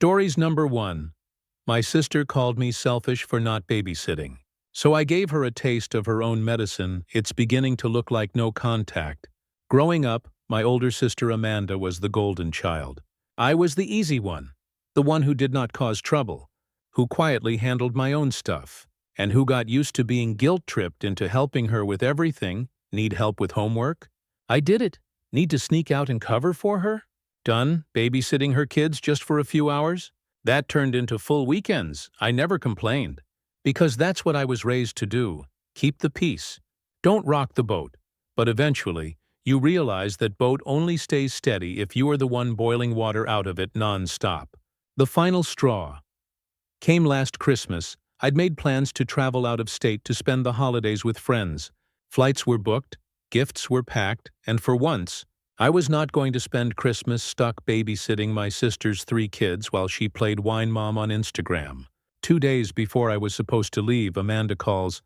Stories number 1. My sister called me selfish for not babysitting. So I gave her a taste of her own medicine. It's beginning to look like no contact. Growing up, my older sister Amanda was the golden child. I was the easy one, the one who did not cause trouble, who quietly handled my own stuff, and who got used to being guilt-tripped into helping her with everything. Need help with homework? I did it. Need to sneak out and cover for her? Done babysitting her kids just for a few hours? That turned into full weekends. I never complained. Because that's what I was raised to do. Keep the peace. Don't rock the boat. But eventually, you realize that boat only stays steady if you are the one boiling water out of it non-stop. The final straw came last Christmas. I'd made plans to travel out of state to spend the holidays with friends. Flights were booked, gifts were packed, and for once, I was not going to spend Christmas stuck babysitting my sister's 3 kids while she played wine mom on Instagram. 2 days before I was supposed to leave, Amanda calls.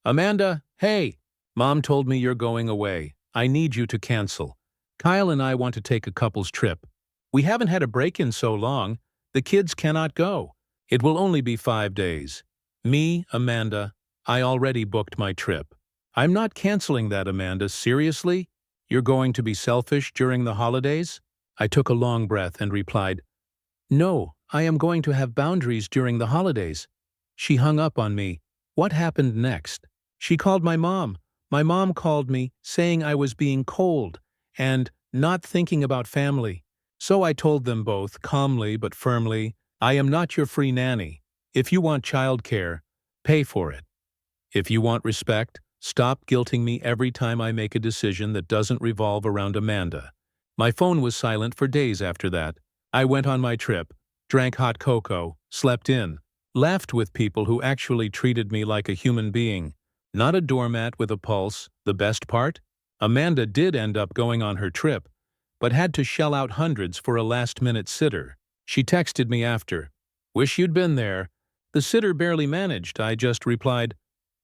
Amanda, hey! Mom told me you're going away. I need you to cancel. Kyle and I want to take a couple's trip. We haven't had a break in so long. The kids cannot go. It will only be 5 days. Me, Amanda, I already booked my trip. I'm not canceling that, Amanda. Seriously? You're going to be selfish during the holidays? I took a long breath and replied, No, I am going to have boundaries during the holidays. She hung up on me. What happened next? She called my mom. My mom called me, saying I was being cold and not thinking about family. So I told them both, calmly but firmly, I am not your free nanny. If you want childcare, pay for it. If you want respect, stop guilting me every time I make a decision that doesn't revolve around Amanda. My phone was silent for days after that. I went on my trip, drank hot cocoa, slept in, laughed with people who actually treated me like a human being, not a doormat with a pulse. The best part? Amanda did end up going on her trip, but had to shell out hundreds for a last-minute sitter. She texted me after, Wish you'd been there. The sitter barely managed. I just replied,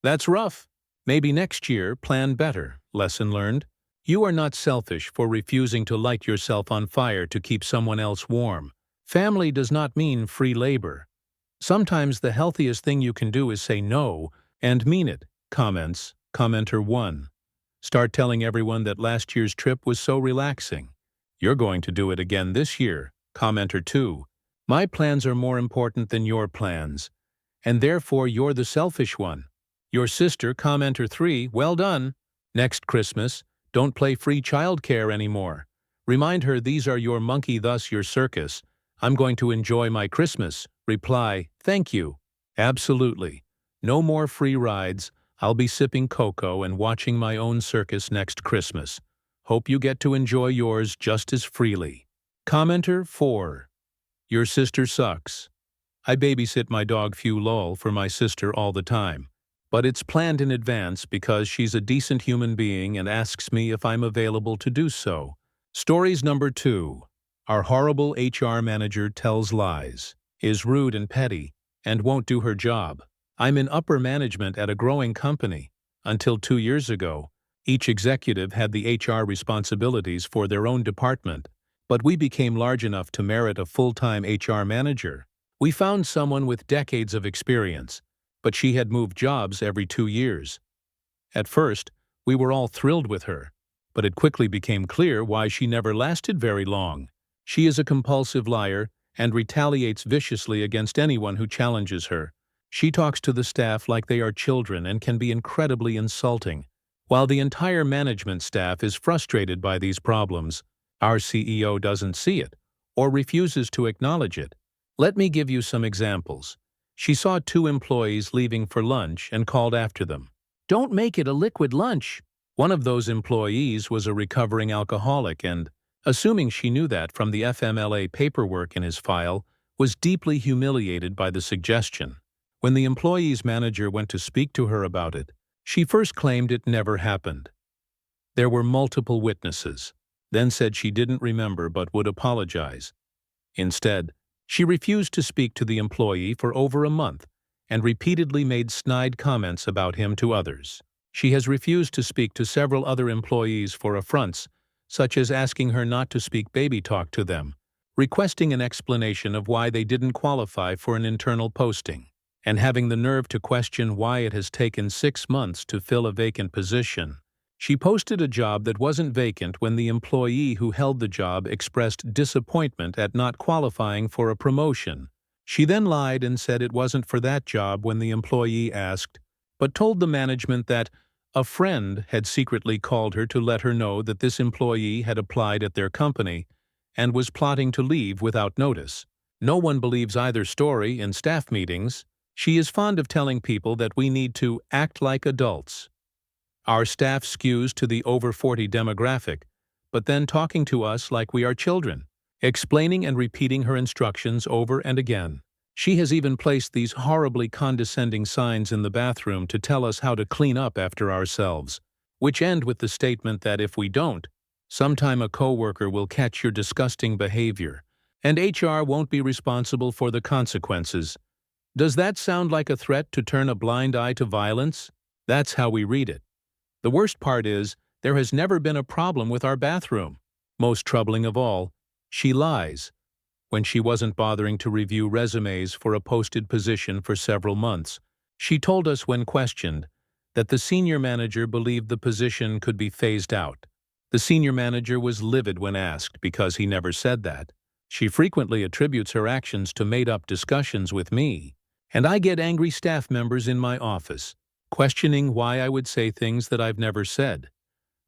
That's rough. Maybe next year, plan better. Lesson learned. You are not selfish for refusing to light yourself on fire to keep someone else warm. Family does not mean free labor. Sometimes the healthiest thing you can do is say no and mean it. Comments. Commenter 1. Start telling everyone that last year's trip was so relaxing. You're going to do it again this year. Commenter 2. My plans are more important than your plans, and therefore you're the selfish one. Your sister. Commenter 3. Well done. Next Christmas, don't play free childcare anymore. Remind her these are your monkey, thus your circus. I'm going to enjoy my Christmas. Reply, Thank you. Absolutely. No more free rides. I'll be sipping cocoa and watching my own circus next Christmas. Hope you get to enjoy yours just as freely. Commenter 4. Your sister sucks. I babysit my dog Few lol for my sister all the time. But it's planned in advance because she's a decent human being and asks me if I'm available to do so. Stories number 2. Our horrible HR manager tells lies, is rude and petty, and won't do her job. I'm in upper management at a growing company. Until 2 years ago, each executive had the HR responsibilities for their own department, but we became large enough to merit a full-time HR manager. We found someone with decades of experience, but she had moved jobs every 2 years. At first, we were all thrilled with her, but it quickly became clear why she never lasted very long. She is a compulsive liar and retaliates viciously against anyone who challenges her. She talks to the staff like they are children and can be incredibly insulting. While the entire management staff is frustrated by these problems, our CEO doesn't see it or refuses to acknowledge it. Let me give you some examples. She saw 2 employees leaving for lunch and called after them. Don't make it a liquid lunch. One of those employees was a recovering alcoholic and, assuming she knew that from the FMLA paperwork in his file, was deeply humiliated by the suggestion. When the employee's manager went to speak to her about it, she first claimed it never happened. There were multiple witnesses, then said she didn't remember but would apologize. Instead, she refused to speak to the employee for over a month and repeatedly made snide comments about him to others. She has refused to speak to several other employees for affronts, such as asking her not to speak baby talk to them, requesting an explanation of why they didn't qualify for an internal posting, and having the nerve to question why it has taken 6 months to fill a vacant position. She posted a job that wasn't vacant when the employee who held the job expressed disappointment at not qualifying for a promotion. She then lied and said it wasn't for that job when the employee asked, but told the management that a friend had secretly called her to let her know that this employee had applied at their company and was plotting to leave without notice. No one believes either story in staff meetings. She is fond of telling people that we need to act like adults. Our staff skews to the over 40 demographic, but then talking to us like we are children, explaining and repeating her instructions over and again. She has even placed these horribly condescending signs in the bathroom to tell us how to clean up after ourselves, which end with the statement that if we don't, sometime a coworker will catch your disgusting behavior, and HR won't be responsible for the consequences. Does that sound like a threat to turn a blind eye to violence? That's how we read it. The worst part is, there has never been a problem with our bathroom. Most troubling of all, she lies. When she wasn't bothering to review resumes for a posted position for several months, she told us when questioned that the senior manager believed the position could be phased out. The senior manager was livid when asked because he never said that. She frequently attributes her actions to made-up discussions with me, and I get angry staff members in my office, questioning why I would say things that I've never said.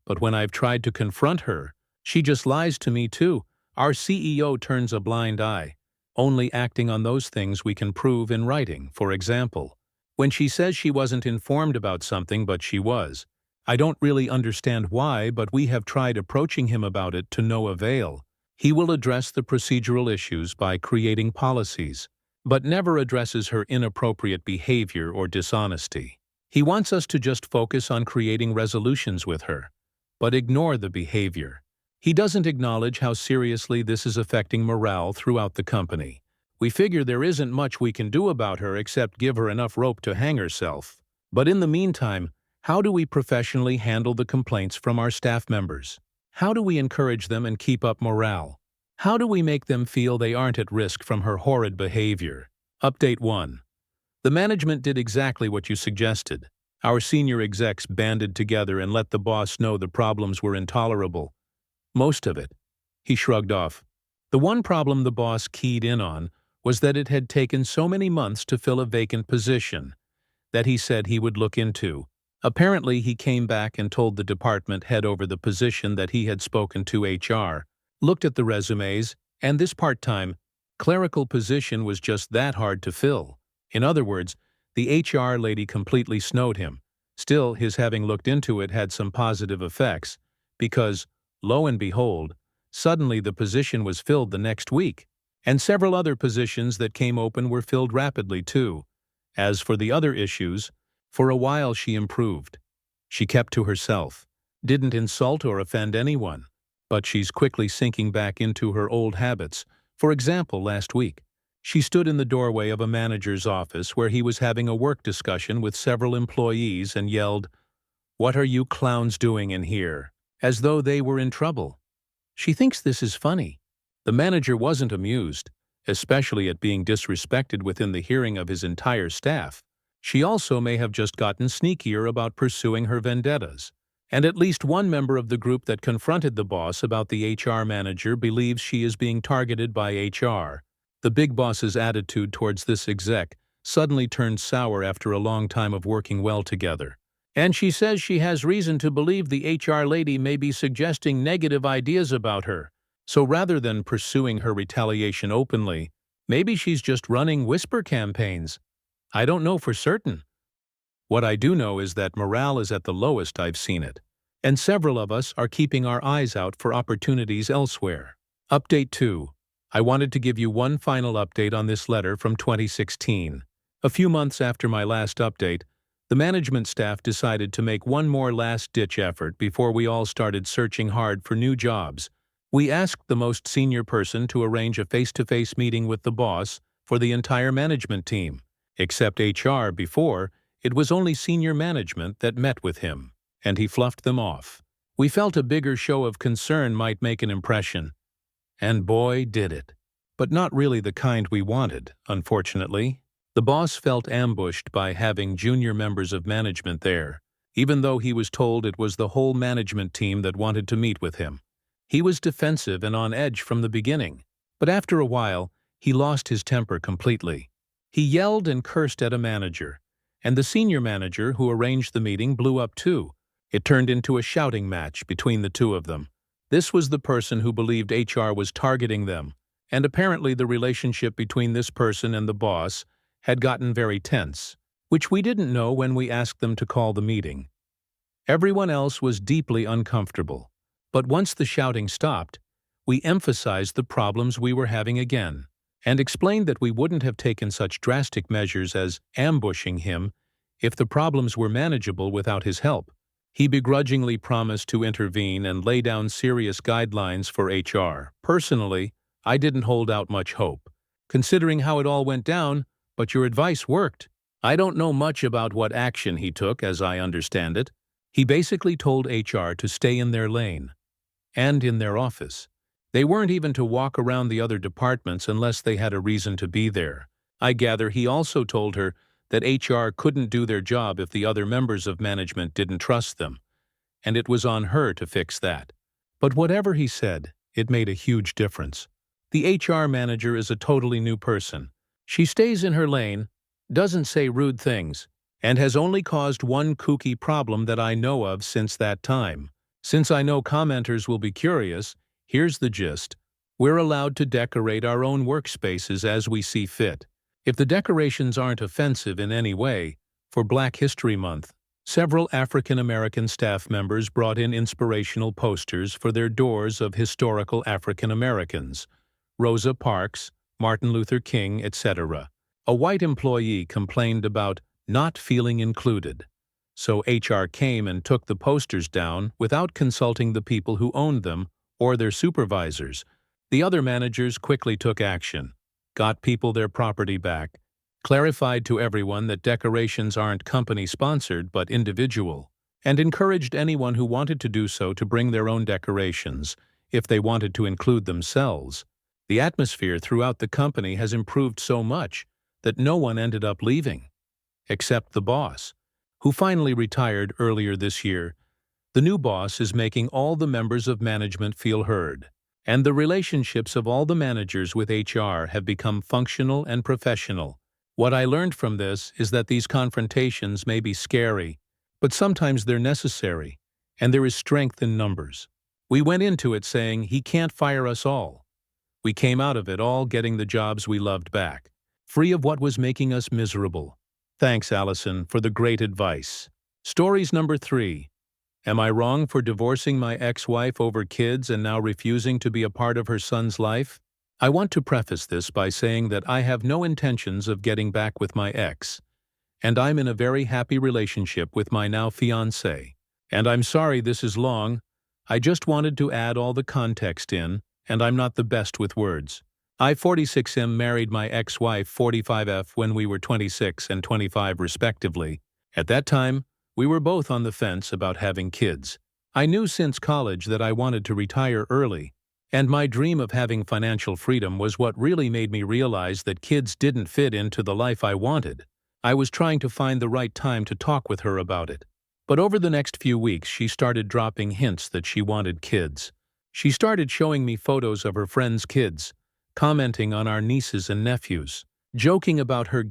But when I've tried to confront her, she just lies to me too. Our CEO turns a blind eye, only acting on those things we can prove in writing. For example, when she says she wasn't informed about something but she was. I don't really understand why, but we have tried approaching him about it to no avail. He will address the procedural issues by creating policies, but never addresses her inappropriate behavior or dishonesty. He wants us to just focus on creating resolutions with her, but ignore the behavior. He doesn't acknowledge how seriously this is affecting morale throughout the company. We figure there isn't much we can do about her except give her enough rope to hang herself. But in the meantime, how do we professionally handle the complaints from our staff members? How do we encourage them and keep up morale? How do we make them feel they aren't at risk from her horrid behavior? Update 1. The management did exactly what you suggested. Our senior execs banded together and let the boss know the problems were intolerable. Most of it. He shrugged off. The one problem the boss keyed in on was that it had taken so many months to fill a vacant position that he said he would look into. Apparently, he came back and told the department head over the position that he had spoken to HR, looked at the resumes, and this part-time, clerical position was just that hard to fill. In other words, the HR lady completely snowed him. Still, his having looked into it had some positive effects, because, lo and behold, suddenly the position was filled the next week, and several other positions that came open were filled rapidly too. As for the other issues, for a while she improved. She kept to herself, didn't insult or offend anyone, but she's quickly sinking back into her old habits. For example, last week, she stood in the doorway of a manager's office where he was having a work discussion with several employees and yelled, "What are you clowns doing in here?" as though they were in trouble. She thinks this is funny. The manager wasn't amused, especially at being disrespected within the hearing of his entire staff. She also may have just gotten sneakier about pursuing her vendettas. And at least one member of the group that confronted the boss about the HR manager believes she is being targeted by HR. The big boss's attitude towards this exec suddenly turned sour after a long time of working well together. And she says she has reason to believe the HR lady may be suggesting negative ideas about her. So rather than pursuing her retaliation openly, maybe she's just running whisper campaigns. I don't know for certain. What I do know is that morale is at the lowest I've seen it, and several of us are keeping our eyes out for opportunities elsewhere. Update 2. I wanted to give you one final update on this letter from 2016. A few months after my last update, the management staff decided to make one more last-ditch effort before we all started searching hard for new jobs. We asked the most senior person to arrange a face-to-face meeting with the boss for the entire management team. Except HR before, it was only senior management that met with him, and he fluffed them off. We felt a bigger show of concern might make an impression. And boy, did it. but not really the kind we wanted, unfortunately. The boss felt ambushed by having junior members of management there, even though he was told it was the whole management team that wanted to meet with him. He was defensive and on edge from the beginning, but after a while, he lost his temper completely. He yelled and cursed at a manager, and the senior manager who arranged the meeting blew up too. It turned into a shouting match between the two of them. This was the person who believed HR was targeting them, and apparently the relationship between this person and the boss had gotten very tense, which we didn't know when we asked them to call the meeting. Everyone else was deeply uncomfortable, but once the shouting stopped, we emphasized the problems we were having again, and explained that we wouldn't have taken such drastic measures as ambushing him if the problems were manageable without his help. He begrudgingly promised to intervene and lay down serious guidelines for HR. Personally, I didn't hold out much hope, considering how it all went down, but your advice worked. I don't know much about what action he took, as I understand it. He basically told HR to stay in their lane and in their office. They weren't even to walk around the other departments unless they had a reason to be there. I gather he also told her that HR couldn't do their job if the other members of management didn't trust them, and it was on her to fix that. But whatever he said, it made a huge difference. The HR manager is a totally new person. She stays in her lane, doesn't say rude things, and has only caused one kooky problem that I know of since that time. Since I know commenters will be curious, here's the gist. We're allowed to decorate our own workspaces as we see fit. If the decorations aren't offensive in any way, for Black History Month, several African American staff members brought in inspirational posters for their doors of historical African Americans, Rosa Parks, Martin Luther King, etc. A white employee complained about not feeling included, so HR came and took the posters down without consulting the people who owned them or their supervisors. The other managers quickly took action, got people their property back, clarified to everyone that decorations aren't company-sponsored but individual, and encouraged anyone who wanted to do so to bring their own decorations if they wanted to include themselves. The atmosphere throughout the company has improved so much that no one ended up leaving, except the boss, who finally retired earlier this year. The new boss is making all the members of management feel heard, and the relationships of all the managers with HR have become functional and professional. What I learned from this is that these confrontations may be scary, but sometimes they're necessary, and there is strength in numbers. We went into it saying, he can't fire us all. We came out of it all getting the jobs we loved back, free of what was making us miserable. Thanks, Allison, for the great advice. Stories number 3. Am I wrong for divorcing my ex-wife over kids and now refusing to be a part of her son's life? I want to preface this by saying that I have no intentions of getting back with my ex, and I'm in a very happy relationship with my now fiancé. And I'm sorry this is long. I just wanted to add all the context in, and I'm not the best with words. I, 46M, married my ex-wife, 45F, when we were 26 and 25 respectively. At that time, we were both on the fence about having kids. I knew since college that I wanted to retire early, and my dream of having financial freedom was what really made me realize that kids didn't fit into the life I wanted. I was trying to find the right time to talk with her about it. But over the next few weeks, she started dropping hints that she wanted kids. She started showing me photos of her friends' kids, commenting on our nieces and nephews, joking about her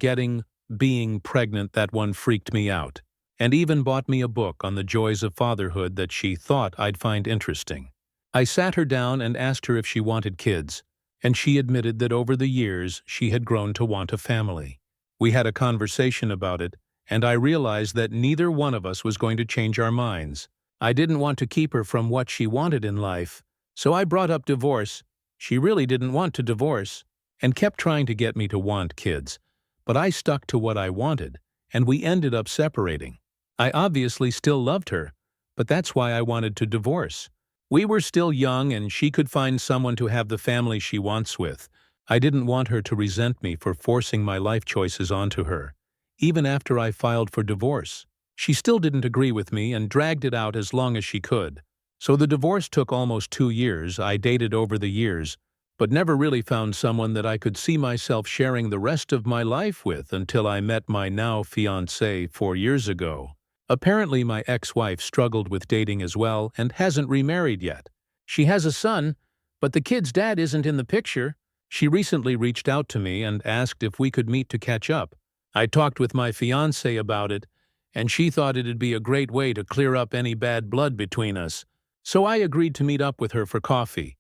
being pregnant. That one freaked me out, and even bought me a book on the joys of fatherhood that she thought I'd find interesting. I sat her down and asked her if she wanted kids, and she admitted that over the years she had grown to want a family. We had a conversation about it, and I realized that neither one of us was going to change our minds. I didn't want to keep her from what she wanted in life, so I brought up divorce. She really didn't want to divorce, and kept trying to get me to want kids, but I stuck to what I wanted, and we ended up separating. I obviously still loved her, but that's why I wanted to divorce. We were still young and she could find someone to have the family she wants with. I didn't want her to resent me for forcing my life choices onto her. Even after I filed for divorce, she still didn't agree with me and dragged it out as long as she could. So the divorce took almost 2 years. I dated over the years, but never really found someone that I could see myself sharing the rest of my life with until I met my now fiancé 4 years ago. Apparently, my ex-wife struggled with dating as well and hasn't remarried yet. She has a son, but the kid's dad isn't in the picture. She recently reached out to me and asked if we could meet to catch up. I talked with my fiancé about it, and she thought it'd be a great way to clear up any bad blood between us. So I agreed to meet up with her for coffee.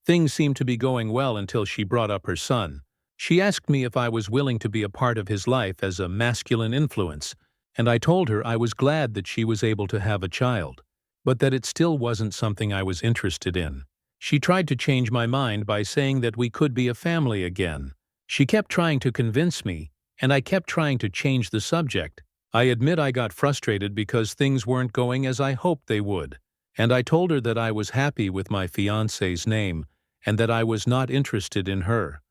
Things seemed to be going well until she brought up her son. She asked me if I was willing to be a part of his life as a masculine influence, and I told her I was glad that she was able to have a child, but that it still wasn't something I was interested in. She tried to change my mind by saying that we could be a family again. She kept trying to convince me, and I kept trying to change the subject. I admit I got frustrated because things weren't going as I hoped they would, and I told her that I was happy with my fiancé's name and that I was not interested in her.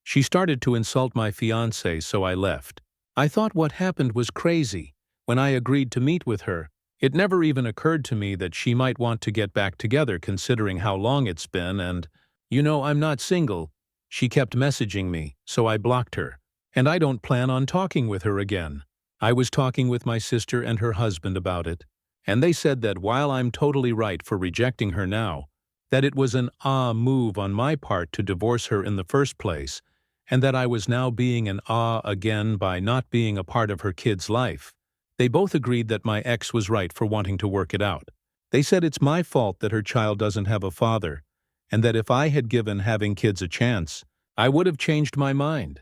She started to insult my fiancé, so I left. I thought what happened was crazy. When I agreed to meet with her, it never even occurred to me that she might want to get back together considering how long it's been and, I'm not single. She kept messaging me, so I blocked her. And I don't plan on talking with her again. I was talking with my sister and her husband about it, and they said that while I'm totally right for rejecting her now, that it was an move on my part to divorce her in the first place, and that I was now being an again by not being a part of her kid's life. They both agreed that my ex was right for wanting to work it out. They said it's my fault that her child doesn't have a father, and that if I had given having kids a chance, I would have changed my mind.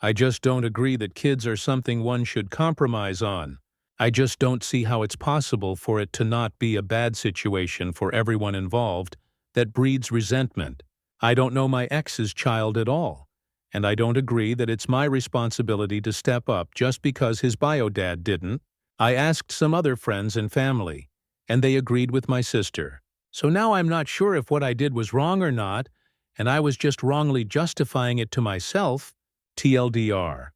I just don't agree that kids are something one should compromise on. I just don't see how it's possible for it to not be a bad situation for everyone involved that breeds resentment. I don't know my ex's child at all, and I don't agree that it's my responsibility to step up just because his bio dad didn't. I asked some other friends and family, and they agreed with my sister. So now I'm not sure if what I did was wrong or not, and I was just wrongly justifying it to myself. TLDR.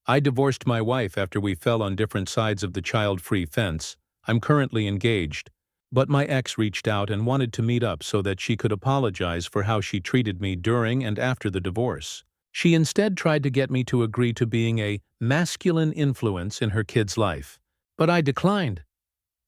I divorced my wife after we fell on different sides of the child-free fence. I'm currently engaged, but my ex reached out and wanted to meet up so that she could apologize for how she treated me during and after the divorce. She instead tried to get me to agree to being a masculine influence in her kid's life, but I declined.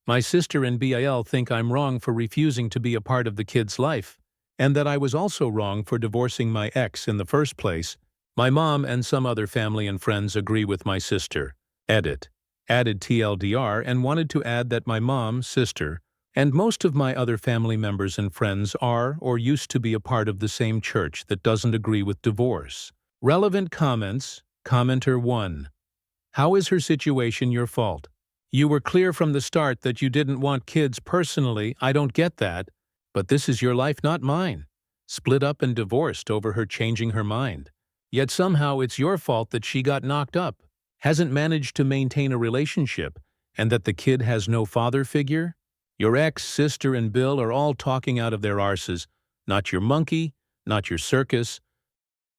My sister and BIL think I'm wrong for refusing to be a part of the kid's life, and that I was also wrong for divorcing my ex in the first place. My mom and some other family and friends agree with my sister. Edit. Added TLDR and wanted to add that my mom, sister, and most of my other family members and friends are or used to be a part of the same church that doesn't agree with divorce. Relevant comments. Commenter 1. How is her situation your fault? You were clear from the start that you didn't want kids personally. I don't get that, but this is your life, not mine. Split up and divorced over her changing her mind. Yet somehow it's your fault that she got knocked up, hasn't managed to maintain a relationship, and that the kid has no father figure? Your ex, sister, and Bill are all talking out of their arses. Not your monkey, not your circus.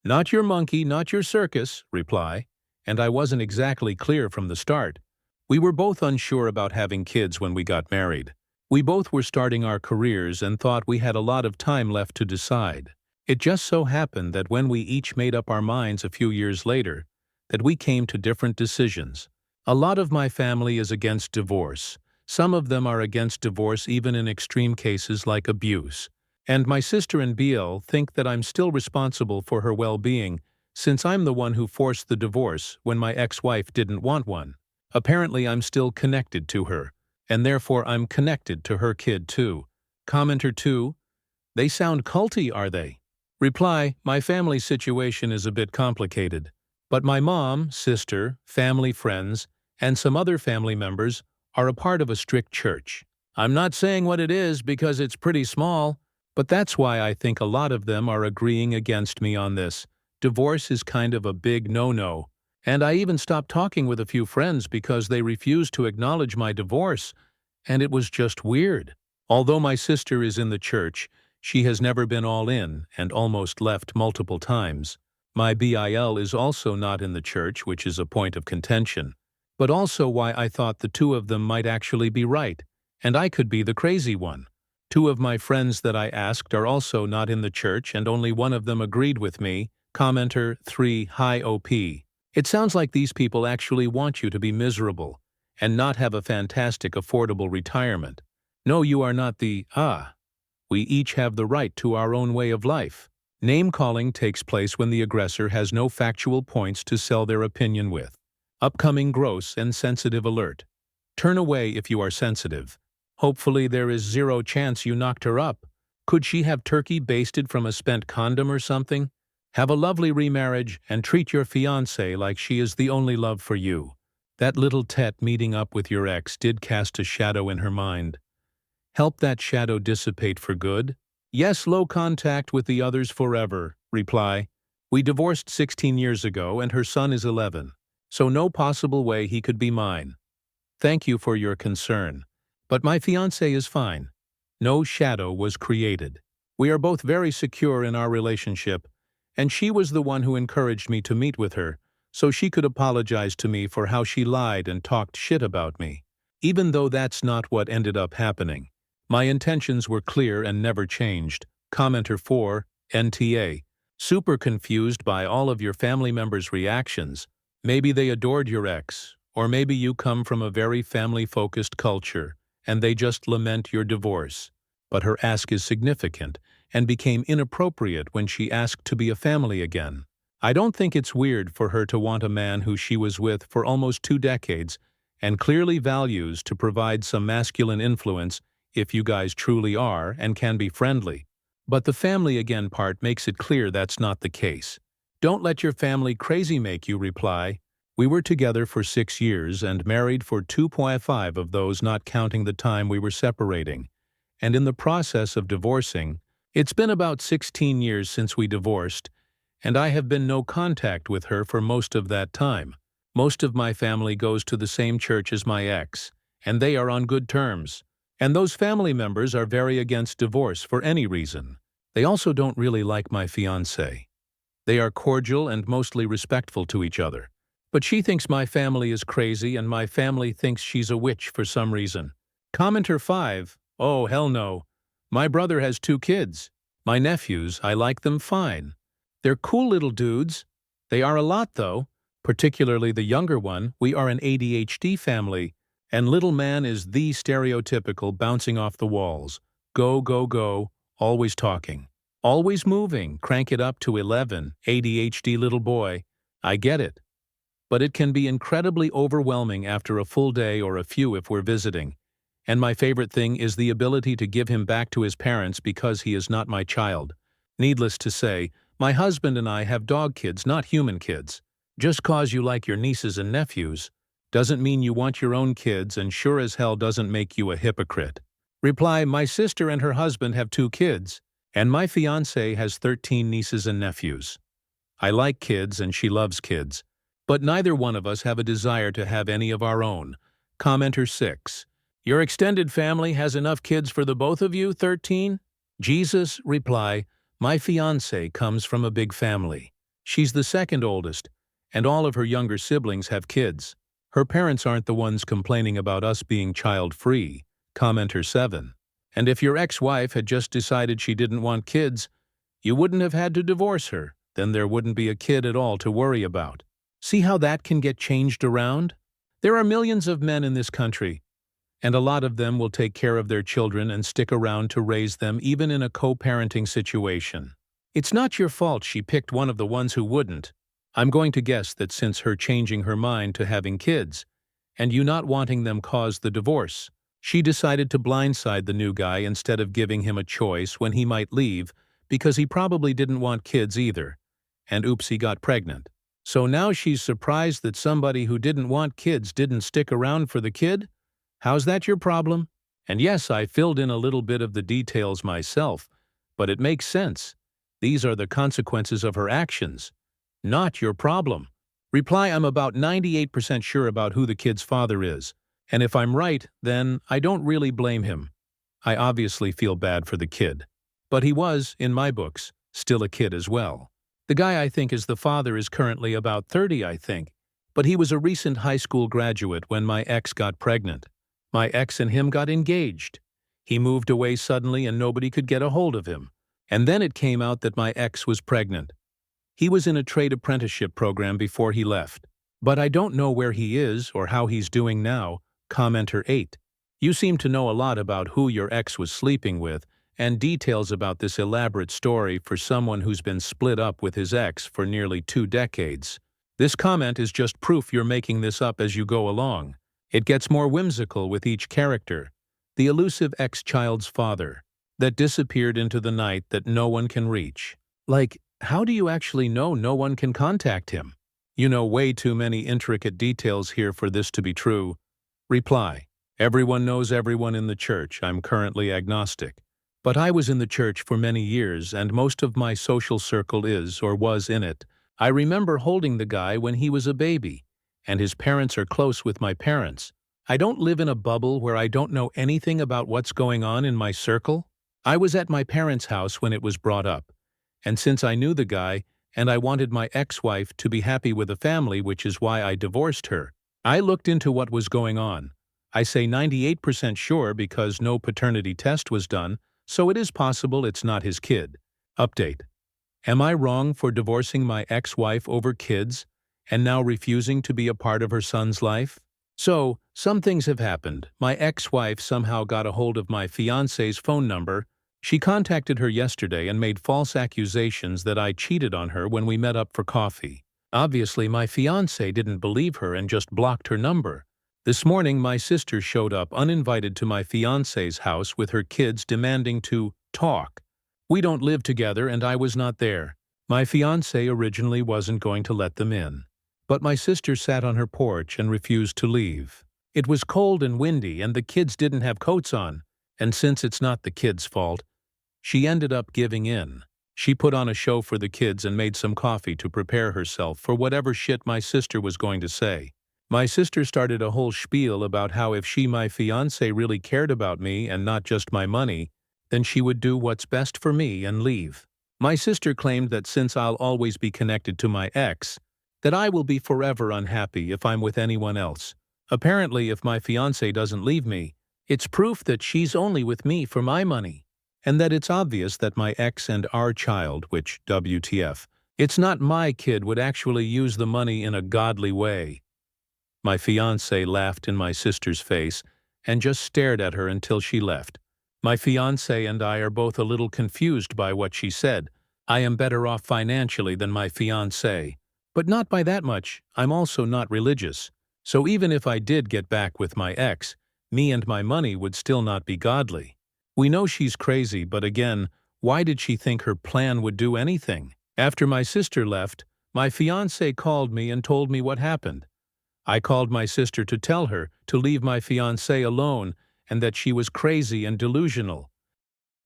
Not your monkey, not your circus, reply. And I wasn't exactly clear from the start. We were both unsure about having kids when we got married. We both were starting our careers and thought we had a lot of time left to decide. It just so happened that when we each made up our minds a few years later, that we came to different decisions. A lot of my family is against divorce. Some of them are against divorce even in extreme cases like abuse. And my sister and BL think that I'm still responsible for her well-being since I'm the one who forced the divorce when my ex-wife didn't want one. Apparently I'm still connected to her, and therefore I'm connected to her kid too. Commenter 2. They sound culty, are they? Reply, my family situation is a bit complicated, but my mom, sister, family friends, and some other family members are a part of a strict church. I'm not saying what it is because it's pretty small, but that's why I think a lot of them are agreeing against me on this. Divorce is kind of a big no-no, and I even stopped talking with a few friends because they refused to acknowledge my divorce, and it was just weird. Although my sister is in the church, she has never been all in and almost left multiple times. My BIL is also not in the church, which is a point of contention, but also why I thought the two of them might actually be right, and I could be the crazy one. Two of my friends that I asked are also not in the church and only one of them agreed with me. Commenter 3 Hi OP. It sounds like these people actually want you to be miserable and not have a fantastic affordable retirement. No, you are not we each have the right to our own way of life. Name-calling takes place when the aggressor has no factual points to sell their opinion with. Upcoming gross and sensitive alert. Turn away if you are sensitive. Hopefully there is zero chance you knocked her up. Could she have turkey basted from a spent condom or something? Have a lovely remarriage and treat your fiancé like she is the only love for you. That little Tet meeting up with your ex did cast a shadow in her mind. Help that shadow dissipate for good? Yes, low contact with the others forever. Reply. We divorced 16 years ago and her son is 11, so no possible way he could be mine. Thank you for your concern. But my fiancé is fine. No shadow was created. We are both very secure in our relationship, and she was the one who encouraged me to meet with her, so she could apologize to me for how she lied and talked shit about me. Even though that's not what ended up happening. My intentions were clear and never changed. Commenter 4, NTA. Super confused by all of your family members' reactions. Maybe they adored your ex, or maybe you come from a very family-focused culture, and they just lament your divorce. But her ask is significant, and became inappropriate when she asked to be a family again. I don't think it's weird for her to want a man who she was with for almost 2 decades, and clearly values to provide some masculine influence if you guys truly are and can be friendly. But the family again part makes it clear that's not the case. Don't let your family crazy make you reply. We were together for 6 years and married for 2.5 of those, not counting the time we were separating. And in the process of divorcing, it's been about 16 years since we divorced, and I have been no contact with her for most of that time. Most of my family goes to the same church as my ex, and they are on good terms. And those family members are very against divorce for any reason. They also don't really like my fiancé. They are cordial and mostly respectful to each other. But she thinks my family is crazy and my family thinks she's a witch for some reason. Commenter 5, oh hell no. My brother has 2 kids. My nephews, I like them fine. They're cool little dudes. They are a lot though, particularly the younger one. We are an ADHD family. And little man is the stereotypical bouncing off the walls. Go, go, go, always talking. Always moving, crank it up to 11, ADHD little boy. I get it. But it can be incredibly overwhelming after a full day or a few if we're visiting. And my favorite thing is the ability to give him back to his parents because he is not my child. Needless to say, my husband and I have dog kids, not human kids. Just cause you like your nieces and nephews doesn't mean you want your own kids, and sure as hell doesn't make you a hypocrite. Reply, my sister and her husband have 2 kids, and my fiancé has 13 nieces and nephews. I like kids and she loves kids, but neither one of us have a desire to have any of our own. Commenter 6. Your extended family has enough kids for the both of you, 13? Jesus. Reply, my fiancé comes from a big family. She's the second oldest, and all of her younger siblings have kids. Her parents aren't the ones complaining about us being child-free. Commenter 7. And if your ex-wife had just decided she didn't want kids, you wouldn't have had to divorce her. Then there wouldn't be a kid at all to worry about. See how that can get changed around? There are millions of men in this country, and a lot of them will take care of their children and stick around to raise them even in a co-parenting situation. It's not your fault she picked one of the ones who wouldn't. I'm going to guess that since her changing her mind to having kids, and you not wanting them caused the divorce, she decided to blindside the new guy instead of giving him a choice when he might leave because he probably didn't want kids either, and oops, he got pregnant. So now she's surprised that somebody who didn't want kids didn't stick around for the kid? How's that your problem? And yes, I filled in a little bit of the details myself, but it makes sense. These are the consequences of her actions. Not your problem. Reply, I'm about 98% sure about who the kid's father is, and if I'm right, then I don't really blame him. I obviously feel bad for the kid. But he was, in my books, still a kid as well. The guy I think is the father is currently about 30, I think, but he was a recent high school graduate when my ex got pregnant. My ex and him got engaged. He moved away suddenly and nobody could get a hold of him. And then it came out that my ex was pregnant. He was in a trade apprenticeship program before he left. But I don't know where he is or how he's doing now. Commenter 8. You seem to know a lot about who your ex was sleeping with and details about this elaborate story for someone who's been split up with his ex for nearly 2 decades. This comment is just proof you're making this up as you go along. It gets more whimsical with each character. The elusive ex-child's father that disappeared into the night that no one can reach. Like, how do you actually know no one can contact him? You know way too many intricate details here for this to be true. Reply. Everyone knows everyone in the church. I'm currently agnostic. But I was in the church for many years and most of my social circle is or was in it. I remember holding the guy when he was a baby, and his parents are close with my parents. I don't live in a bubble where I don't know anything about what's going on in my circle. I was at my parents' house when it was brought up, and since I knew the guy, and I wanted my ex-wife to be happy with a family, which is why I divorced her, I looked into what was going on. I say 98% sure because no paternity test was done, so it is possible it's not his kid. Update. Am I wrong for divorcing my ex-wife over kids and now refusing to be a part of her son's life? So, some things have happened. My ex-wife somehow got a hold of my fiancé's phone number. She contacted her yesterday and made false accusations that I cheated on her when we met up for coffee. Obviously, my fiancé didn't believe her and just blocked her number. This morning, my sister showed up uninvited to my fiancé's house with her kids demanding to talk. We don't live together and I was not there. My fiancé originally wasn't going to let them in. But my sister sat on her porch and refused to leave. It was cold and windy and the kids didn't have coats on, and since it's not the kids' fault, she ended up giving in. She put on a show for the kids and made some coffee to prepare herself for whatever shit my sister was going to say. My sister started a whole spiel about how if my fiancé really cared about me and not just my money, then she would do what's best for me and leave. My sister claimed that since I'll always be connected to my ex, that I will be forever unhappy if I'm with anyone else. Apparently, if my fiancé doesn't leave me, it's proof that she's only with me for my money, and that it's obvious that my ex and our child, which WTF, it's not my kid, would actually use the money in a godly way. My fiancé laughed in my sister's face and just stared at her until she left. My fiancé and I are both a little confused by what she said. I am better off financially than my fiancé, but not by that much. I'm also not religious. So even if I did get back with my ex, me and my money would still not be godly. We know she's crazy, but again, why did she think her plan would do anything? After my sister left, my fiancé called me and told me what happened. I called my sister to tell her to leave my fiancé alone and that she was crazy and delusional.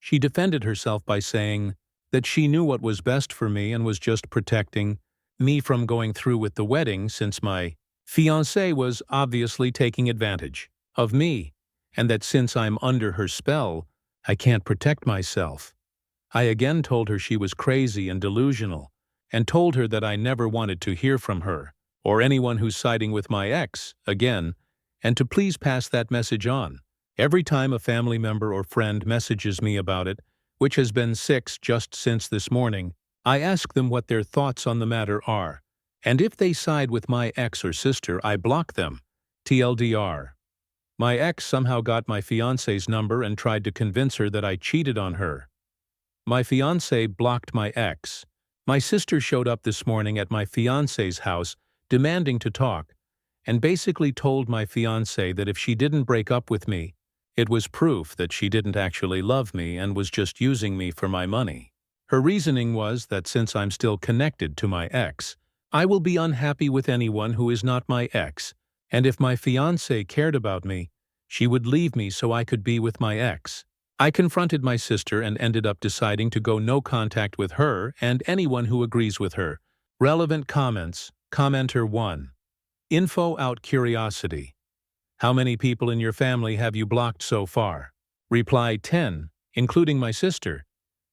She defended herself by saying that she knew what was best for me and was just protecting me from going through with the wedding since my fiancé was obviously taking advantage of me, and that since I'm under her spell, I can't protect myself. I again told her she was crazy and delusional, and told her that I never wanted to hear from her, or anyone who's siding with my ex, again, and to please pass that message on. Every time a family member or friend messages me about it, which has been 6 just since this morning, I ask them what their thoughts on the matter are, and if they side with my ex or sister, I block them. TLDR. My ex somehow got my fiancé's number and tried to convince her that I cheated on her. My fiancé blocked my ex. My sister showed up this morning at my fiancé's house demanding to talk, and basically told my fiancé that if she didn't break up with me, it was proof that she didn't actually love me and was just using me for my money. Her reasoning was that since I'm still connected to my ex, I will be unhappy with anyone who is not my ex, and if my fiancé cared about me, she would leave me so I could be with my ex. I confronted my sister and ended up deciding to go no contact with her and anyone who agrees with her. Relevant comments. Commenter 1. Info out curiosity. How many people in your family have you blocked so far? Reply 10, including my sister.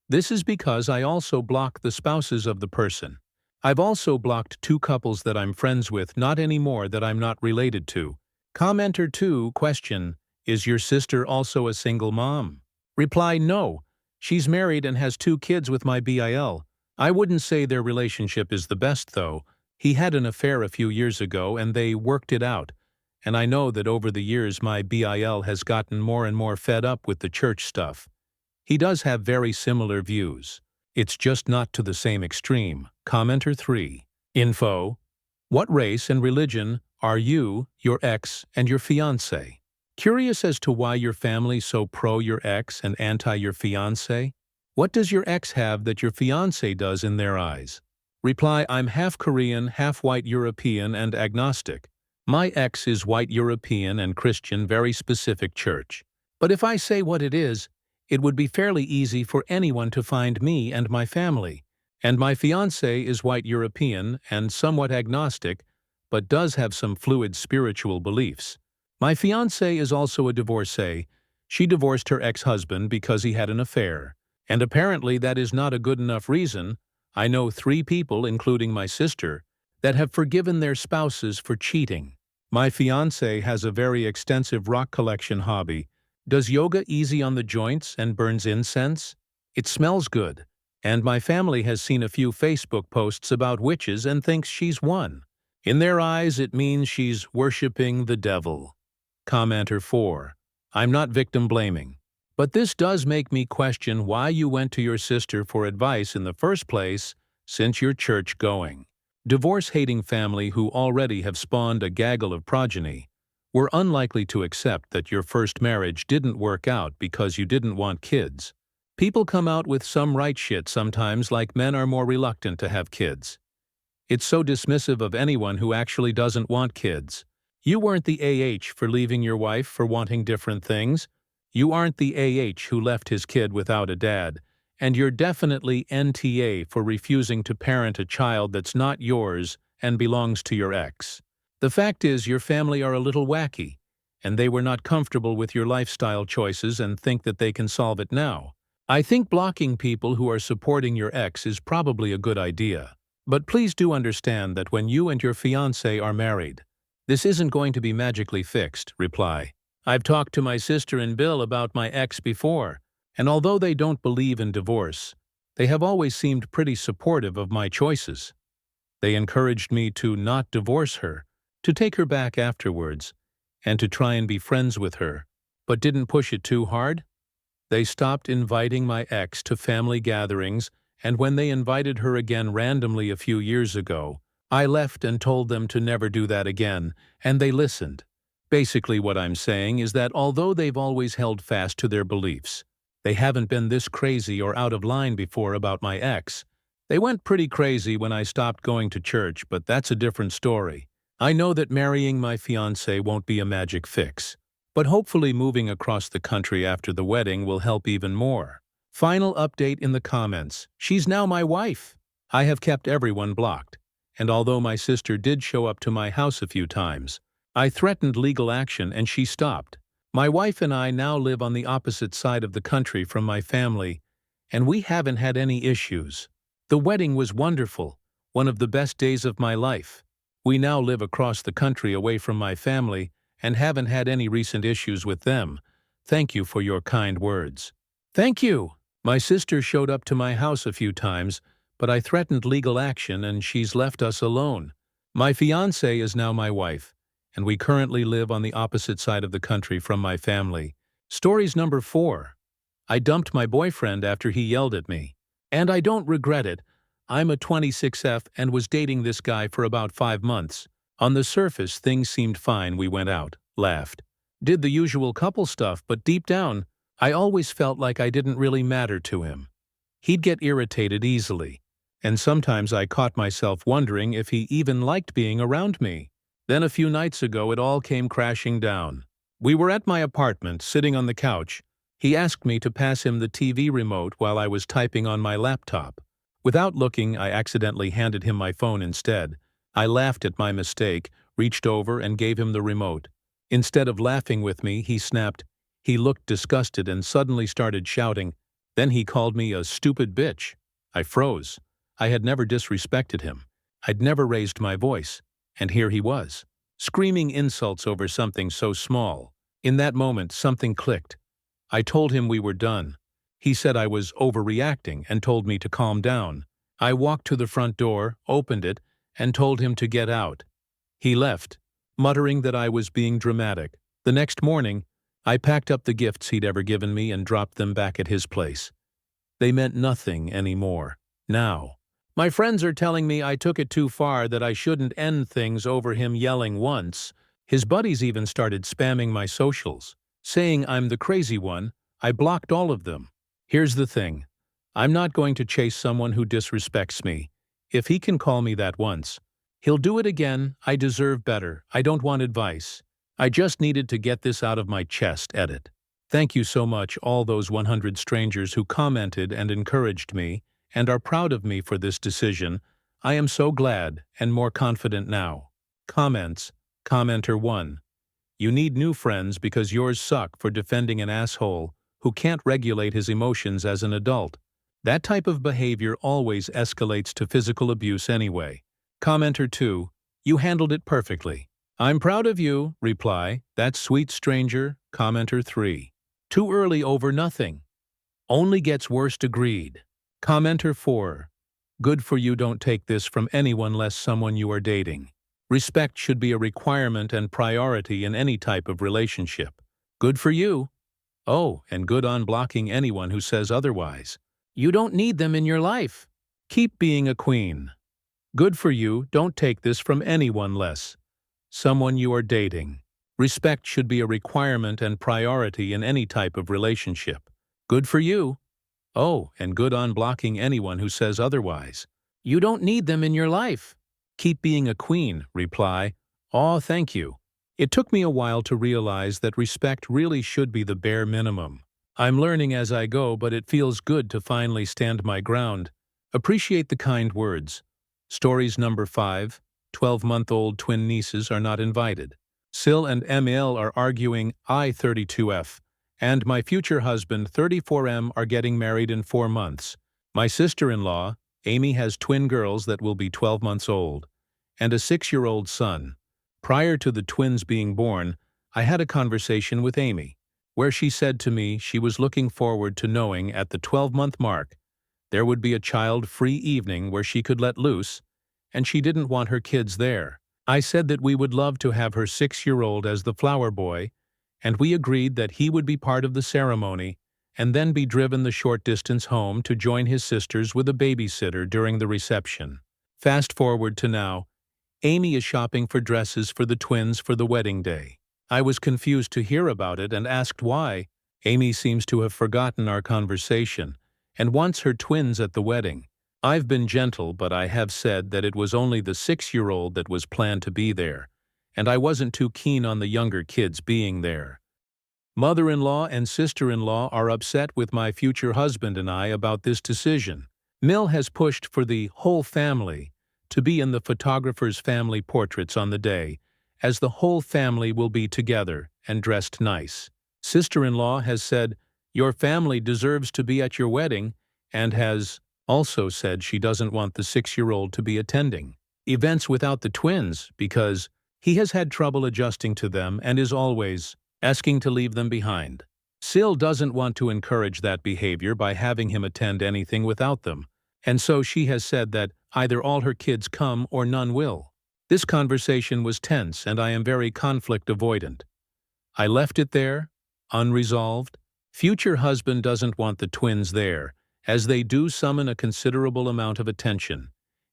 This is because I also block the spouses of the person. I've also blocked 2 couples that I'm friends with, not anymore, that I'm not related to. Commenter 2 question, Is your sister also a single mom? Reply, no. She's married and has 2 kids with my BIL. I wouldn't say their relationship is the best, though. He had an affair a few years ago and they worked it out. And I know that over the years my BIL has gotten more and more fed up with the church stuff. He does have very similar views. It's just not to the same extreme. Commenter 3. Info. What race and religion are you, your ex, and your fiancé? Curious as to why your family's so pro your ex and anti your fiancé? What does your ex have that your fiancé does in their eyes? Reply, I'm half Korean, half white European, and agnostic. My ex is white European and Christian, very specific church. But if I say what it is, it would be fairly easy for anyone to find me and my family. And my fiancé is white European and somewhat agnostic, but does have some fluid spiritual beliefs. My fiancé is also a divorcee. She divorced her ex-husband because he had an affair. And apparently that is not a good enough reason. I know 3 people, including my sister, that have forgiven their spouses for cheating. My fiancé has a very extensive rock collection hobby, does yoga easy on the joints and burns incense. It smells good. And my family has seen a few Facebook posts about witches and thinks she's one. In their eyes, it means she's worshipping the devil. Commenter 4. I'm not victim blaming. But this does make me question why you went to your sister for advice in the first place, since you're church-going. Divorce-hating family who already have spawned a gaggle of progeny were unlikely to accept that your first marriage didn't work out because you didn't want kids. People come out with some right shit sometimes, like men are more reluctant to have kids. It's so dismissive of anyone who actually doesn't want kids. You weren't the AH for leaving your wife for wanting different things. You aren't the AH who left his kid without a dad. And you're definitely NTA for refusing to parent a child that's not yours and belongs to your ex. The fact is, your family are a little wacky, and they were not comfortable with your lifestyle choices and think that they can solve it now. I think blocking people who are supporting your ex is probably a good idea. But please do understand that when you and your fiancé are married, this isn't going to be magically fixed. Reply. I've talked to my sister and Bill about my ex before, and although they don't believe in divorce, they have always seemed pretty supportive of my choices. They encouraged me to not divorce her, to take her back afterwards, and to try and be friends with her, but didn't push it too hard. They stopped inviting my ex to family gatherings, and when they invited her again randomly a few years ago, I left and told them to never do that again, and they listened. Basically what I'm saying is that although they've always held fast to their beliefs, they haven't been this crazy or out of line before about my ex. They went pretty crazy when I stopped going to church, but that's a different story. I know that marrying my fiancé won't be a magic fix, but hopefully moving across the country after the wedding will help even more. Final update in the comments. She's now my wife. I have kept everyone blocked. And although my sister did show up to my house a few times, I threatened legal action and she stopped. My wife and I now live on the opposite side of the country from my family, and we haven't had any issues. The wedding was wonderful, one of the best days of my life. We now live across the country away from my family and haven't had any recent issues with them. Thank you for your kind words. Thank you. My sister showed up to my house a few times, but I threatened legal action and she's left us alone. My fiancé is now my wife, and we currently live on the opposite side of the country from my family. Stories number 4. I dumped my boyfriend after he yelled at me. And I don't regret it. I'm a 26F and was dating this guy for about 5 months. On the surface, things seemed fine. We went out, laughed, did the usual couple stuff, but deep down, I always felt like I didn't really matter to him. He'd get irritated easily, and sometimes I caught myself wondering if he even liked being around me. Then a few nights ago, it all came crashing down. We were at my apartment, sitting on the couch. He asked me to pass him the TV remote while I was typing on my laptop. Without looking, I accidentally handed him my phone instead. I laughed at my mistake, reached over and gave him the remote. Instead of laughing with me, he snapped. He looked disgusted and suddenly started shouting. Then he called me a stupid bitch. I froze. I had never disrespected him. I'd never raised my voice. And here he was, screaming insults over something so small. In that moment, something clicked. I told him we were done. He said I was overreacting and told me to calm down. I walked to the front door, opened it, and told him to get out. He left, muttering that I was being dramatic. The next morning, I packed up the gifts he'd ever given me and dropped them back at his place. They meant nothing anymore. Now, my friends are telling me I took it too far, that I shouldn't end things over him yelling once. His buddies even started spamming my socials, saying I'm the crazy one. I blocked all of them. Here's the thing. I'm not going to chase someone who disrespects me. If he can call me that once, he'll do it again. I deserve better. I don't want advice. I just needed to get this out of my chest. Edit. Thank you so much, all those 100 strangers who commented and encouraged me and are proud of me for this decision. I am so glad and more confident now. Comments. Commenter 1. You need new friends because yours suck for defending an asshole who can't regulate his emotions as an adult. That type of behavior always escalates to physical abuse anyway. Commenter 2. You handled it perfectly. I'm proud of you. Reply. That's sweet, stranger. Commenter 3. Too early over nothing. Only gets worse. Agreed. Commenter 4. Good for you. Don't take this from anyone less someone you are dating. Respect should be a requirement and priority in any type of relationship. Good for you. Oh, and good on blocking anyone who says otherwise. You don't need them in your life. Keep being a queen. Good for you. Don't take this from anyone less someone you are dating. Respect should be a requirement and priority in any type of relationship. Good for you. Oh, and good on blocking anyone who says otherwise. You don't need them in your life. Keep being a queen. Reply. Aw, thank you. It took me a while to realize that respect really should be the bare minimum. I'm learning as I go, but it feels good to finally stand my ground. Appreciate the kind words. Stories number 5. 12-month-old twin nieces are not invited. Sil and Emil are arguing. I, 32F, and my future husband, 34M, are getting married in 4 months. My sister-in-law, Amy, has twin girls that will be 12 months old, and a 6-year-old son. Prior to the twins being born, I had a conversation with Amy, where she said to me she was looking forward to knowing at the 12-month mark there would be a child-free evening where she could let loose, and she didn't want her kids there. I said that we would love to have her 6-year-old as the flower boy, and we agreed that he would be part of the ceremony and then be driven the short distance home to join his sisters with a babysitter during the reception. Fast forward to now, Amy is shopping for dresses for the twins for the wedding day. I was confused to hear about it and asked why. Amy seems to have forgotten our conversation and wants her twins at the wedding. I've been gentle, but I have said that it was only the 6-year-old that was planned to be there, and I wasn't too keen on the younger kids being there. Mother-in-law and sister-in-law are upset with my future husband and I about this decision. Mill has pushed for the whole family to be in the photographer's family portraits on the day, as the whole family will be together and dressed nice. Sister-in-law has said, your family deserves to be at your wedding, and has also said she doesn't want the 6-year-old to be attending events without the twins because he has had trouble adjusting to them and is always asking to leave them behind. Sil doesn't want to encourage that behavior by having him attend anything without them, and so she has said that either all her kids come or none will. This conversation was tense and I am very conflict avoidant. I left it there, unresolved. Future husband doesn't want the twins there, as they do summon a considerable amount of attention,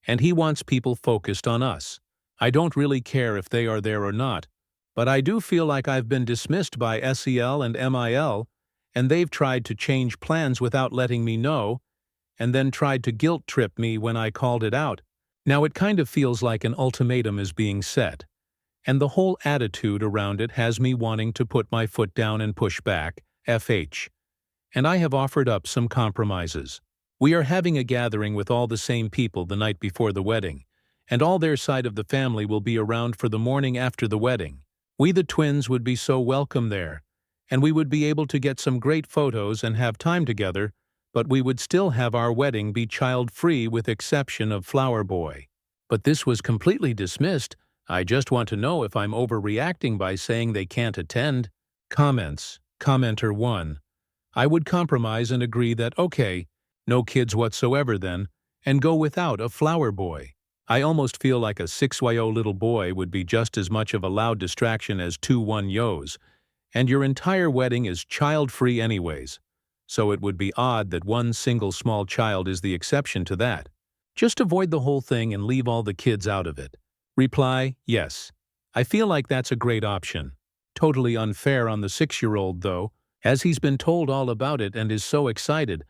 and he wants people focused on us. I don't really care if they are there or not, but I do feel like I've been dismissed by SEL and MIL, and they've tried to change plans without letting me know, and then tried to guilt-trip me when I called it out. Now it kind of feels like an ultimatum is being set, and the whole attitude around it has me wanting to put my foot down and push back, FH. And I have offered up some compromises. We are having a gathering with all the same people the night before the wedding, and all their side of the family will be around for the morning after the wedding. We the twins would be so welcome there, and we would be able to get some great photos and have time together, but we would still have our wedding be child-free with exception of flower boy. But this was completely dismissed. I just want to know if I'm overreacting by saying they can't attend. Comments. Commenter 1. I would compromise and agree that okay, no kids whatsoever then, and go without a flower boy. I almost feel like a 6yo little boy would be just as much of a loud distraction as 2 1-yos, and your entire wedding is child-free anyways. So it would be odd that one single small child is the exception to that. Just avoid the whole thing and leave all the kids out of it. Reply, yes. I feel like that's a great option. Totally unfair on the 6-year-old though, as he's been told all about it and is so excited.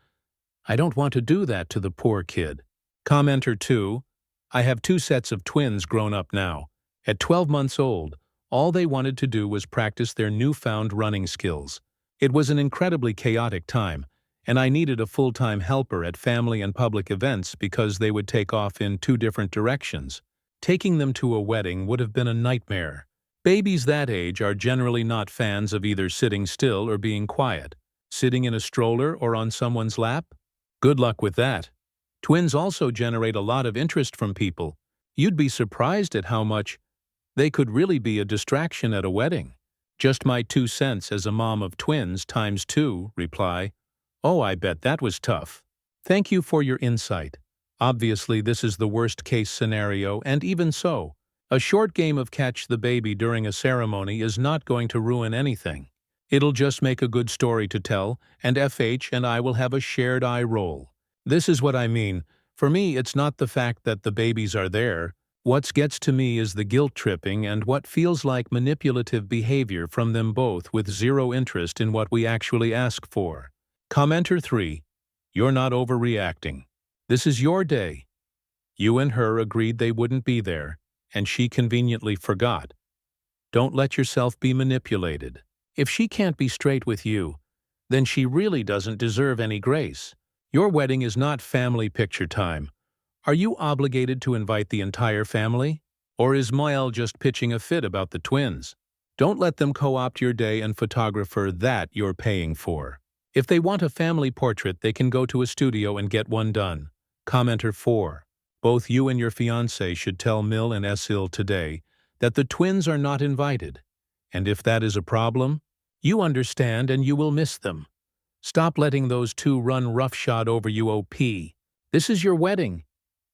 I don't want to do that to the poor kid. Commenter 2. I have 2 sets of twins grown up now. At 12 months old, all they wanted to do was practice their newfound running skills. It was an incredibly chaotic time, and I needed a full-time helper at family and public events because they would take off in 2 different directions. Taking them to a wedding would have been a nightmare. Babies that age are generally not fans of either sitting still or being quiet. Sitting in a stroller or on someone's lap? Good luck with that. Twins also generate a lot of interest from people. You'd be surprised at how much they could really be a distraction at a wedding. Just my 2 cents as a mom of twins times 2, reply. Oh, I bet that was tough. Thank you for your insight. Obviously, this is the worst-case scenario, and even so, a short game of catch the baby during a ceremony is not going to ruin anything. It'll just make a good story to tell, and FH and I will have a shared eye roll. This is what I mean. For me, it's not the fact that the babies are there. What gets to me is the guilt-tripping and what feels like manipulative behavior from them both with zero interest in what we actually ask for. Commenter 3. You're not overreacting. This is your day. You and her agreed they wouldn't be there, and she conveniently forgot. Don't let yourself be manipulated. If she can't be straight with you, then she really doesn't deserve any grace. Your wedding is not family picture time. Are you obligated to invite the entire family? Or is Moelle just pitching a fit about the twins? Don't let them co-opt your day and photographer that you're paying for. If they want a family portrait, they can go to a studio and get one done. Commenter 4. Both you and your fiancé should tell Mill and Esil today that the twins are not invited. And if that is a problem, you understand and you will miss them. Stop letting those 2 run roughshod over you, OP. This is your wedding.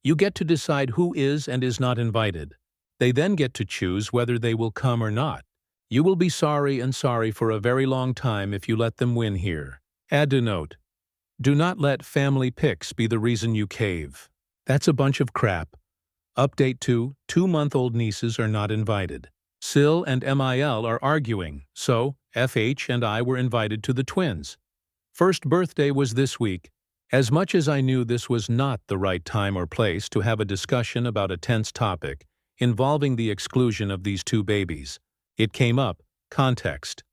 You get to decide who is and is not invited. They then get to choose whether they will come or not. You will be sorry and sorry for a very long time if you let them win here. Add a note. Do not let family pics be the reason you cave. That's a bunch of crap. Update 2. 2-month-old nieces are not invited. Sil and Mil are arguing, so FH and I were invited to the twins. First birthday was this week. As much as I knew this was not the right time or place to have a discussion about a tense topic involving the exclusion of these 2 babies, it came up. Context.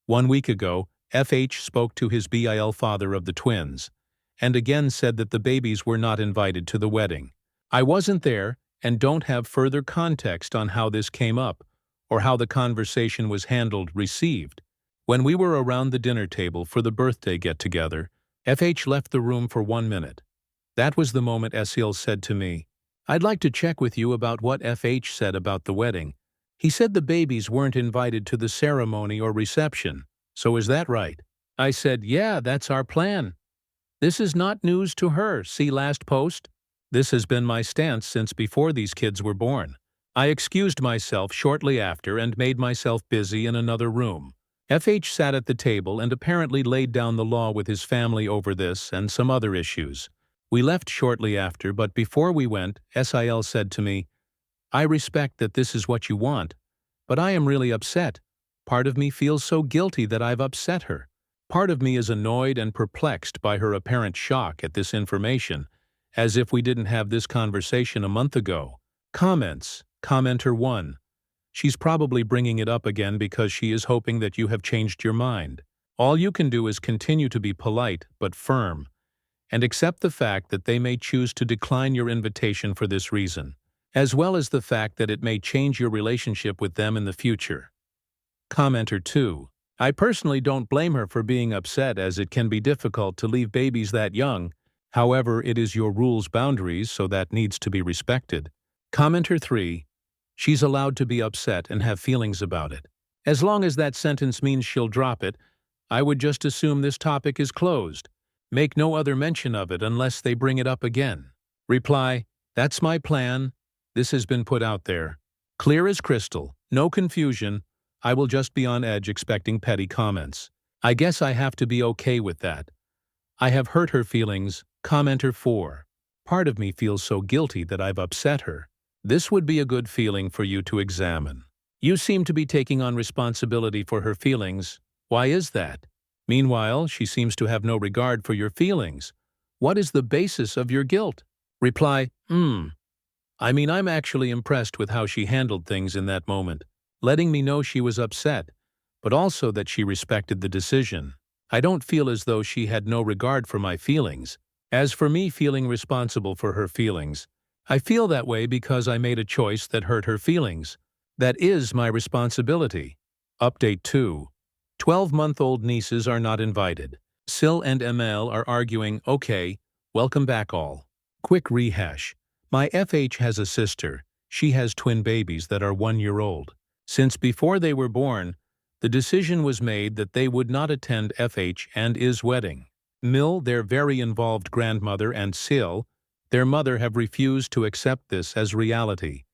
1 week ago, FH spoke to his BIL father of the twins, and again said that the babies were not invited to the wedding. I wasn't there and don't have further context on how this came up or how the conversation was received. When we were around the dinner table for the birthday get-together, FH left the room for 1 minute. That was the moment Esil said to me, I'd like to check with you about what FH said about the wedding. He said the babies weren't invited to the ceremony or reception. So is that right? I said, yeah, that's our plan. This is not news to her, see last post? This has been my stance since before these kids were born. I excused myself shortly after and made myself busy in another room. FH sat at the table and apparently laid down the law with his family over this and some other issues. We left shortly after, but before we went, Sil said to me, I respect that this is what you want, but I am really upset. Part of me feels so guilty that I've upset her. Part of me is annoyed and perplexed by her apparent shock at this information, as if we didn't have this conversation a month ago. Comments. Commenter 1. She's probably bringing it up again because she is hoping that you have changed your mind. All you can do is continue to be polite but firm, and accept the fact that they may choose to decline your invitation for this reason, as well as the fact that it may change your relationship with them in the future. Commenter 2. I personally don't blame her for being upset, as it can be difficult to leave babies that young. However, it is your rule's boundaries, so that needs to be respected. Commenter 3. She's allowed to be upset and have feelings about it. As long as that sentence means she'll drop it, I would just assume this topic is closed. Make no other mention of it unless they bring it up again. Reply, that's my plan. This has been put out there. Clear as crystal, no confusion. I will just be on edge expecting petty comments. I guess I have to be okay with that. I have hurt her feelings. Commenter 4. Part of me feels so guilty that I've upset her. This would be a good feeling for you to examine. You seem to be taking on responsibility for her feelings. Why is that? Meanwhile, she seems to have no regard for your feelings. What is the basis of your guilt? Reply, I mean, I'm actually impressed with how she handled things in that moment, letting me know she was upset, but also that she respected the decision. I don't feel as though she had no regard for my feelings. As for me feeling responsible for her feelings, I feel that way because I made a choice that hurt her feelings. That is my responsibility. Update 2. 12-month-old nieces are not invited. Sil and ML are arguing, okay, welcome back all. Quick rehash. My FH has a sister. She has twin babies that are 1 year old. Since before they were born, the decision was made that they would not attend FH and is wedding. Mill, their very involved grandmother, and Sil, their mother, have refused to accept this as reality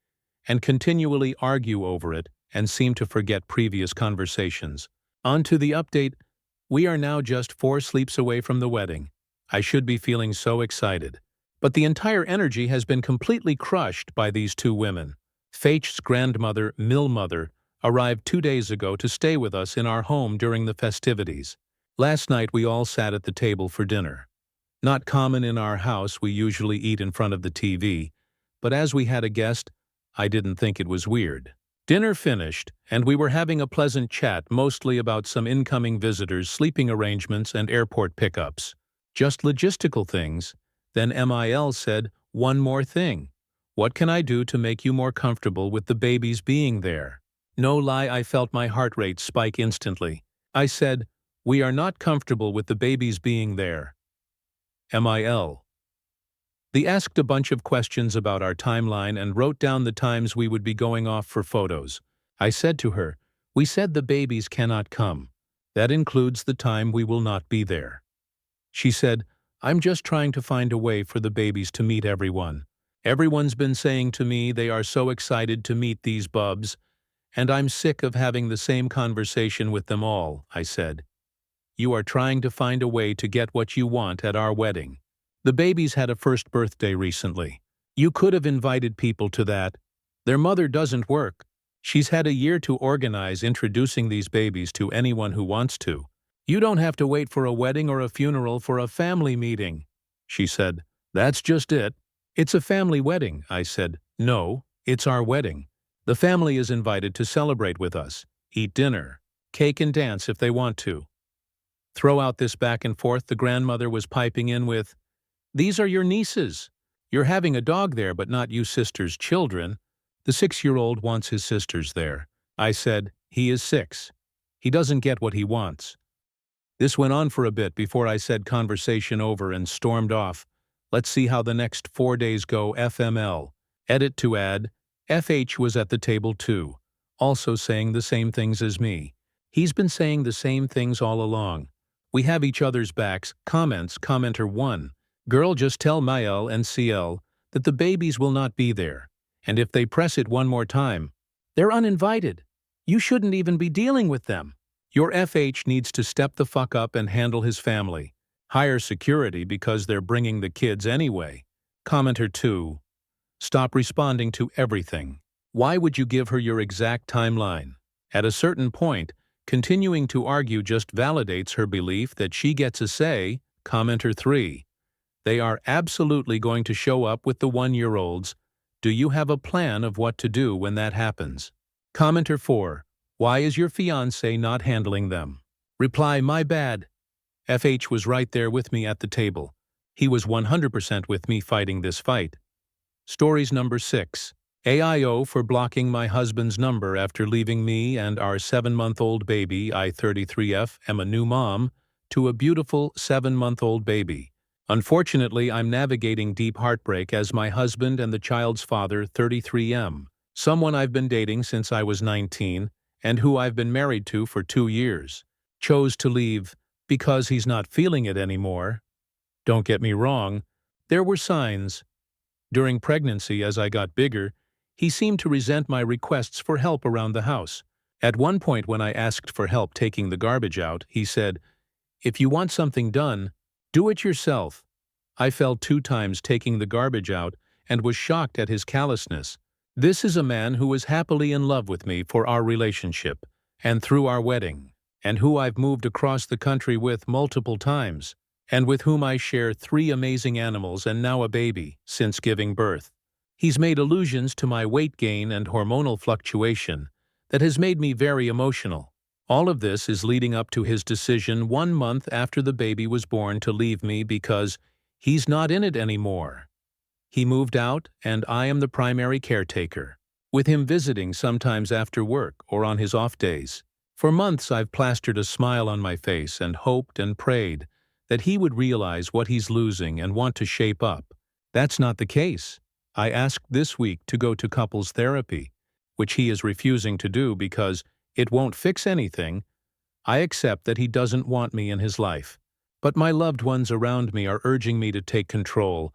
and continually argue over it and seem to forget previous conversations. On to the update. We are now just 4 sleeps away from the wedding. I should be feeling so excited. But the entire energy has been completely crushed by these 2 women. Fach's grandmother, Mill mother, arrived 2 days ago to stay with us in our home during the festivities. Last night we all sat at the table for dinner. Not common in our house, we usually eat in front of the TV, but as we had a guest, I didn't think it was weird. Dinner finished, and we were having a pleasant chat mostly about some incoming visitors, sleeping arrangements, and airport pickups. Just logistical things. Then MIL said, one more thing. What can I do to make you more comfortable with the babies being there? No lie, I felt my heart rate spike instantly. I said, we are not comfortable with the babies being there. MIL. They asked a bunch of questions about our timeline and wrote down the times we would be going off for photos. I said to her, we said the babies cannot come. That includes the time we will not be there. She said, I'm just trying to find a way for the babies to meet everyone. Everyone's been saying to me they are so excited to meet these bubs, and I'm sick of having the same conversation with them all, I said. You are trying to find a way to get what you want at our wedding. The babies had a first birthday recently. You could have invited people to that. Their mother doesn't work. She's had a year to organize introducing these babies to anyone who wants to. You don't have to wait for a wedding or a funeral for a family meeting. She said, that's just it. It's a family wedding, I said. No, it's our wedding. The family is invited to celebrate with us, eat dinner, cake and dance if they want to. Throw out this back and forth, the grandmother was piping in with, these are your nieces. You're having a dog there, but not you sister's children. The 6-year-old wants his sisters there. I said, he is 6. He doesn't get what he wants. This went on for a bit before I said conversation over and stormed off. Let's see how the next 4 days go. FML. Edit to add, FH was at the table too, also saying the same things as me. He's been saying the same things all along. We have each other's backs. Comments. Commenter 1. Girl, just tell Mael and CL that the babies will not be there. And if they press it one more time, they're uninvited. You shouldn't even be dealing with them. Your FH needs to step the fuck up and handle his family. Hire security because they're bringing the kids anyway. Commenter 2. Stop responding to everything. Why would you give her your exact timeline? At a certain point, continuing to argue just validates her belief that she gets a say. Commenter 3. They are absolutely going to show up with the 1-year-olds. Do you have a plan of what to do when that happens? Commenter 4. Why is your fiancé not handling them? Reply, my bad. FH was right there with me at the table. He was 100% with me fighting this fight. Stories number 6. AIO for blocking my husband's number after leaving me and our 7-month-old baby. I, 33F, am a new mom to a beautiful 7-month-old baby. Unfortunately, I'm navigating deep heartbreak as my husband and the child's father, 33M, someone I've been dating since I was 19, and who I've been married to for 2 years, chose to leave because he's not feeling it anymore. Don't get me wrong, there were signs. During pregnancy, as I got bigger, he seemed to resent my requests for help around the house. At one point when I asked for help taking the garbage out, he said, "If you want something done, do it yourself." I fell 2 times taking the garbage out and was shocked at his callousness. This is a man who was happily in love with me for our relationship and through our wedding, and who I've moved across the country with multiple times, and with whom I share 3 amazing animals and now a baby since giving birth. He's made allusions to my weight gain and hormonal fluctuation that has made me very emotional. All of this is leading up to his decision 1 month after the baby was born to leave me because he's not in it anymore. He moved out, and I am the primary caretaker, with him visiting sometimes after work or on his off days. For months I've plastered a smile on my face and hoped and prayed that he would realize what he's losing and want to shape up. That's not the case. I asked this week to go to couples therapy, which he is refusing to do because it won't fix anything. I accept that he doesn't want me in his life, but my loved ones around me are urging me to take control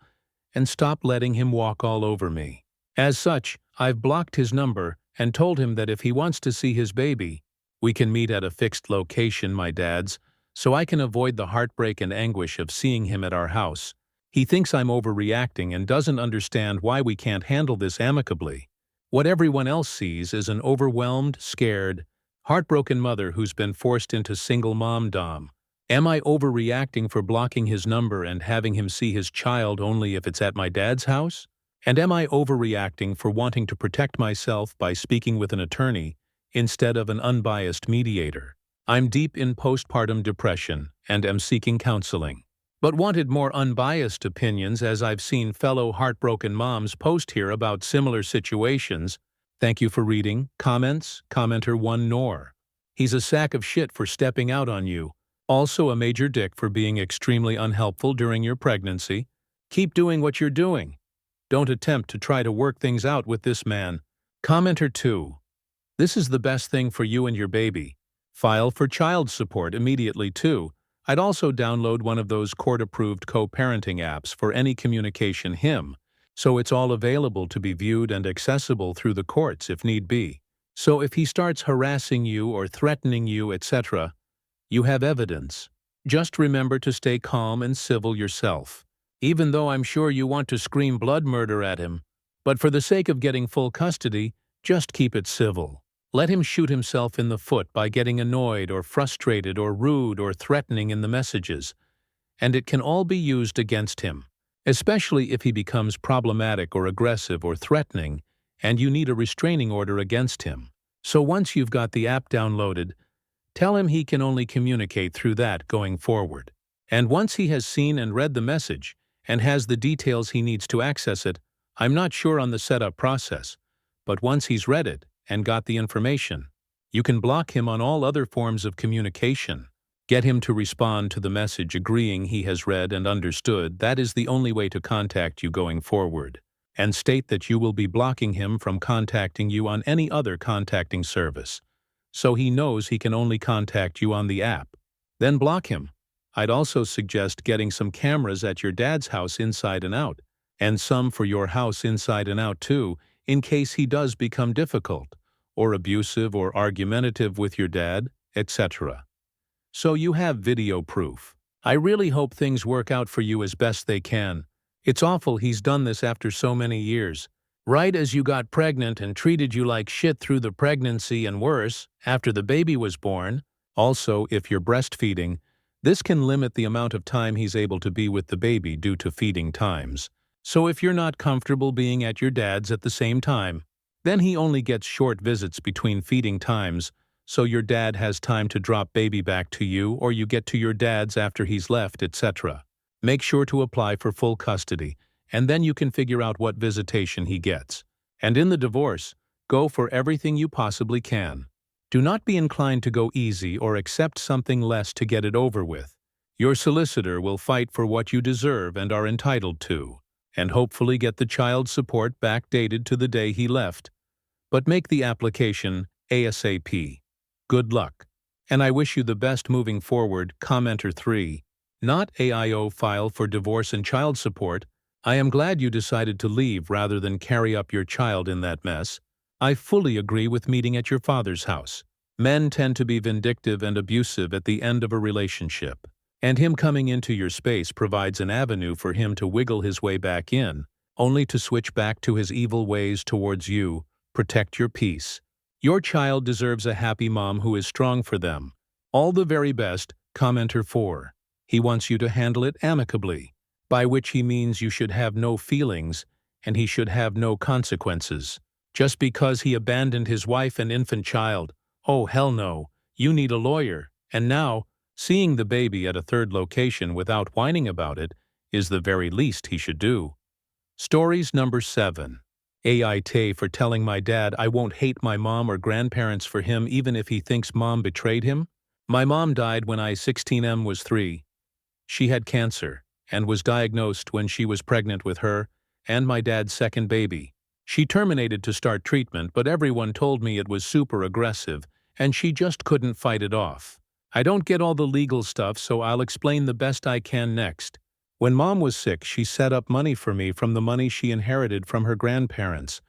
and stop letting him walk all over me. As such, I've blocked his number and told him that if he wants to see his baby, we can meet at a fixed location, my dad's, so I can avoid the heartbreak and anguish of seeing him at our house. He thinks I'm overreacting and doesn't understand why we can't handle this amicably. What everyone else sees is an overwhelmed, scared, heartbroken mother who's been forced into single mom-dom. Am I overreacting for blocking his number and having him see his child only if it's at my dad's house? And am I overreacting for wanting to protect myself by speaking with an attorney instead of an unbiased mediator? I'm deep in postpartum depression and am seeking counseling, but wanted more unbiased opinions as I've seen fellow heartbroken moms post here about similar situations. Thank you for reading. Comments? Commenter 1 Nor. He's a sack of shit for stepping out on you. Also a major dick for being extremely unhelpful during your pregnancy. Keep doing what you're doing. Don't attempt to try to work things out with this man. Commenter 2. This is the best thing for you and your baby. File for child support immediately too. I'd also download one of those court-approved co-parenting apps for any communication so it's all available to be viewed and accessible through the courts if need be. So if he starts harassing you or threatening you, etc., you have evidence. Just remember to stay calm and civil yourself, even though I'm sure you want to scream blood murder at him. But for the sake of getting full custody, just keep it civil. Let him shoot himself in the foot by getting annoyed or frustrated or rude or threatening in the messages, and it can all be used against him, especially if he becomes problematic or aggressive or threatening, and you need a restraining order against him. So once you've got the app downloaded, tell him he can only communicate through that going forward. And once he has seen and read the message and has the details he needs to access it, I'm not sure on the setup process, but once he's read it and got the information, you can block him on all other forms of communication. Get him to respond to the message agreeing he has read and understood. That is the only way to contact you going forward. And state that you will be blocking him from contacting you on any other contacting service, so he knows he can only contact you on the app. Then block him. I'd also suggest getting some cameras at your dad's house inside and out, and some for your house inside and out too, in case he does become difficult, or abusive or argumentative with your dad, etc. So you have video proof. I really hope things work out for you as best they can. It's awful he's done this after so many years. Right as you got pregnant and treated you like shit through the pregnancy and worse, after the baby was born. Also, if you're breastfeeding, this can limit the amount of time he's able to be with the baby due to feeding times. So if you're not comfortable being at your dad's at the same time, then he only gets short visits between feeding times, so your dad has time to drop baby back to you or you get to your dad's after he's left, etc. Make sure to apply for full custody, and then you can figure out what visitation he gets. And in the divorce, go for everything you possibly can. Do not be inclined to go easy or accept something less to get it over with. Your solicitor will fight for what you deserve and are entitled to, and hopefully get the child support backdated to the day he left. But make the application ASAP. Good luck. And I wish you the best moving forward. Commenter 3. Not AIO file for divorce and child support. I am glad you decided to leave rather than carry up your child in that mess. I fully agree with meeting at your father's house. Men tend to be vindictive and abusive at the end of a relationship. And him coming into your space provides an avenue for him to wiggle his way back in, only to switch back to his evil ways towards you. Protect your peace. Your child deserves a happy mom who is strong for them. All the very best. Commenter 4. He wants you to handle it amicably, by which he means you should have no feelings and he should have no consequences. Just because he abandoned his wife and infant child. Oh, hell no. You need a lawyer. And now, seeing the baby at a third location without whining about it is the very least he should do. Stories number 7. Aita for telling my dad I won't hate my mom or grandparents for him even if he thinks mom betrayed him. My mom died when I 16 was 3. She had cancer and was diagnosed when she was pregnant with her and my dad's second baby. She terminated to start treatment, but everyone told me it was super aggressive and she just couldn't fight it off. I don't get all the legal stuff, so I'll explain the best I can next. When mom was sick, she set up money for me from the money she inherited from her grandparents.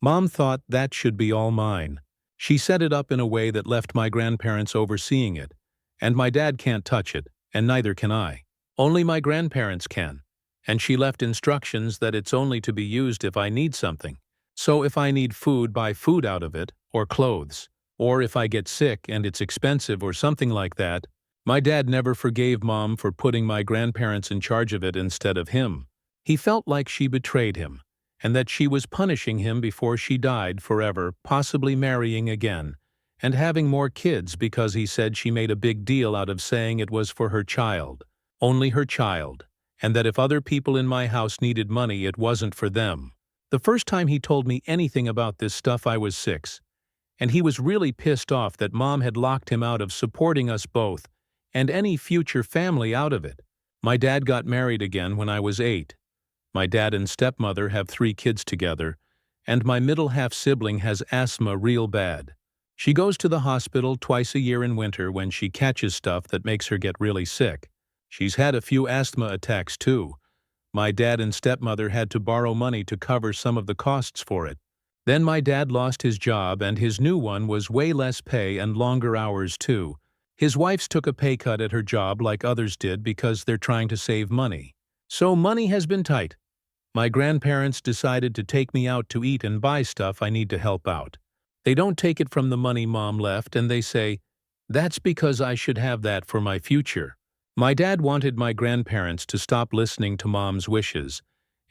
Mom thought that should be all mine. She set it up in a way that left my grandparents overseeing it, and my dad can't touch it, and neither can I. Only my grandparents can. And she left instructions that it's only to be used if I need something. So if I need food, buy food out of it, or clothes. Or if I get sick and it's expensive or something like that. My dad never forgave mom for putting my grandparents in charge of it instead of him. He felt like she betrayed him, and that she was punishing him before she died forever, possibly marrying again, and having more kids because he said she made a big deal out of saying it was for her child. Only her child. And that if other people in my house needed money, it wasn't for them. The first time he told me anything about this stuff I was 6. And he was really pissed off that mom had locked him out of supporting us both, and any future family out of it. My dad got married again when I was 8. My dad and stepmother have 3 kids together, and my middle half-sibling has asthma real bad. She goes to the hospital twice a year in winter when she catches stuff that makes her get really sick. She's had a few asthma attacks too. My dad and stepmother had to borrow money to cover some of the costs for it. Then my dad lost his job and his new one was way less pay and longer hours too. His wife's took a pay cut at her job like others did because they're trying to save money. So money has been tight. My grandparents decided to take me out to eat and buy stuff I need to help out. They don't take it from the money mom left and they say, "That's because I should have that for my future." My dad wanted my grandparents to stop listening to mom's wishes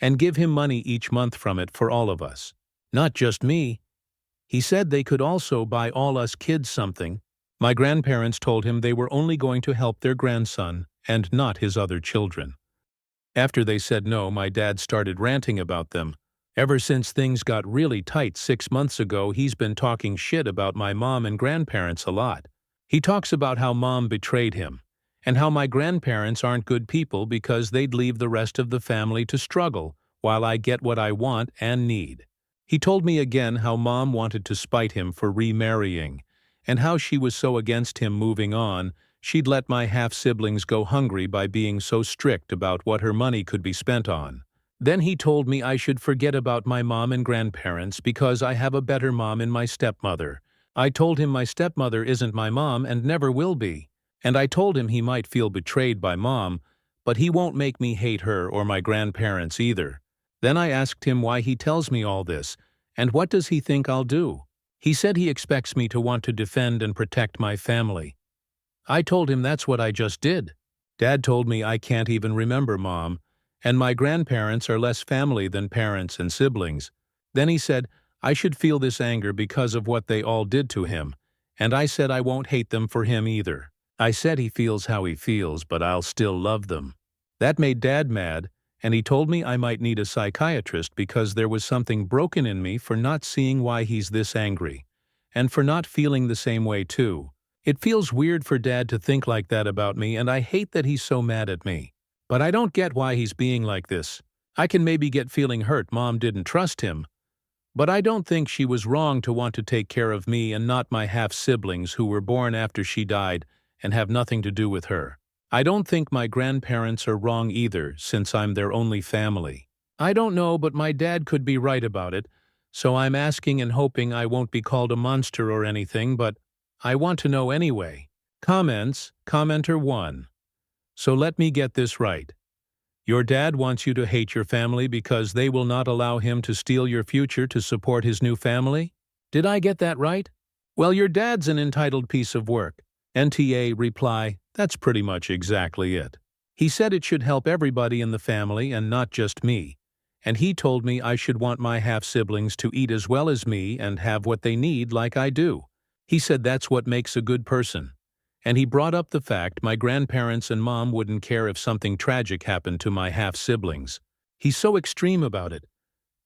and give him money each month from it for all of us. Not just me. He said they could also buy all us kids something. My grandparents told him they were only going to help their grandson and not his other children. After they said no, my dad started ranting about them. Ever since things got really tight 6 months ago, he's been talking shit about my mom and grandparents a lot. He talks about how mom betrayed him, and how my grandparents aren't good people because they'd leave the rest of the family to struggle while I get what I want and need. He told me again how mom wanted to spite him for remarrying, and how she was so against him moving on, she'd let my half-siblings go hungry by being so strict about what her money could be spent on. Then he told me I should forget about my mom and grandparents because I have a better mom in my stepmother. I told him my stepmother isn't my mom and never will be. And I told him he might feel betrayed by mom, but he won't make me hate her or my grandparents either. Then I asked him why he tells me all this, and what does he think I'll do? He said he expects me to want to defend and protect my family. I told him that's what I just did. Dad told me I can't even remember mom, and my grandparents are less family than parents and siblings. Then he said I should feel this anger because of what they all did to him, and I said I won't hate them for him either. I said he feels how he feels, but I'll still love them. That made Dad mad, and he told me I might need a psychiatrist because there was something broken in me for not seeing why he's this angry, and for not feeling the same way too. It feels weird for Dad to think like that about me, and I hate that he's so mad at me. But I don't get why he's being like this. I can maybe get feeling hurt mom didn't trust him. But I don't think she was wrong to want to take care of me and not my half-siblings who were born after she died and have nothing to do with her. I don't think my grandparents are wrong either, since I'm their only family. I don't know, but my dad could be right about it, so I'm asking and hoping I won't be called a monster or anything, but I want to know anyway. Comments, Commenter 1. So let me get this right. Your dad wants you to hate your family because they will not allow him to steal your future to support his new family? Did I get that right? Well, your dad's an entitled piece of work. NTA reply, that's pretty much exactly it. He said it should help everybody in the family and not just me. And he told me I should want my half-siblings to eat as well as me and have what they need like I do. He said that's what makes a good person. And he brought up the fact my grandparents and mom wouldn't care if something tragic happened to my half-siblings. He's so extreme about it.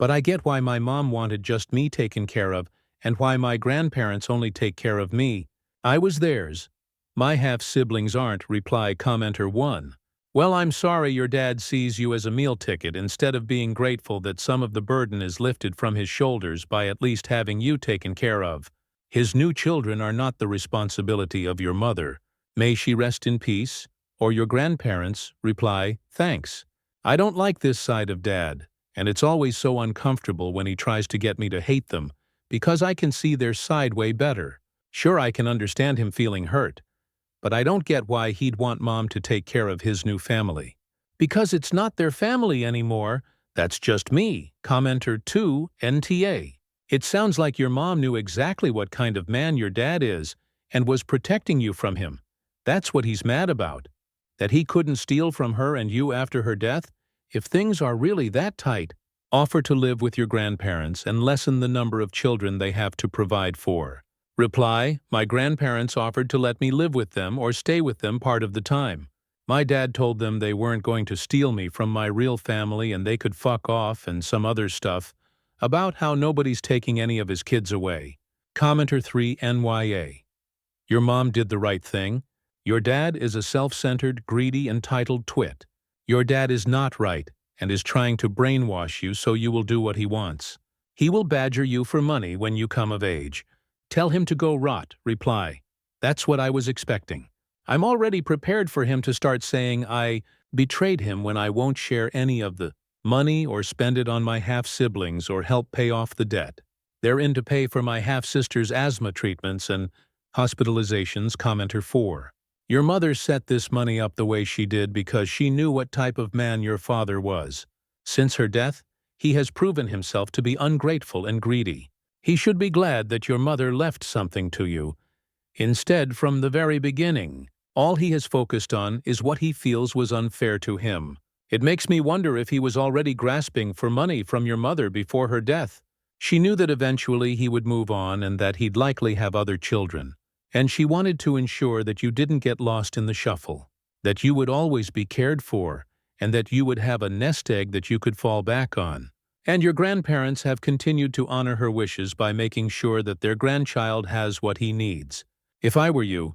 But I get why my mom wanted just me taken care of and why my grandparents only take care of me. I was theirs. My half-siblings aren't, reply Commenter 1. Well, I'm sorry your dad sees you as a meal ticket instead of being grateful that some of the burden is lifted from his shoulders by at least having you taken care of. His new children are not the responsibility of your mother. May she rest in peace. Or your grandparents, reply, thanks. I don't like this side of Dad, and it's always so uncomfortable when he tries to get me to hate them, because I can see their side way better. Sure, I can understand him feeling hurt, but I don't get why he'd want Mom to take care of his new family. Because it's not their family anymore. That's just me. Commenter 2, NTA. It sounds like your mom knew exactly what kind of man your dad is and was protecting you from him. That's what he's mad about. That he couldn't steal from her and you after her death? If things are really that tight, offer to live with your grandparents and lessen the number of children they have to provide for. Reply, my grandparents offered to let me live with them or stay with them part of the time. My dad told them they weren't going to steal me from my real family and they could fuck off and some other stuff about how nobody's taking any of his kids away. Commenter 3 NYA. Your mom did the right thing. Your dad is a self-centered, greedy, entitled twit. Your dad is not right and is trying to brainwash you so you will do what he wants. He will badger you for money when you come of age. Tell him to go rot, reply. That's what I was expecting. I'm already prepared for him to start saying I betrayed him when I won't share any of the money or spend it on my half-siblings or help pay off the debt. They're in to pay for my half-sister's asthma treatments and hospitalizations. Commenter 4. Your mother set this money up the way she did because she knew what type of man your father was. Since her death, he has proven himself to be ungrateful and greedy. He should be glad that your mother left something to you. Instead, from the very beginning, all he has focused on is what he feels was unfair to him. It makes me wonder if he was already grasping for money from your mother before her death. She knew that eventually he would move on and that he'd likely have other children. And she wanted to ensure that you didn't get lost in the shuffle, that you would always be cared for, and that you would have a nest egg that you could fall back on. And your grandparents have continued to honor her wishes by making sure that their grandchild has what he needs. If I were you,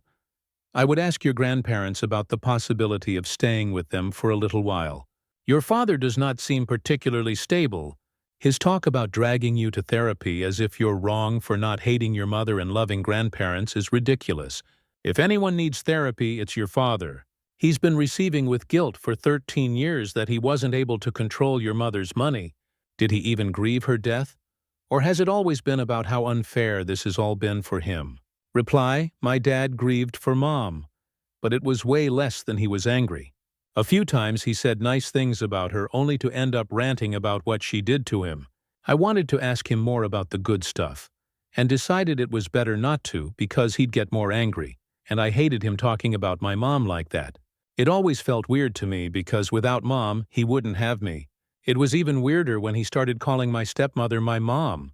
I would ask your grandparents about the possibility of staying with them for a little while. Your father does not seem particularly stable. His talk about dragging you to therapy as if you're wrong for not hating your mother and loving grandparents is ridiculous. If anyone needs therapy, it's your father. He's been receiving with guilt for 13 years that he wasn't able to control your mother's money. Did he even grieve her death? Or has it always been about how unfair this has all been for him? Reply, my dad grieved for Mom, but it was way less than he was angry. A few times he said nice things about her only to end up ranting about what she did to him. I wanted to ask him more about the good stuff, and decided it was better not to because he'd get more angry, and I hated him talking about my mom like that. It always felt weird to me because without Mom, he wouldn't have me. It was even weirder when he started calling my stepmother my mom.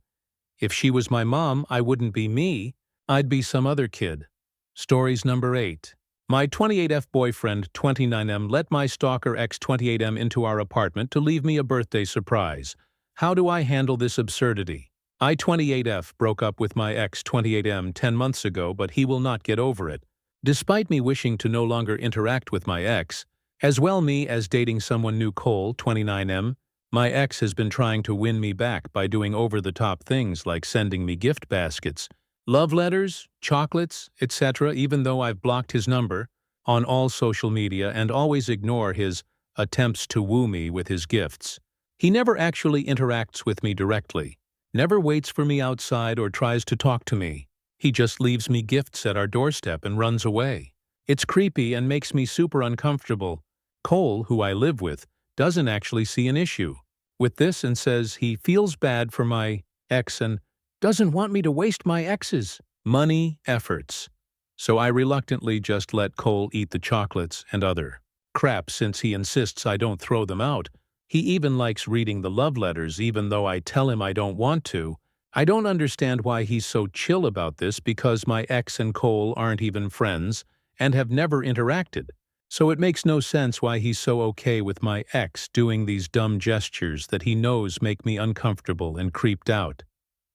If she was my mom, I wouldn't be me. I'd be some other kid. Stories number 8. My 28F boyfriend, 29M, let my stalker ex 28M into our apartment to leave me a birthday surprise. How do I handle this absurdity? I 28F broke up with my ex 28M 10 months ago, but he will not get over it. Despite me wishing to no longer interact with my ex, as well me as dating someone new Cole, 29M, My ex has been trying to win me back by doing over-the-top things like sending me gift baskets, love letters, chocolates, etc., even though I've blocked his number on all social media and always ignore his attempts to woo me with his gifts. He never actually interacts with me directly, never waits for me outside or tries to talk to me. He just leaves me gifts at our doorstep and runs away. It's creepy and makes me super uncomfortable. Cole, who I live with, doesn't actually see an issue with this and says he feels bad for my ex and doesn't want me to waste my ex's money efforts. So I reluctantly just let Cole eat the chocolates and other crap since he insists I don't throw them out. He even likes reading the love letters even though I tell him I don't want to. I don't understand why he's so chill about this because my ex and Cole aren't even friends and have never interacted. So it makes no sense why he's so okay with my ex doing these dumb gestures that he knows make me uncomfortable and creeped out.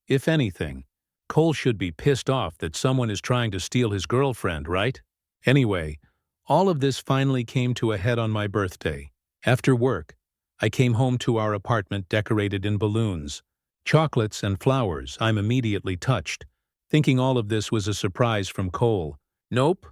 If anything, Cole should be pissed off that someone is trying to steal his girlfriend, right? Anyway, all of this finally came to a head on my birthday. After work, I came home to our apartment decorated in balloons, chocolates, and flowers. I'm immediately touched, thinking all of this was a surprise from Cole. Nope.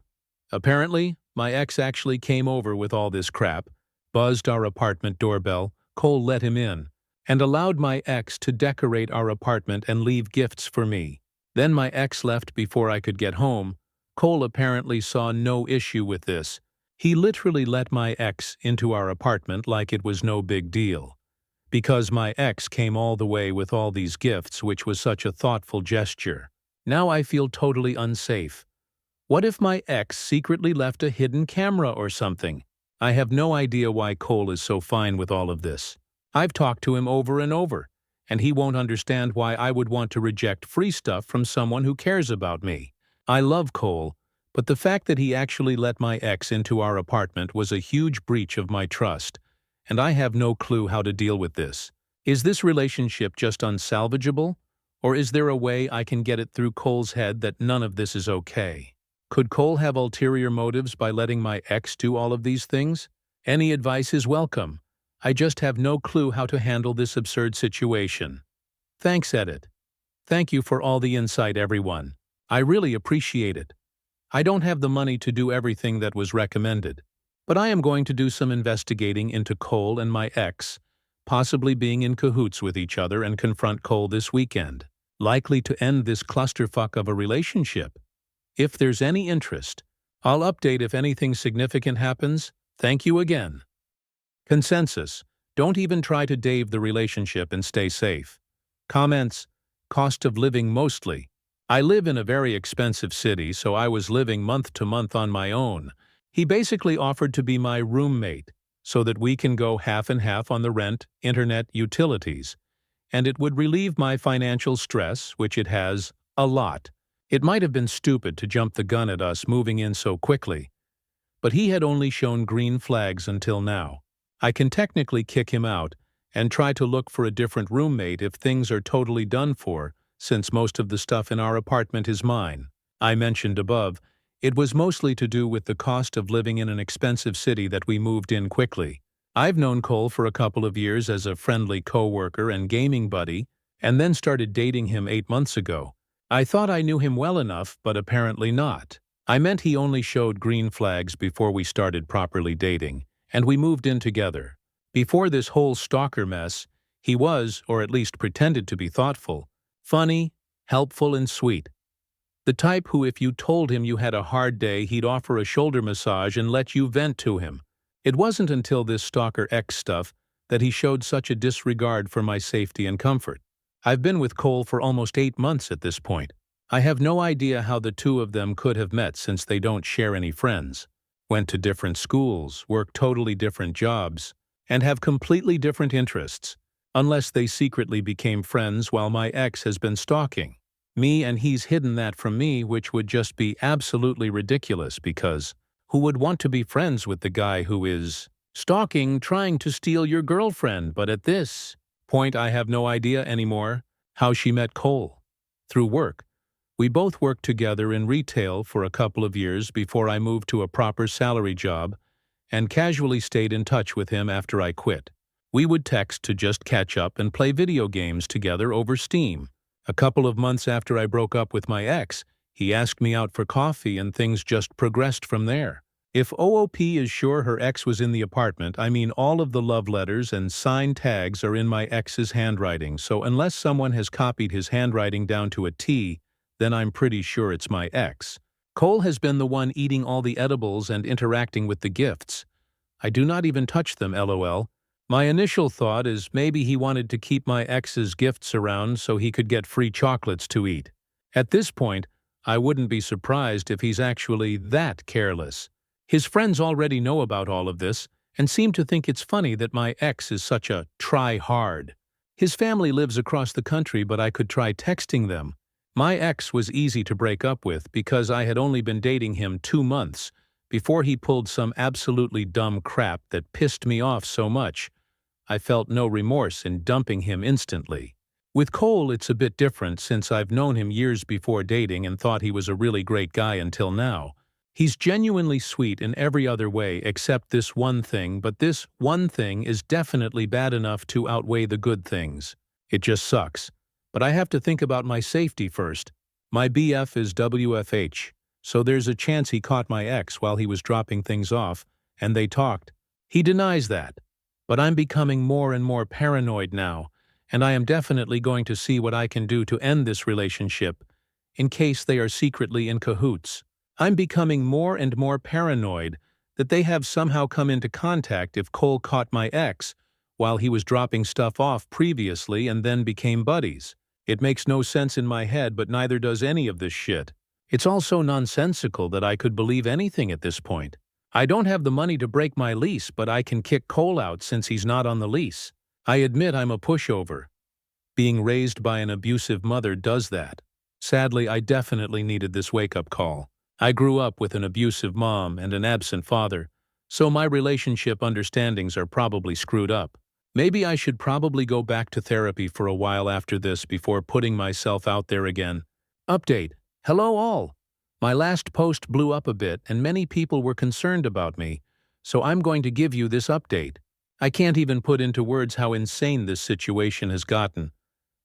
Apparently, my ex actually came over with all this crap, buzzed our apartment doorbell, Cole let him in, and allowed my ex to decorate our apartment and leave gifts for me. Then my ex left before I could get home. Cole apparently saw no issue with this. He literally let my ex into our apartment like it was no big deal. Because my ex came all the way with all these gifts, which was such a thoughtful gesture. Now I feel totally unsafe. What if my ex secretly left a hidden camera or something? I have no idea why Cole is so fine with all of this. I've talked to him over and over, and he won't understand why I would want to reject free stuff from someone who cares about me. I love Cole, but the fact that he actually let my ex into our apartment was a huge breach of my trust, and I have no clue how to deal with this. Is this relationship just unsalvageable, or is there a way I can get it through Cole's head that none of this is okay? Could Cole have ulterior motives by letting my ex do all of these things? Any advice is welcome. I just have no clue how to handle this absurd situation. Thanks, Edit. Thank you for all the insight, everyone. I really appreciate it. I don't have the money to do everything that was recommended, but I am going to do some investigating into Cole and my ex, possibly being in cahoots with each other, and confront Cole this weekend, likely to end this clusterfuck of a relationship. If there's any interest, I'll update if anything significant happens. Thank you again. Consensus: don't even try to date the relationship and stay safe. Comments: cost of living mostly. I live in a very expensive city, so I was living month to month on my own. He basically offered to be my roommate so that we can go half and half on the rent, internet, utilities, and it would relieve my financial stress, which it has a lot. It might have been stupid to jump the gun at us moving in so quickly, but he had only shown green flags until now. I can technically kick him out and try to look for a different roommate if things are totally done for, since most of the stuff in our apartment is mine. I mentioned above, it was mostly to do with the cost of living in an expensive city that we moved in quickly. I've known Cole for a couple of years as a friendly coworker and gaming buddy, and then started dating him 8 months ago. I thought I knew him well enough, but apparently not. I meant he only showed green flags before we started properly dating, and we moved in together. Before this whole stalker mess, he was, or at least pretended to be, thoughtful, funny, helpful, and sweet. The type who, if you told him you had a hard day, he'd offer a shoulder massage and let you vent to him. It wasn't until this Stalker X stuff that he showed such a disregard for my safety and comfort. I've been with Cole for almost 8 months at this point. I have no idea how the two of them could have met since they don't share any friends, went to different schools, work totally different jobs, and have completely different interests, unless they secretly became friends while my ex has been stalking me and he's hidden that from me, which would just be absolutely ridiculous because who would want to be friends with the guy who is stalking, trying to steal your girlfriend? But at this point, I have no idea anymore how she met Cole. Through work. We both worked together in retail for a couple of years before I moved to a proper salary job and casually stayed in touch with him after I quit. We would text to just catch up and play video games together over Steam. A couple of months after I broke up with my ex, he asked me out for coffee and things just progressed from there. If OOP is sure her ex was in the apartment, I mean all of the love letters and sign tags are in my ex's handwriting, so unless someone has copied his handwriting down to a T, then I'm pretty sure it's my ex. Cole has been the one eating all the edibles and interacting with the gifts. I do not even touch them, LOL. My initial thought is maybe he wanted to keep my ex's gifts around so he could get free chocolates to eat. At this point, I wouldn't be surprised if he's actually that careless. His friends already know about all of this and seem to think it's funny that my ex is such a try-hard. His family lives across the country, but I could try texting them. My ex was easy to break up with because I had only been dating him 2 months before he pulled some absolutely dumb crap that pissed me off so much. I felt no remorse in dumping him instantly. With Cole, it's a bit different since I've known him years before dating and thought he was a really great guy until now. He's genuinely sweet in every other way except this one thing, but this one thing is definitely bad enough to outweigh the good things. It just sucks. But I have to think about my safety first. My BF is WFH, so there's a chance he caught my ex while he was dropping things off, and they talked. He denies that. But I'm becoming more and more paranoid now, and I am definitely going to see what I can do to end this relationship, in case they are secretly in cahoots. I'm becoming more and more paranoid that they have somehow come into contact if Cole caught my ex while he was dropping stuff off previously and then became buddies. It makes no sense in my head, but neither does any of this shit. It's all so nonsensical that I could believe anything at this point. I don't have the money to break my lease, but I can kick Cole out since he's not on the lease. I admit I'm a pushover. Being raised by an abusive mother does that. Sadly, I definitely needed this wake-up call. I grew up with an abusive mom and an absent father, so my relationship understandings are probably screwed up. Maybe I should probably go back to therapy for a while after this before putting myself out there again. Update. Hello all. My last post blew up a bit and many people were concerned about me, so I'm going to give you this update. I can't even put into words how insane this situation has gotten.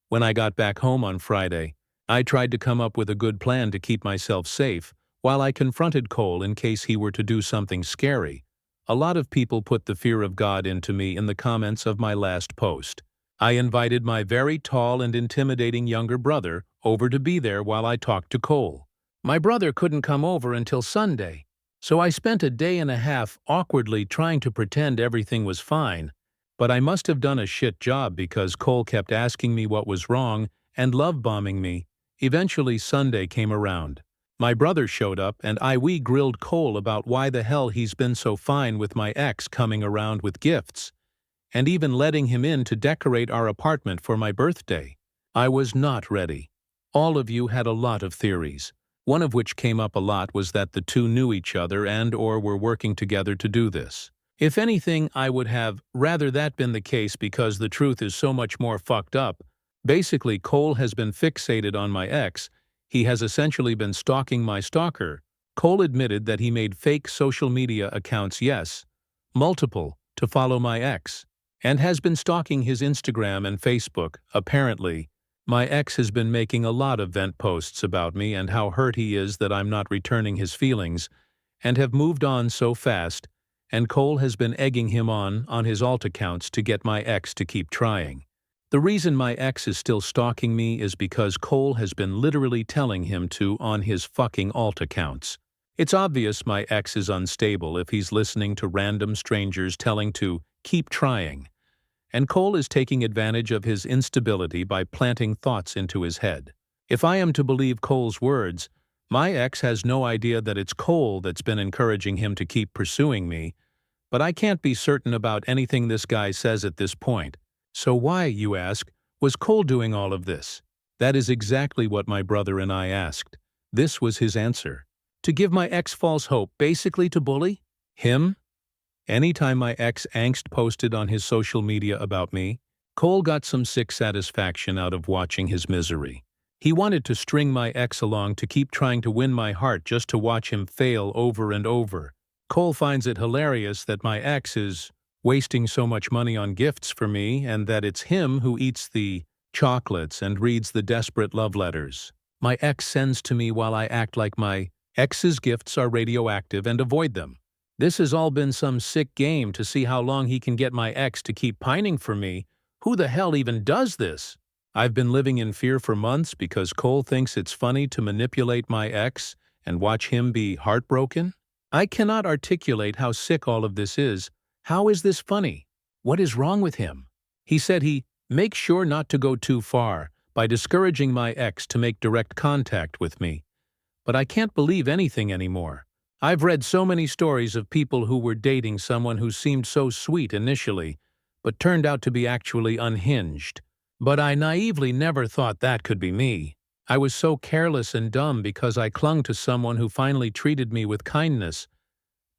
When I got back home on Friday, I tried to come up with a good plan to keep myself safe while I confronted Cole in case he were to do something scary. A lot of people put the fear of God into me in the comments of my last post. I invited my very tall and intimidating younger brother over to be there while I talked to Cole. My brother couldn't come over until Sunday, so I spent a day and a half awkwardly trying to pretend everything was fine, but I must have done a shit job because Cole kept asking me what was wrong and love-bombing me. Eventually Sunday came around. My brother showed up and we grilled Cole about why the hell he's been so fine with my ex coming around with gifts, and even letting him in to decorate our apartment for my birthday. I was not ready. All of you had a lot of theories. One of which came up a lot was that the two knew each other and/or were working together to do this. If anything, I would have rather that been the case because the truth is so much more fucked up. Basically, Cole has been fixated on my ex. He has essentially been stalking my stalker. Cole admitted that he made fake social media accounts, yes, multiple, to follow my ex, and has been stalking his Instagram and Facebook, apparently. My ex has been making a lot of vent posts about me and how hurt he is that I'm not returning his feelings, and have moved on so fast, and Cole has been egging him on his alt accounts to get my ex to keep trying. The reason my ex is still stalking me is because Cole has been literally telling him to on his fucking alt accounts. It's obvious my ex is unstable if he's listening to random strangers telling to keep trying. And Cole is taking advantage of his instability by planting thoughts into his head. If I am to believe Cole's words, my ex has no idea that it's Cole that's been encouraging him to keep pursuing me, but I can't be certain about anything this guy says at this point. So why, you ask, was Cole doing all of this? That is exactly what my brother and I asked. This was his answer. To give my ex false hope, basically to bully him? Anytime my ex angst posted on his social media about me, Cole got some sick satisfaction out of watching his misery. He wanted to string my ex along to keep trying to win my heart just to watch him fail over and over. Cole finds it hilarious that my ex is, wasting so much money on gifts for me, and that it's him who eats the chocolates and reads the desperate love letters my ex sends to me while I act like my ex's gifts are radioactive and avoid them. This has all been some sick game to see how long he can get my ex to keep pining for me. Who the hell even does this? I've been living in fear for months because Cole thinks it's funny to manipulate my ex and watch him be heartbroken. I cannot articulate how sick all of this is. How is this funny? What is wrong with him? He said he makes sure not to go too far by discouraging my ex to make direct contact with me. But I can't believe anything anymore. I've read so many stories of people who were dating someone who seemed so sweet initially, but turned out to be actually unhinged. But I naively never thought that could be me. I was so careless and dumb because I clung to someone who finally treated me with kindness.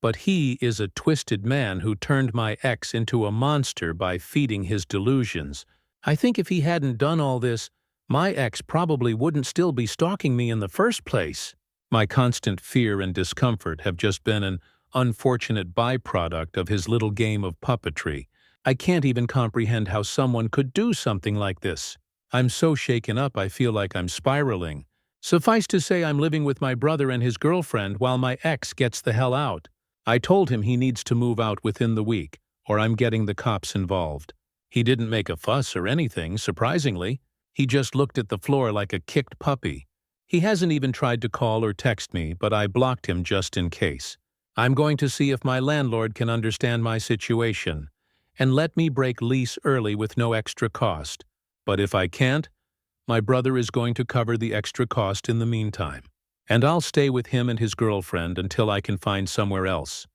But he is a twisted man who turned my ex into a monster by feeding his delusions. I think if he hadn't done all this, my ex probably wouldn't still be stalking me in the first place. My constant fear and discomfort have just been an unfortunate byproduct of his little game of puppetry. I can't even comprehend how someone could do something like this. I'm so shaken up I feel like I'm spiraling. Suffice to say I'm living with my brother and his girlfriend while my ex gets the hell out. I told him he needs to move out within the week, or I'm getting the cops involved. He didn't make a fuss or anything, surprisingly. He just looked at the floor like a kicked puppy. He hasn't even tried to call or text me, but I blocked him just in case. I'm going to see if my landlord can understand my situation and let me break lease early with no extra cost. But if I can't, my brother is going to cover the extra cost in the meantime, and I'll stay with him and his girlfriend until I can find somewhere else.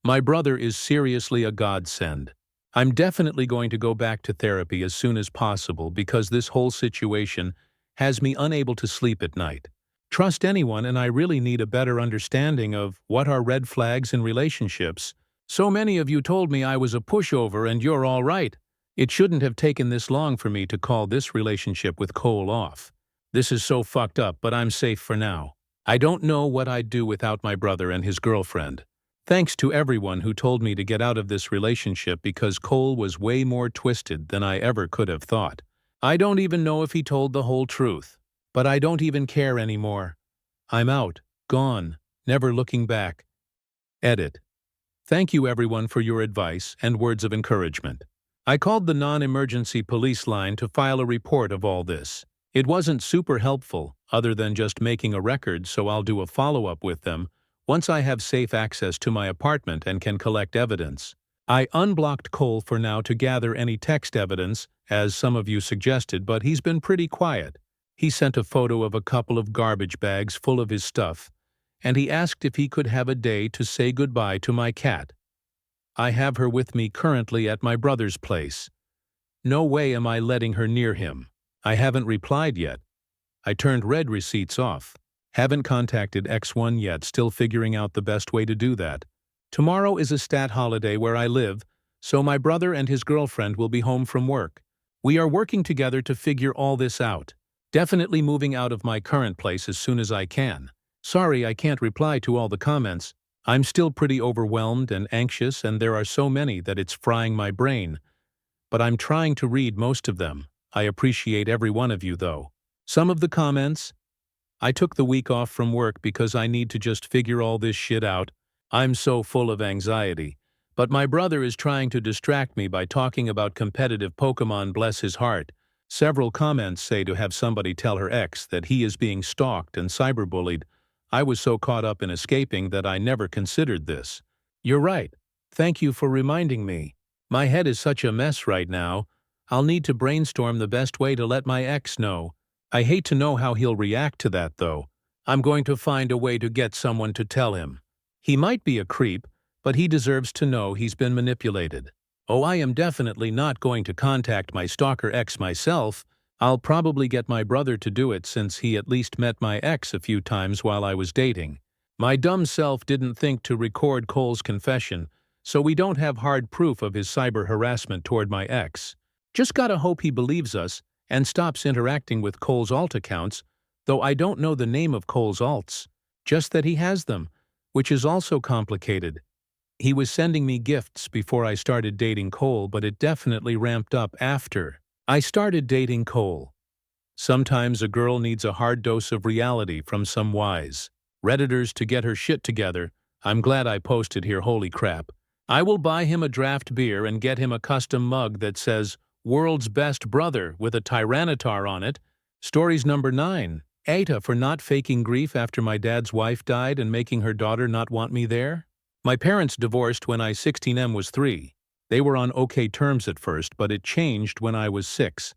My brother is seriously a godsend. I'm definitely going to go back to therapy as soon as possible because this whole situation has me unable to sleep at night. Trust anyone, and I really need a better understanding of what are red flags in relationships. So many of you told me I was a pushover and you're all right. It shouldn't have taken this long for me to call this relationship with Cole off. This is so fucked up, but I'm safe for now. I don't know what I'd do without my brother and his girlfriend. Thanks to everyone who told me to get out of this relationship because Cole was way more twisted than I ever could have thought. I don't even know if he told the whole truth. But I don't even care anymore. I'm out, gone, never looking back. Edit. Thank you everyone for your advice and words of encouragement. I called the non-emergency police line to file a report of all this. It wasn't super helpful, other than just making a record, so I'll do a follow-up with them once I have safe access to my apartment and can collect evidence. I unblocked Cole for now to gather any text evidence, as some of you suggested, but he's been pretty quiet. He sent a photo of a couple of garbage bags full of his stuff, and he asked if he could have a day to say goodbye to my cat. I have her with me currently at my brother's place. No way am I letting her near him. I haven't replied yet. I turned red receipts off. Haven't contacted X1 yet, still figuring out the best way to do that. Tomorrow is a stat holiday where I live, so my brother and his girlfriend will be home from work. We are working together to figure all this out. Definitely moving out of my current place as soon as I can. Sorry I can't reply to all the comments. I'm still pretty overwhelmed and anxious, and there are so many that it's frying my brain. But I'm trying to read most of them. I appreciate every one of you, though. Some of the comments: I took the week off from work because I need to just figure all this shit out. I'm so full of anxiety. But my brother is trying to distract me by talking about competitive Pokemon, bless his heart. Several comments say to have somebody tell her ex that he is being stalked and cyberbullied. I was so caught up in escaping that I never considered this. You're right. Thank you for reminding me. My head is such a mess right now. I'll need to brainstorm the best way to let my ex know. I hate to know how he'll react to that, though. I'm going to find a way to get someone to tell him. He might be a creep, but he deserves to know he's been manipulated. Oh, I am definitely not going to contact my stalker ex myself. I'll probably get my brother to do it since he at least met my ex a few times while I was dating. My dumb self didn't think to record Cole's confession, so we don't have hard proof of his cyber harassment toward my ex. Just gotta hope he believes us and stops interacting with Cole's alt accounts, though I don't know the name of Cole's alts, just that he has them, which is also complicated. He was sending me gifts before I started dating Cole, but it definitely ramped up after I started dating Cole. Sometimes a girl needs a hard dose of reality from some wise Redditors to get her shit together. I'm glad I posted here, holy crap. I will buy him a draft beer and get him a custom mug that says, "World's Best Brother" with a Tyranitar on it. Stories number 9. Aita for not faking grief after my dad's wife died and making her daughter not want me there. My parents divorced when I 16M was 3. They were on okay terms at first, but it changed when I was 6.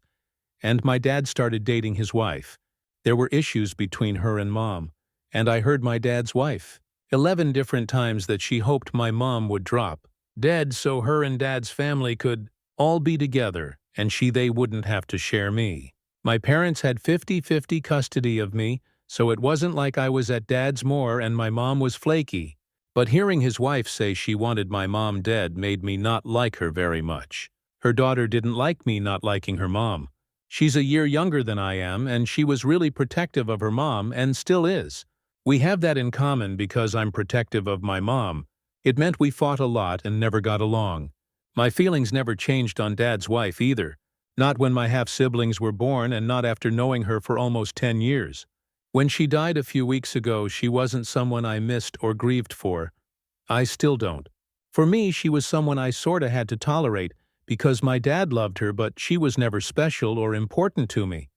And my dad started dating his wife. There were issues between her and Mom, and I heard my dad's wife 11 different times that she hoped my mom would drop dead so her and Dad's family could all be together and they wouldn't have to share me. My parents had 50-50 custody of me, so it wasn't like I was at Dad's more and my mom was flaky. But hearing his wife say she wanted my mom dead made me not like her very much. Her daughter didn't like me not liking her mom. She's a year younger than I am, and she was really protective of her mom and still is. We have that in common because I'm protective of my mom. It meant we fought a lot and never got along. My feelings never changed on Dad's wife either. Not when my half-siblings were born and not after knowing her for almost 10 years. When she died a few weeks ago, she wasn't someone I missed or grieved for. I still don't. For me, she was someone I sorta had to tolerate because my dad loved her, but she was never special or important to me.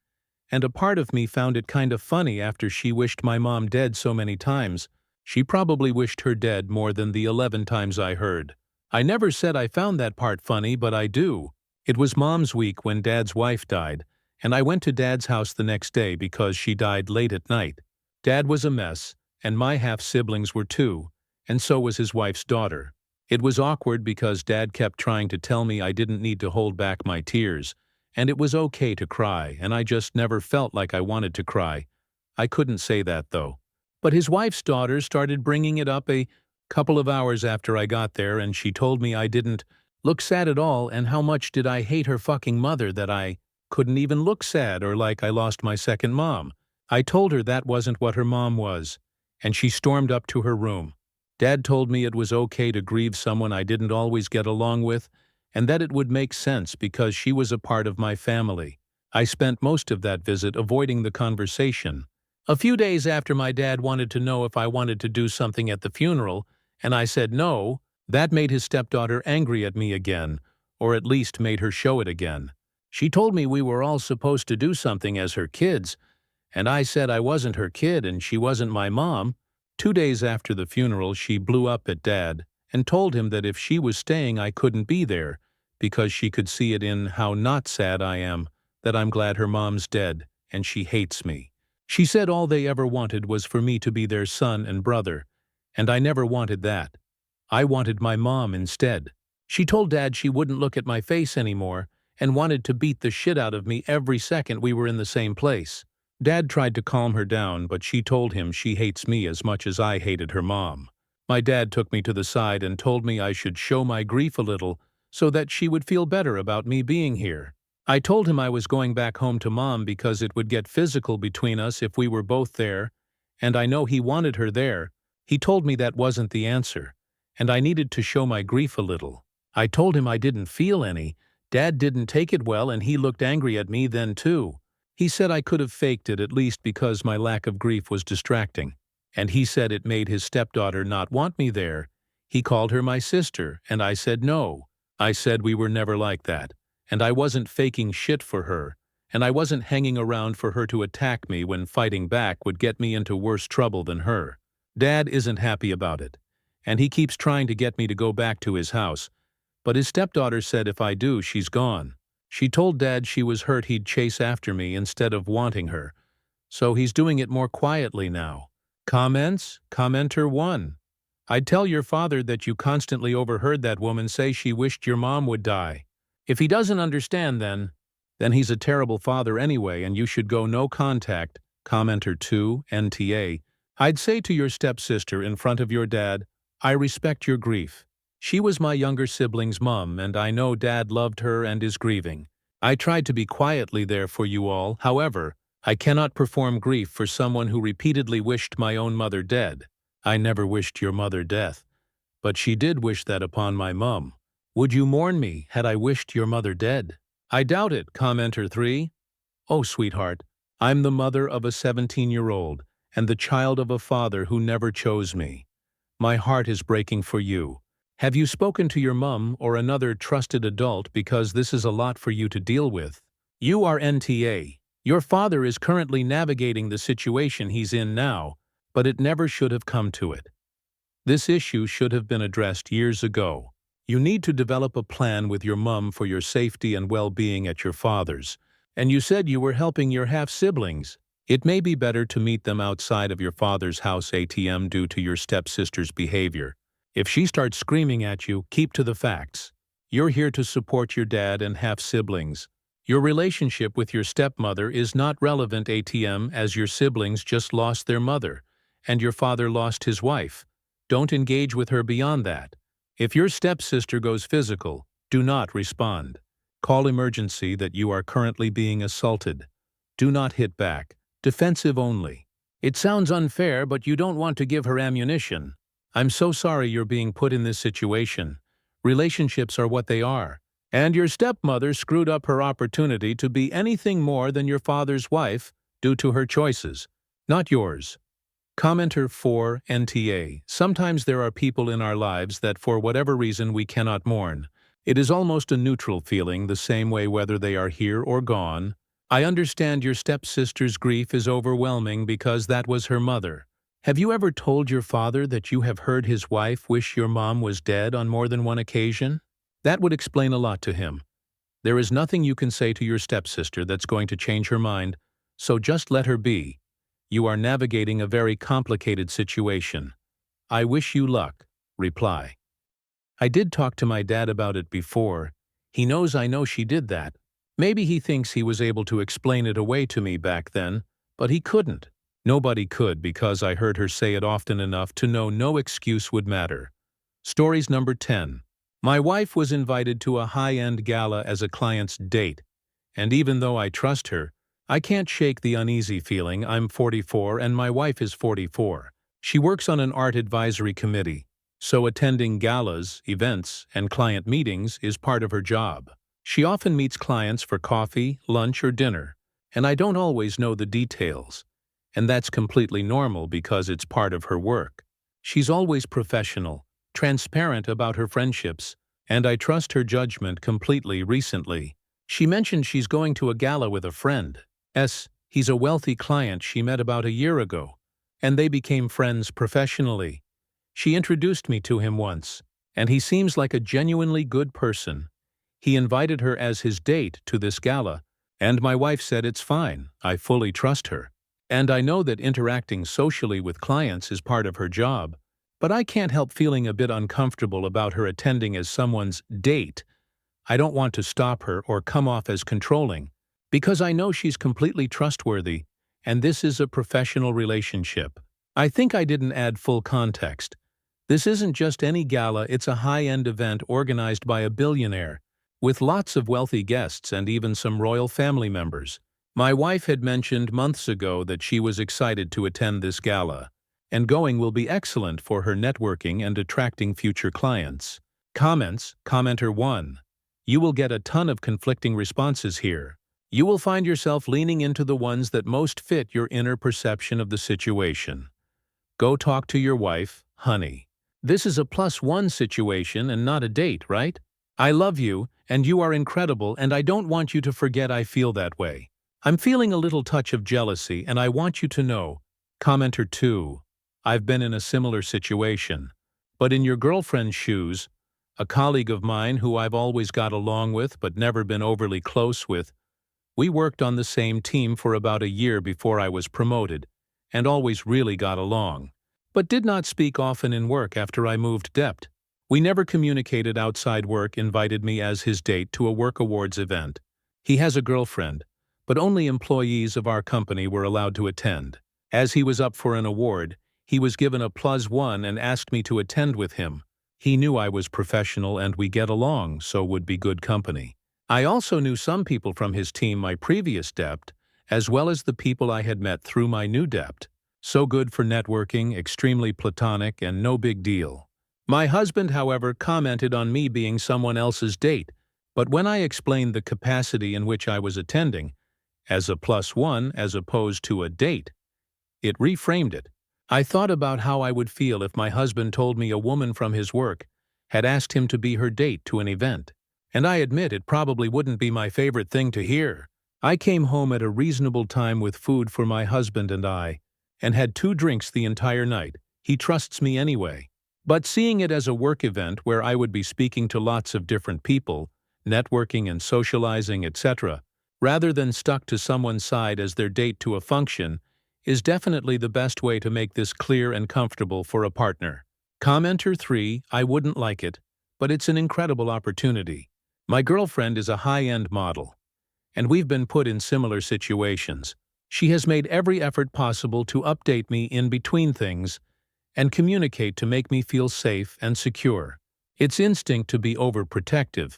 And a part of me found it kind of funny after she wished my mom dead so many times. She probably wished her dead more than the 11 times I heard. I never said I found that part funny, but I do. It was Mom's week when Dad's wife died, and I went to Dad's house the next day because she died late at night. Dad was a mess, and my half-siblings were too, and so was his wife's daughter. It was awkward because Dad kept trying to tell me I didn't need to hold back my tears, and it was okay to cry, and I just never felt like I wanted to cry. I couldn't say that, though. But his wife's daughter started bringing it up a couple of hours after I got there, and she told me I didn't look sad at all and how much did I hate her fucking mother that I couldn't even look sad or like I lost my second mom. I told her that wasn't what her mom was, and she stormed up to her room. Dad told me it was okay to grieve someone I didn't always get along with, and that it would make sense because she was a part of my family. I spent most of that visit avoiding the conversation. A few days after my dad wanted to know if I wanted to do something at the funeral, and I said no, that made his stepdaughter angry at me again, or at least made her show it again. She told me we were all supposed to do something as her kids, and I said I wasn't her kid and she wasn't my mom. 2 days after the funeral, she blew up at Dad and told him that if she was staying I couldn't be there because she could see it in how not sad I am, that I'm glad her mom's dead and she hates me. She said all they ever wanted was for me to be their son and brother, and I never wanted that. I wanted my mom instead. She told Dad she wouldn't look at my face anymore and wanted to beat the shit out of me every second we were in the same place. Dad tried to calm her down, but she told him she hates me as much as I hated her mom. My dad took me to the side and told me I should show my grief a little so that she would feel better about me being here. I told him I was going back home to Mom because it would get physical between us if we were both there, and I know he wanted her there. He told me that wasn't the answer, and I needed to show my grief a little. I told him I didn't feel any. Dad didn't take it well and he looked angry at me then too. He said I could have faked it at least because my lack of grief was distracting. And he said it made his stepdaughter not want me there. He called her my sister, and I said no. I said we were never like that, and I wasn't faking shit for her, and I wasn't hanging around for her to attack me when fighting back would get me into worse trouble than her. Dad isn't happy about it, and he keeps trying to get me to go back to his house, but his stepdaughter said if I do, she's gone. She told Dad she was hurt he'd chase after me instead of wanting her, so he's doing it more quietly now. Comments? Commenter 1. I'd tell your father that you constantly overheard that woman say she wished your mom would die. If he doesn't understand then he's a terrible father anyway and you should go no contact. Commenter 2, NTA. I'd say to your stepsister in front of your dad, I respect your grief. She was my younger sibling's mom, and I know Dad loved her and is grieving. I tried to be quietly there for you all, however, I cannot perform grief for someone who repeatedly wished my own mother dead. I never wished your mother death. But she did wish that upon my mum. Would you mourn me had I wished your mother dead? I doubt it, commenter 3. Oh, sweetheart, I'm the mother of a 17-year-old and the child of a father who never chose me. My heart is breaking for you. Have you spoken to your mum or another trusted adult, because this is a lot for you to deal with? You are NTA. Your father is currently navigating the situation he's in now, but it never should have come to it. This issue should have been addressed years ago. You need to develop a plan with your mum for your safety and well-being at your father's. And you said you were helping your half-siblings. It may be better to meet them outside of your father's house ATM due to your stepsister's behavior. If she starts screaming at you, keep to the facts. You're here to support your dad and half-siblings. Your relationship with your stepmother is not relevant ATM, as your siblings just lost their mother, and your father lost his wife. Don't engage with her beyond that. If your stepsister goes physical, do not respond. Call emergency that you are currently being assaulted. Do not hit back. Defensive only. It sounds unfair, but you don't want to give her ammunition. I'm so sorry you're being put in this situation. Relationships are what they are. And your stepmother screwed up her opportunity to be anything more than your father's wife due to her choices, not yours. Commenter 4 NTA. Sometimes there are people in our lives that for whatever reason we cannot mourn. It is almost a neutral feeling, the same way whether they are here or gone. I understand your stepsister's grief is overwhelming because that was her mother. Have you ever told your father that you have heard his wife wish your mom was dead on more than one occasion? That would explain a lot to him. There is nothing you can say to your stepsister that's going to change her mind, so just let her be. You are navigating a very complicated situation. I wish you luck. Reply. I did talk to my dad about it before. He knows I know she did that. Maybe he thinks he was able to explain it away to me back then, but he couldn't. Nobody could, because I heard her say it often enough to know no excuse would matter. Stories number 10. My wife was invited to a high-end gala as a client's date, and even though I trust her, I can't shake the uneasy feeling. I'm 44 and my wife is 44. She works on an art advisory committee, so attending galas, events, and client meetings is part of her job. She often meets clients for coffee, lunch, or dinner, and I don't always know the details. And that's completely normal because it's part of her work. She's always professional, transparent about her friendships, and I trust her judgment completely. Recently, she mentioned she's going to a gala with a friend. He's a wealthy client she met about a year ago, and they became friends professionally. She introduced me to him once, and he seems like a genuinely good person. He invited her as his date to this gala, and my wife said it's fine. I fully trust her. And I know that interacting socially with clients is part of her job, but I can't help feeling a bit uncomfortable about her attending as someone's date. I don't want to stop her or come off as controlling, because I know she's completely trustworthy, and this is a professional relationship. I think I didn't add full context. This isn't just any gala, it's a high-end event organized by a billionaire, with lots of wealthy guests and even some royal family members. My wife had mentioned months ago that she was excited to attend this gala, and going will be excellent for her networking and attracting future clients. Comments. Commenter 1. You will get a ton of conflicting responses here. You will find yourself leaning into the ones that most fit your inner perception of the situation. Go talk to your wife, honey. This is a +1 situation and not a date, right? I love you, and you are incredible, and I don't want you to forget I feel that way. I'm feeling a little touch of jealousy, and I want you to know. Commenter 2. I've been in a similar situation. But in your girlfriend's shoes, a colleague of mine who I've always got along with but never been overly close with, we worked on the same team for about a year before I was promoted, and always really got along, but did not speak often in work after I moved dept. We never communicated outside work. Invited me as his date to a work awards event. He has a girlfriend, but only employees of our company were allowed to attend. As he was up for an award, he was given a +1 and asked me to attend with him. He knew I was professional and we get along, so would be good company. I also knew some people from his team, my previous dept, as well as the people I had met through my new dept. So good for networking, extremely platonic, and no big deal. My husband, however, commented on me being someone else's date, but when I explained the capacity in which I was attending, as a +1 as opposed to a date, it reframed it. I thought about how I would feel if my husband told me a woman from his work had asked him to be her date to an event. And I admit it probably wouldn't be my favorite thing to hear. I came home at a reasonable time with food for my husband and had 2 drinks the entire night. He trusts me anyway. But seeing it as a work event where I would be speaking to lots of different people, networking and socializing, etc., rather than stuck to someone's side as their date to a function, is definitely the best way to make this clear and comfortable for a partner. Commenter 3, I wouldn't like it, but it's an incredible opportunity. My girlfriend is a high-end model, and we've been put in similar situations. She has made every effort possible to update me in between things and communicate to make me feel safe and secure. It's instinct to be overprotective,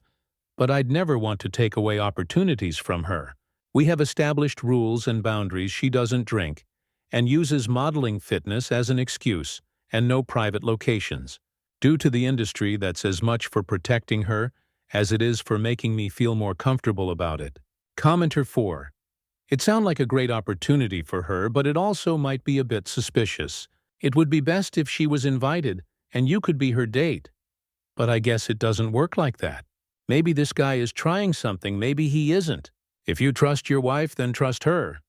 but I'd never want to take away opportunities from her. We have established rules and boundaries. She doesn't drink and uses modeling fitness as an excuse, and no private locations. Due to the industry, that's as much for protecting her as it is for making me feel more comfortable about it. Commenter 4. It sounds like a great opportunity for her, but it also might be a bit suspicious. It would be best if she was invited and you could be her date. But I guess it doesn't work like that. Maybe this guy is trying something, maybe he isn't. If you trust your wife, then trust her.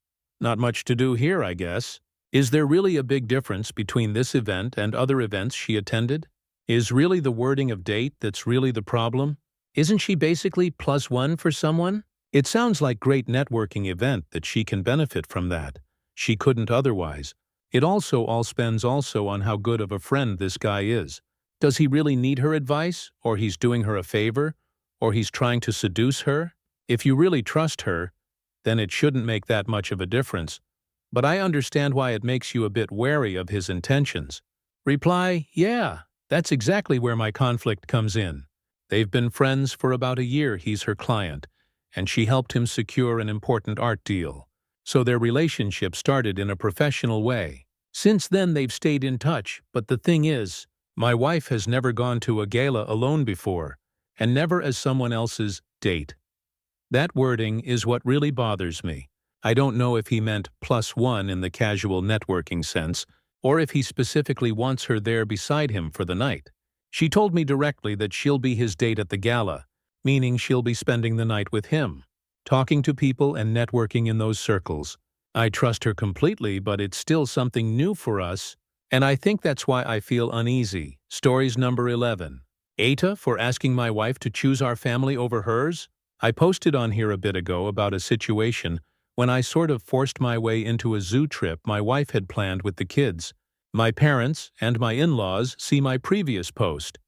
Not much to do here, I guess. Is there really a big difference between this event and other events she attended? Is really the wording of date that's really the problem? Isn't she basically +1 for someone? It sounds like great networking event that she can benefit from that. She couldn't otherwise. It also all spends also on how good of a friend this guy is. Does he really need her advice, or he's doing her a favor, or he's trying to seduce her? If you really trust her, then it shouldn't make that much of a difference. But I understand why it makes you a bit wary of his intentions. Reply, yeah, that's exactly where my conflict comes in. They've been friends for about a year. He's her client, and she helped him secure an important art deal. So their relationship started in a professional way. Since then they've stayed in touch, but the thing is, my wife has never gone to a gala alone before, and never as someone else's date. That wording is what really bothers me. I don't know if he meant +1 in the casual networking sense, or if he specifically wants her there beside him for the night. She told me directly that she'll be his date at the gala, meaning she'll be spending the night with him, talking to people and networking in those circles. I trust her completely, but it's still something new for us, and I think that's why I feel uneasy. Stories number 11. Aita for asking my wife to choose our family over hers? I posted on here a bit ago about a situation when I sort of forced my way into a zoo trip my wife had planned with the kids. My parents and my in-laws see my previous post.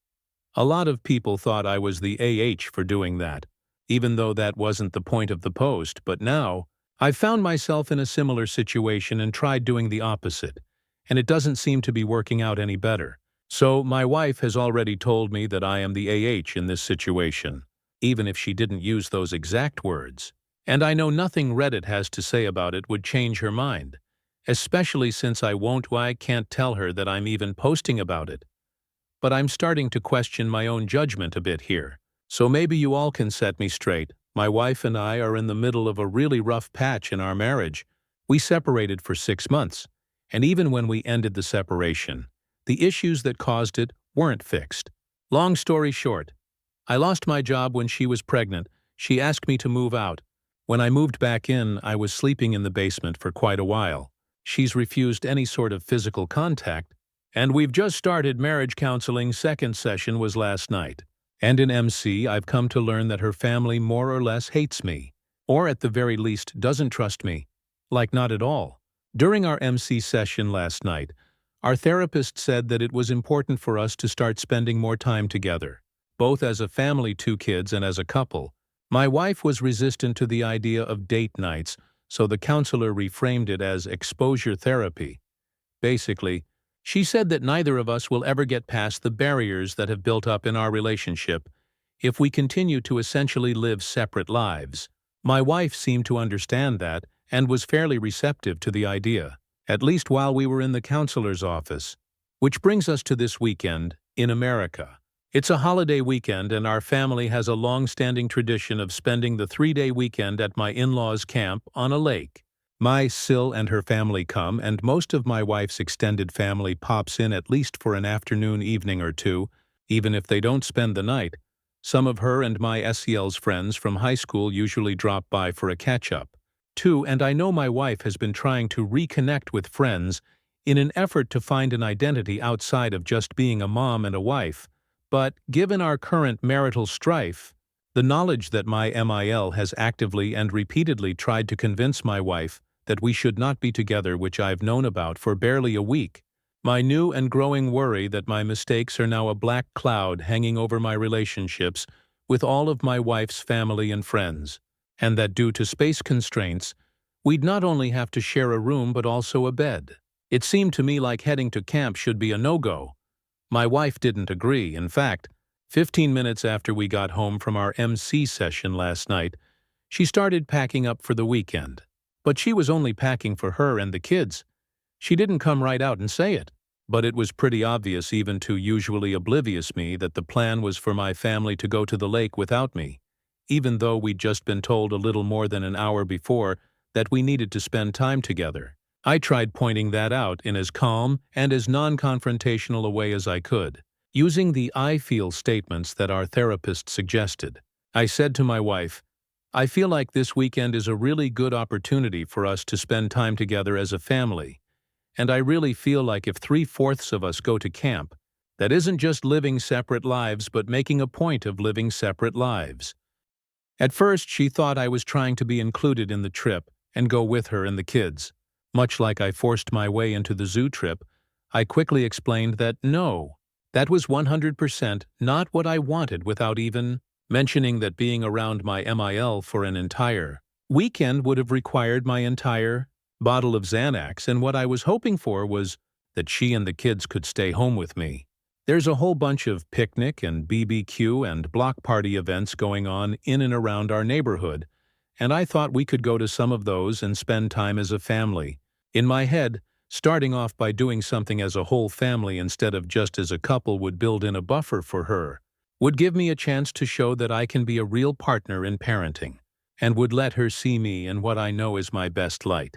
A lot of people thought I was the AH for doing that, even though that wasn't the point of the post, but now I've found myself in a similar situation and tried doing the opposite, and it doesn't seem to be working out any better. So my wife has already told me that I am the AH in this situation, even if she didn't use those exact words. And I know nothing Reddit has to say about it would change her mind, especially since I can't tell her that I'm even posting about it. But I'm starting to question my own judgment a bit here. So maybe you all can set me straight. My wife and I are in the middle of a really rough patch in our marriage. We separated for 6 months, and even when we ended the separation, the issues that caused it weren't fixed. Long story short, I lost my job when she was pregnant. She asked me to move out. When I moved back in, I was sleeping in the basement for quite a while. She's refused any sort of physical contact, and we've just started marriage counseling. Second session was last night. And in MC, I've come to learn that her family more or less hates me, or at the very least doesn't trust me. Like not at all. During our MC session last night, our therapist said that it was important for us to start spending more time together, both as a family, 2 kids, and as a couple. My wife was resistant to the idea of date nights, so the counselor reframed it as exposure therapy. Basically, she said that neither of us will ever get past the barriers that have built up in our relationship if we continue to essentially live separate lives. My wife seemed to understand that and was fairly receptive to the idea, at least while we were in the counselor's office. Which brings us to this weekend. in America. It's a holiday weekend and our family has a long-standing tradition of spending the 3-day weekend at my in-laws' camp on a lake. My Sil and her family come, and most of my wife's extended family pops in at least for an afternoon, evening or two, even if they don't spend the night. Some of her and my SEL's friends from high school usually drop by for a catch-up, too, and I know my wife has been trying to reconnect with friends in an effort to find an identity outside of just being a mom and a wife. But, given our current marital strife, the knowledge that my MIL has actively and repeatedly tried to convince my wife that we should not be together, which I've known about for barely a week, my new and growing worry that my mistakes are now a black cloud hanging over my relationships with all of my wife's family and friends, and that due to space constraints, we'd not only have to share a room but also a bed. It seemed to me like heading to camp should be a no-go. My wife didn't agree. In fact, 15 minutes after we got home from our MC session last night, she started packing up for the weekend. But she was only packing for her and the kids. She didn't come right out and say it, but it was pretty obvious even to usually oblivious me that the plan was for my family to go to the lake without me, even though we'd just been told a little more than an hour before that we needed to spend time together. I tried pointing that out in as calm and as non-confrontational a way as I could, using the "I feel" statements that our therapist suggested. I said to my wife, "I feel like this weekend is a really good opportunity for us to spend time together as a family, and I really feel like if 3/4 of us go to camp, that isn't just living separate lives but making a point of living separate lives." At first, she thought I was trying to be included in the trip and go with her and the kids. Much like I forced my way into the zoo trip, I quickly explained that no, that was 100% not what I wanted, without even mentioning that being around my MIL for an entire weekend would have required my entire bottle of Xanax, and what I was hoping for was that she and the kids could stay home with me. There's a whole bunch of picnic and BBQ and block party events going on in and around our neighborhood, and I thought we could go to some of those and spend time as a family. In my head, starting off by doing something as a whole family instead of just as a couple would build in a buffer for her, would give me a chance to show that I can be a real partner in parenting, and would let her see me in what I know is my best light.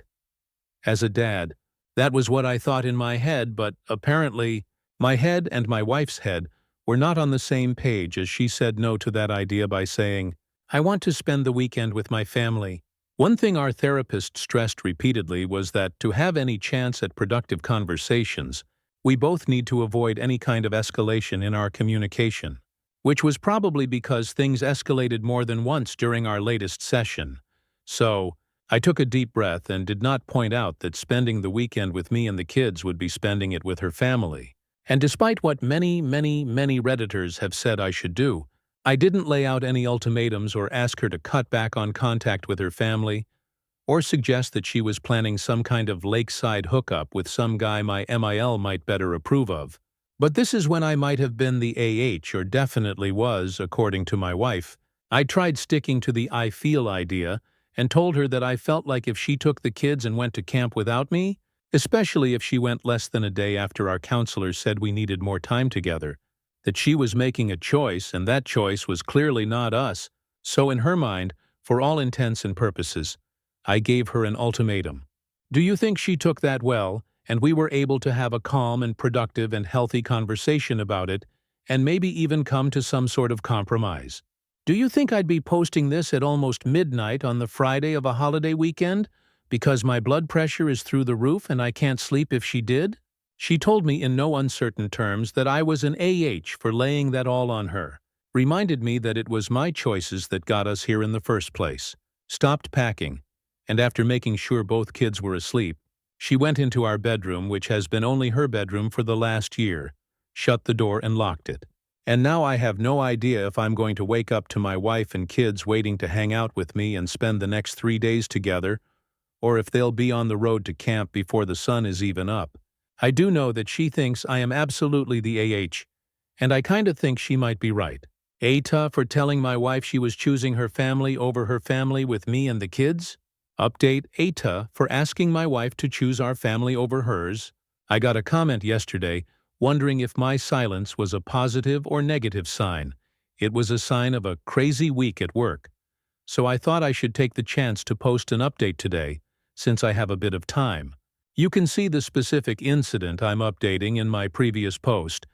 As a dad, that was what I thought in my head, but apparently, my head and my wife's head were not on the same page, as she said no to that idea by saying, "I want to spend the weekend with my family." One thing our therapist stressed repeatedly was that to have any chance at productive conversations, we both need to avoid any kind of escalation in our communication, which was probably because things escalated more than once during our latest session. So, I took a deep breath and did not point out that spending the weekend with me and the kids would be spending it with her family. And despite what many Redditors have said I should do, I didn't lay out any ultimatums or ask her to cut back on contact with her family, or suggest that she was planning some kind of lakeside hookup with some guy my MIL might better approve of. But this is when I might have been the AH, or definitely was, according to my wife. I tried sticking to the "I feel" idea and told her that I felt like if she took the kids and went to camp without me, especially if she went less than a day after our counselor said we needed more time together, that she was making a choice, and that choice was clearly not us. So in her mind, for all intents and purposes, I gave her an ultimatum. Do you think she took that well, and we were able to have a calm and productive and healthy conversation about it, and maybe even come to some sort of compromise? Do you think I'd be posting this at almost midnight on the Friday of a holiday weekend, because my blood pressure is through the roof and I can't sleep if she did? She told me in no uncertain terms that I was an AH for laying that all on her, reminded me that it was my choices that got us here in the first place, stopped packing, and after making sure both kids were asleep, she went into our bedroom, which has been only her bedroom for the last year, shut the door and locked it. And now I have no idea if I'm going to wake up to my wife and kids waiting to hang out with me and spend the next 3 days together, or if they'll be on the road to camp before the sun is even up. I do know that she thinks I am absolutely the AH, and I kinda think she might be right. Aita for telling my wife she was choosing her family over her family with me and the kids? Update Aita for asking my wife to choose our family over hers. I got a comment yesterday wondering if my silence was a positive or negative sign. It was a sign of a crazy week at work. So I thought I should take the chance to post an update today, since I have a bit of time. You can see the specific incident I'm updating in my previous post,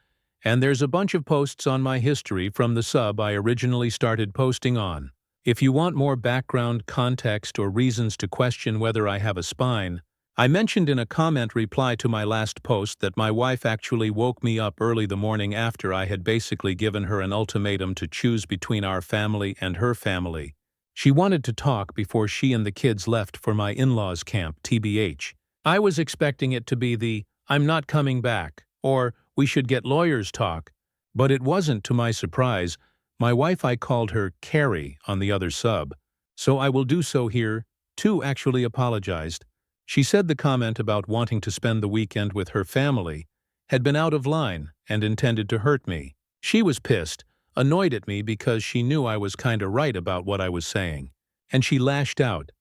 and there's a bunch of posts on my history from the sub I originally started posting on. If you want more background, context, or reasons to question whether I have a spine, I mentioned in a comment reply to my last post that my wife actually woke me up early the morning after I had basically given her an ultimatum to choose between our family and her family. She wanted to talk before she and the kids left for my in-laws camp, TBH. I was expecting it to be the "I'm not coming back" or "we should get lawyers" talk, but it wasn't. To my surprise, my wife, I called her Carrie on the other sub, so I will do so here, too, actually apologized. She said the comment about wanting to spend the weekend with her family had been out of line and intended to hurt me. She was pissed, annoyed at me because she knew I was kinda right about what I was saying, and she lashed out.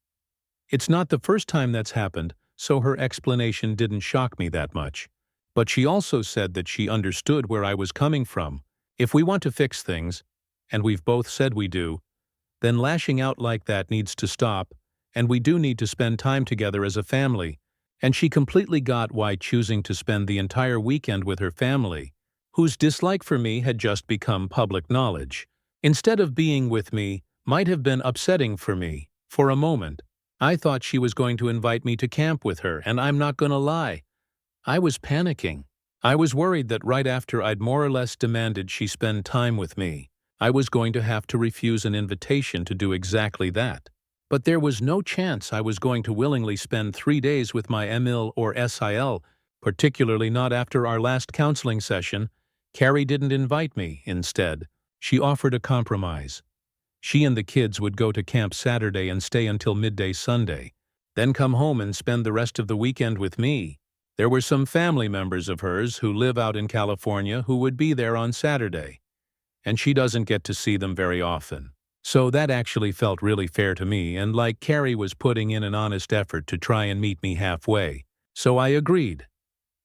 It's not the first time that's happened, so her explanation didn't shock me that much. But she also said that she understood where I was coming from. If we want to fix things, and we've both said we do, then lashing out like that needs to stop, and we do need to spend time together as a family. And she completely got why choosing to spend the entire weekend with her family, whose dislike for me had just become public knowledge, instead of being with me, might have been upsetting for me. For a moment, I thought she was going to invite me to camp with her, and I'm not gonna lie, I was panicking. I was worried that right after I'd more or less demanded she spend time with me, I was going to have to refuse an invitation to do exactly that. But there was no chance I was going to willingly spend 3 days with my ML or SIL, particularly not after our last counseling session. Carrie didn't invite me. Instead, she offered a compromise. She and the kids would go to camp Saturday and stay until midday Sunday, then come home and spend the rest of the weekend with me. There were some family members of hers who live out in California who would be there on Saturday, and she doesn't get to see them very often. So that actually felt really fair to me, and like Carrie was putting in an honest effort to try and meet me halfway. So I agreed.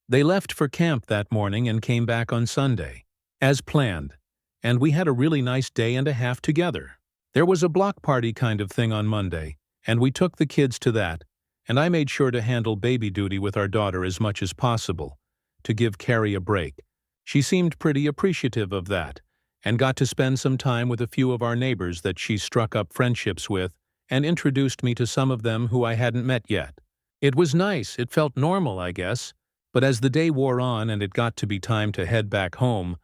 They left for camp that morning and came back on Sunday, as planned, and we had a really nice day and a half together. There was a block party kind of thing on Monday, and we took the kids to that, and I made sure to handle baby duty with our daughter as much as possible, to give Carrie a break. She seemed pretty appreciative of that, and got to spend some time with a few of our neighbors that she struck up friendships with, and introduced me to some of them who I hadn't met yet. It was nice. It felt normal, I guess. But as the day wore on and it got to be time to head back home,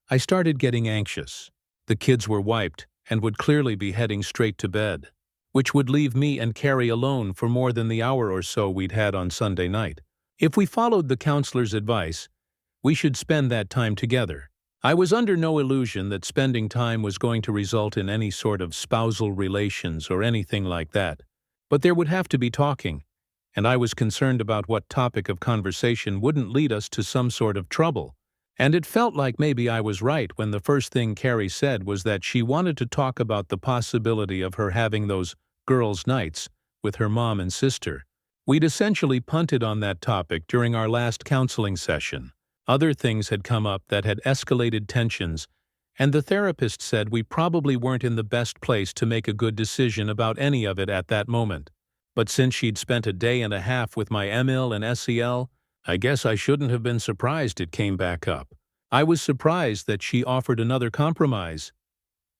I started getting anxious. The kids were wiped and would clearly be heading straight to bed, which would leave me and Carrie alone for more than the hour or so we'd had on Sunday night. If we followed the counselor's advice, we should spend that time together. I was under no illusion that spending time was going to result in any sort of spousal relations or anything like that, but there would have to be talking, and I was concerned about what topic of conversation wouldn't lead us to some sort of trouble. And it felt like maybe I was right when the first thing Carrie said was that she wanted to talk about the possibility of her having those girls' nights with her mom and sister. We'd essentially punted on that topic during our last counseling session. Other things had come up that had escalated tensions, and the therapist said we probably weren't in the best place to make a good decision about any of it at that moment. But since she'd spent a day and a half with my ML and SEL, I guess I shouldn't have been surprised it came back up. I was surprised that she offered another compromise.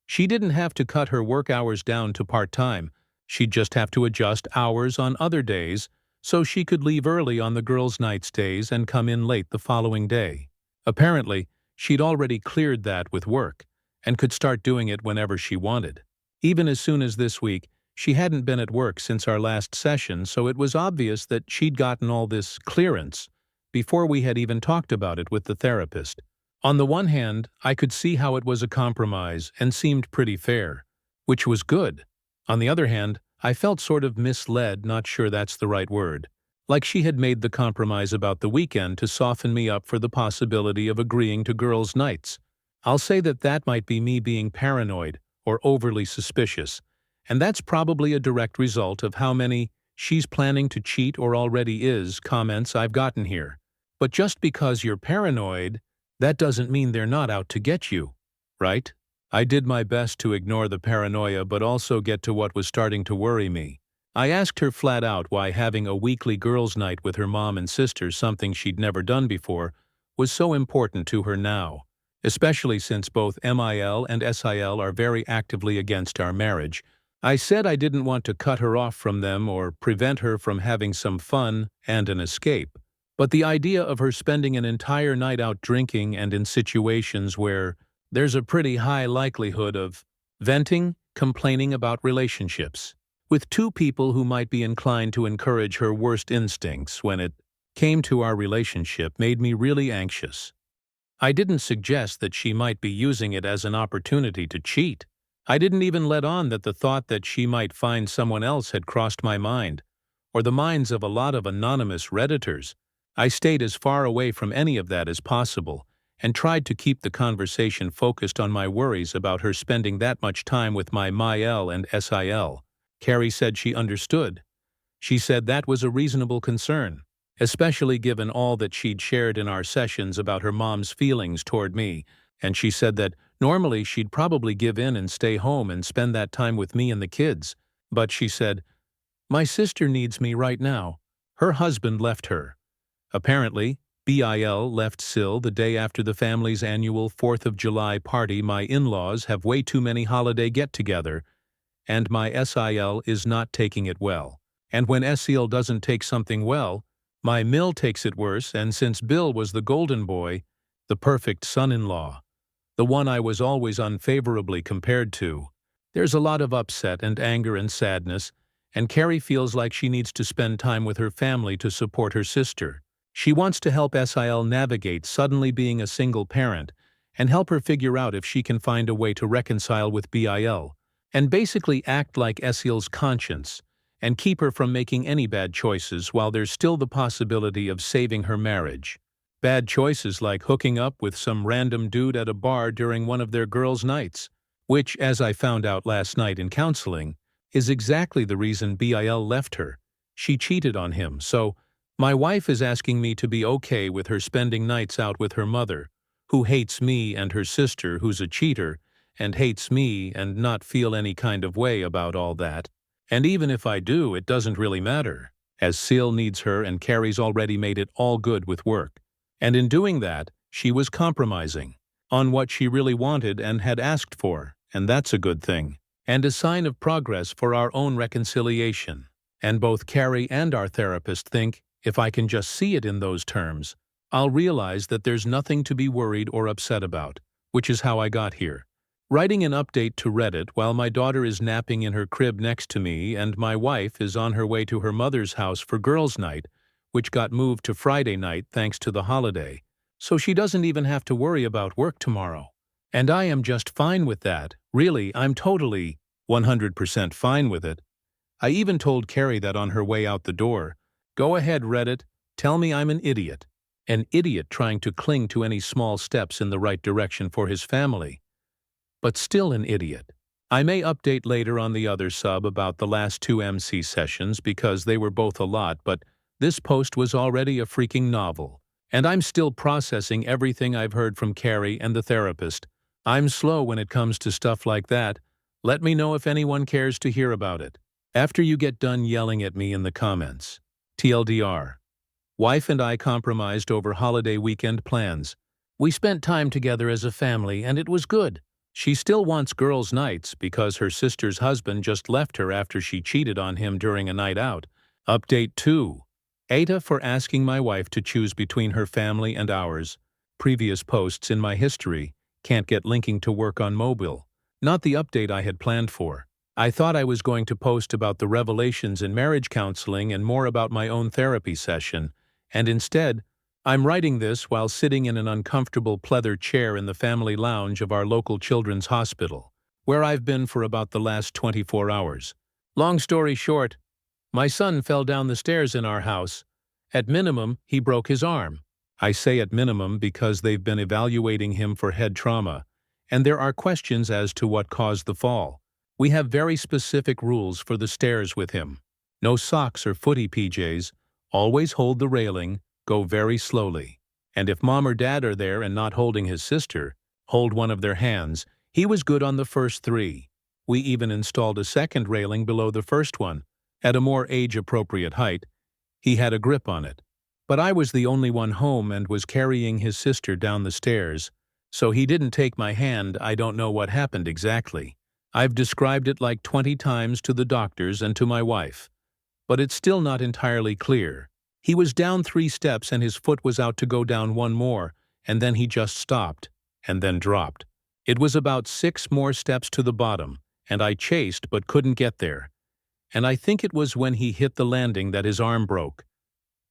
She didn't have to cut her work hours down to part-time. She'd just have to adjust hours on other days so she could leave early on the girls' nights days and come in late the following day. Apparently, she'd already cleared that with work and could start doing it whenever she wanted. Even as soon as this week, she hadn't been at work since our last session, so it was obvious that she'd gotten all this clearance before we had even talked about it with the therapist. On the one hand, I could see how it was a compromise and seemed pretty fair, which was good. On the other hand, I felt sort of misled, not sure that's the right word. Like she had made the compromise about the weekend to soften me up for the possibility of agreeing to girls' nights. I'll say that might be me being paranoid or overly suspicious, and that's probably a direct result of how many "she's planning to cheat or already is" comments I've gotten here. But just because you're paranoid, that doesn't mean they're not out to get you, right? I did my best to ignore the paranoia but also get to what was starting to worry me. I asked her flat out why having a weekly girls' night with her mom and sister, something she'd never done before, was so important to her now, especially since both MIL and SIL are very actively against our marriage. I said I didn't want to cut her off from them or prevent her from having some fun and an escape. But the idea of her spending an entire night out drinking and in situations where there's a pretty high likelihood of venting, complaining about relationships, with two people who might be inclined to encourage her worst instincts when it came to our relationship made me really anxious. I didn't suggest that she might be using it as an opportunity to cheat. I didn't even let on that the thought that she might find someone else had crossed my mind, or the minds of a lot of anonymous Redditors. I stayed as far away from any of that as possible, and tried to keep the conversation focused on my worries about her spending that much time with my MIL and SIL. Carrie said she understood. She said that was a reasonable concern, especially given all that she'd shared in our sessions about her mom's feelings toward me, and she said that normally she'd probably give in and stay home and spend that time with me and the kids. But she said, "My sister needs me right now. Her husband left her." Apparently, BIL left Sil the day after the family's annual 4th of July party. My in-laws have way too many holiday get-together, and my SIL is not taking it well. And when SIL doesn't take something well, my MIL takes it worse, and since Bill was the golden boy, the perfect son-in-law, the one I was always unfavorably compared to, there's a lot of upset and anger and sadness, and Carrie feels like she needs to spend time with her family to support her sister. She wants to help SIL navigate suddenly being a single parent and help her figure out if she can find a way to reconcile with BIL, and basically act like SIL's conscience and keep her from making any bad choices while there's still the possibility of saving her marriage. Bad choices like hooking up with some random dude at a bar during one of their girls' nights, which, as I found out last night in counseling, is exactly the reason BIL left her. She cheated on him, so my wife is asking me to be okay with her spending nights out with her mother, who hates me, and her sister, who's a cheater, and hates me, and not feel any kind of way about all that. And even if I do, it doesn't really matter, as Sil needs her and Carrie's already made it all good with work. And in doing that, she was compromising on what she really wanted and had asked for, and that's a good thing, and a sign of progress for our own reconciliation. And both Carrie and our therapist think, if I can just see it in those terms, I'll realize that there's nothing to be worried or upset about, which is how I got here. Writing an update to Reddit while my daughter is napping in her crib next to me and my wife is on her way to her mother's house for girls' night, which got moved to Friday night thanks to the holiday, so she doesn't even have to worry about work tomorrow. And I am just fine with that. Really, I'm totally 100% fine with it. I even told Carrie that on her way out the door. Go ahead, Reddit, tell me I'm an idiot. An idiot trying to cling to any small steps in the right direction for his family. But still an idiot. I may update later on the other sub about the last 2 MC sessions because they were both a lot, but this post was already a freaking novel. And I'm still processing everything I've heard from Carrie and the therapist. I'm slow when it comes to stuff like that. Let me know if anyone cares to hear about it. After you get done yelling at me in the comments. TLDR. Wife and I compromised over holiday weekend plans. We spent time together as a family and it was good. She still wants girls' nights because her sister's husband just left her after she cheated on him during a night out. Update 2. Aita for asking my wife to choose between her family and ours. Previous posts in my history. Can't get linking to work on mobile. Not the update I had planned for. I thought I was going to post about the revelations in marriage counseling and more about my own therapy session, and instead, I'm writing this while sitting in an uncomfortable pleather chair in the family lounge of our local children's hospital, where I've been for about the last 24 hours. Long story short, my son fell down the stairs in our house. At minimum, he broke his arm. I say at minimum because they've been evaluating him for head trauma, and there are questions as to what caused the fall. We have very specific rules for the stairs with him. No socks or footy PJs, always hold the railing, go very slowly. And if mom or dad are there and not holding his sister, hold one of their hands. He was good on the first 3. We even installed a second railing below the first one, at a more age-appropriate height. He had a grip on it. But I was the only one home and was carrying his sister down the stairs, so he didn't take my hand. I don't know what happened exactly. I've described it like 20 times to the doctors and to my wife. But it's still not entirely clear. He was down 3 steps and his foot was out to go down 1 more, and then he just stopped, and then dropped. It was about 6 more steps to the bottom, and I chased but couldn't get there. And I think it was when he hit the landing that his arm broke.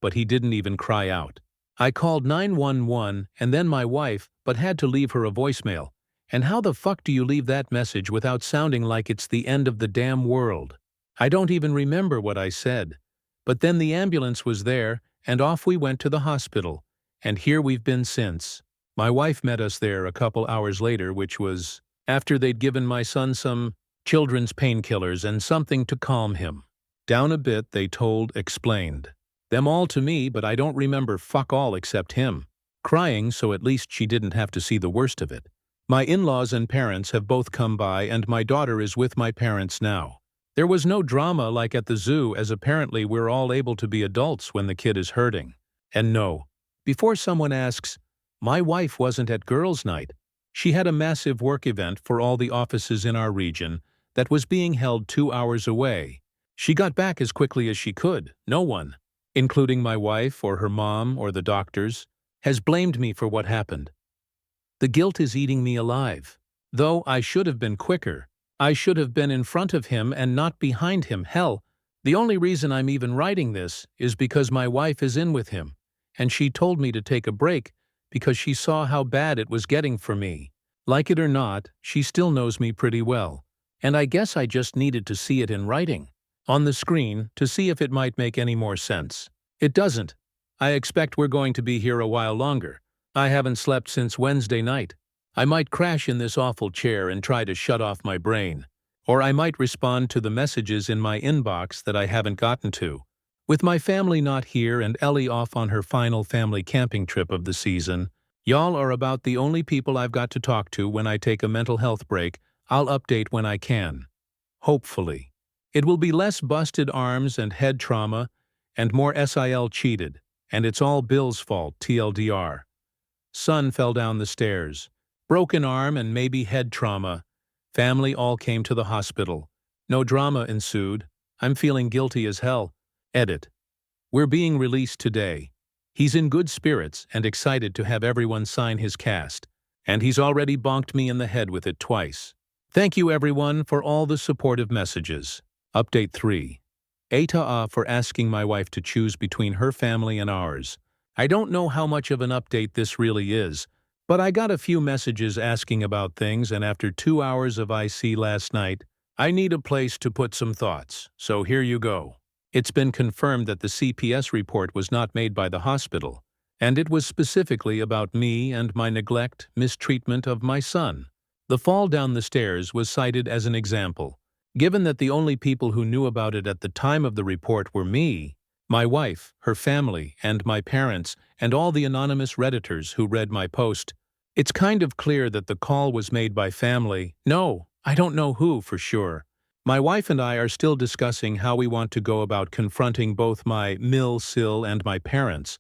But he didn't even cry out. I called 911 and then my wife, but had to leave her a voicemail. And how the fuck do you leave that message without sounding like it's the end of the damn world? I don't even remember what I said. But then the ambulance was there, and off we went to the hospital. And here we've been since. My wife met us there a couple hours later, which was after they'd given my son some children's painkillers and something to calm him down a bit. They explained them all to me, but I don't remember fuck all except him crying, so at least she didn't have to see the worst of it. My in-laws and parents have both come by, and my daughter is with my parents now. There was no drama like at the zoo, as apparently we're all able to be adults when the kid is hurting. And no, before someone asks, my wife wasn't at girls' night. She had a massive work event for all the offices in our region that was being held 2 hours away. She got back as quickly as she could. No one, including my wife or her mom or the doctors, has blamed me for what happened. The guilt is eating me alive. Though I should have been quicker. I should have been in front of him and not behind him. Hell, the only reason I'm even writing this is because my wife is in with him, and she told me to take a break because she saw how bad it was getting for me. Like it or not, she still knows me pretty well, and I guess I just needed to see it in writing, on the screen, to see if it might make any more sense. It doesn't. I expect we're going to be here a while longer. I haven't slept since Wednesday night. I might crash in this awful chair and try to shut off my brain. Or I might respond to the messages in my inbox that I haven't gotten to. With my family not here and Ellie off on her final family camping trip of the season, y'all are about the only people I've got to talk to when I take a mental health break. I'll update when I can. Hopefully. It will be less busted arms and head trauma and more SIL cheated, and it's all Bill's fault, TLDR. Son fell down the stairs. Broken arm and maybe head trauma. Family all came to the hospital. No drama ensued. I'm feeling guilty as hell. Edit. We're being released today. He's in good spirits and excited to have everyone sign his cast. And he's already bonked me in the head with it twice. Thank you everyone for all the supportive messages. Update 3. Aita for asking my wife to choose between her family and ours. I don't know how much of an update this really is, but I got a few messages asking about things, and after 2 hours of IC last night, I need a place to put some thoughts, so here you go. It's been confirmed that the CPS report was not made by the hospital, and it was specifically about me and my neglect, mistreatment of my son. The fall down the stairs was cited as an example. Given that the only people who knew about it at the time of the report were me, my wife, her family, and my parents, and all the anonymous Redditors who read my post, it's kind of clear that the call was made by family. No, I don't know who for sure. My wife and I are still discussing how we want to go about confronting both my Sil and my parents,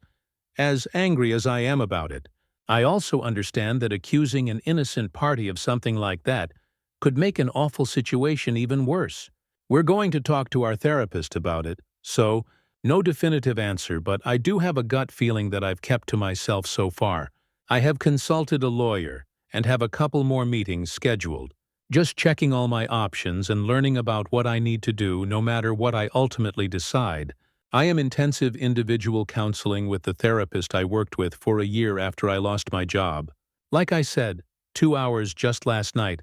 as angry as I am about it. I also understand that accusing an innocent party of something like that could make an awful situation even worse. We're going to talk to our therapist about it, so no definitive answer, but I do have a gut feeling that I've kept to myself so far. I have consulted a lawyer and have a couple more meetings scheduled, just checking all my options and learning about what I need to do no matter what I ultimately decide. I am intensive individual counseling with the therapist I worked with for a year after I lost my job. Like I said, 2 hours just last night.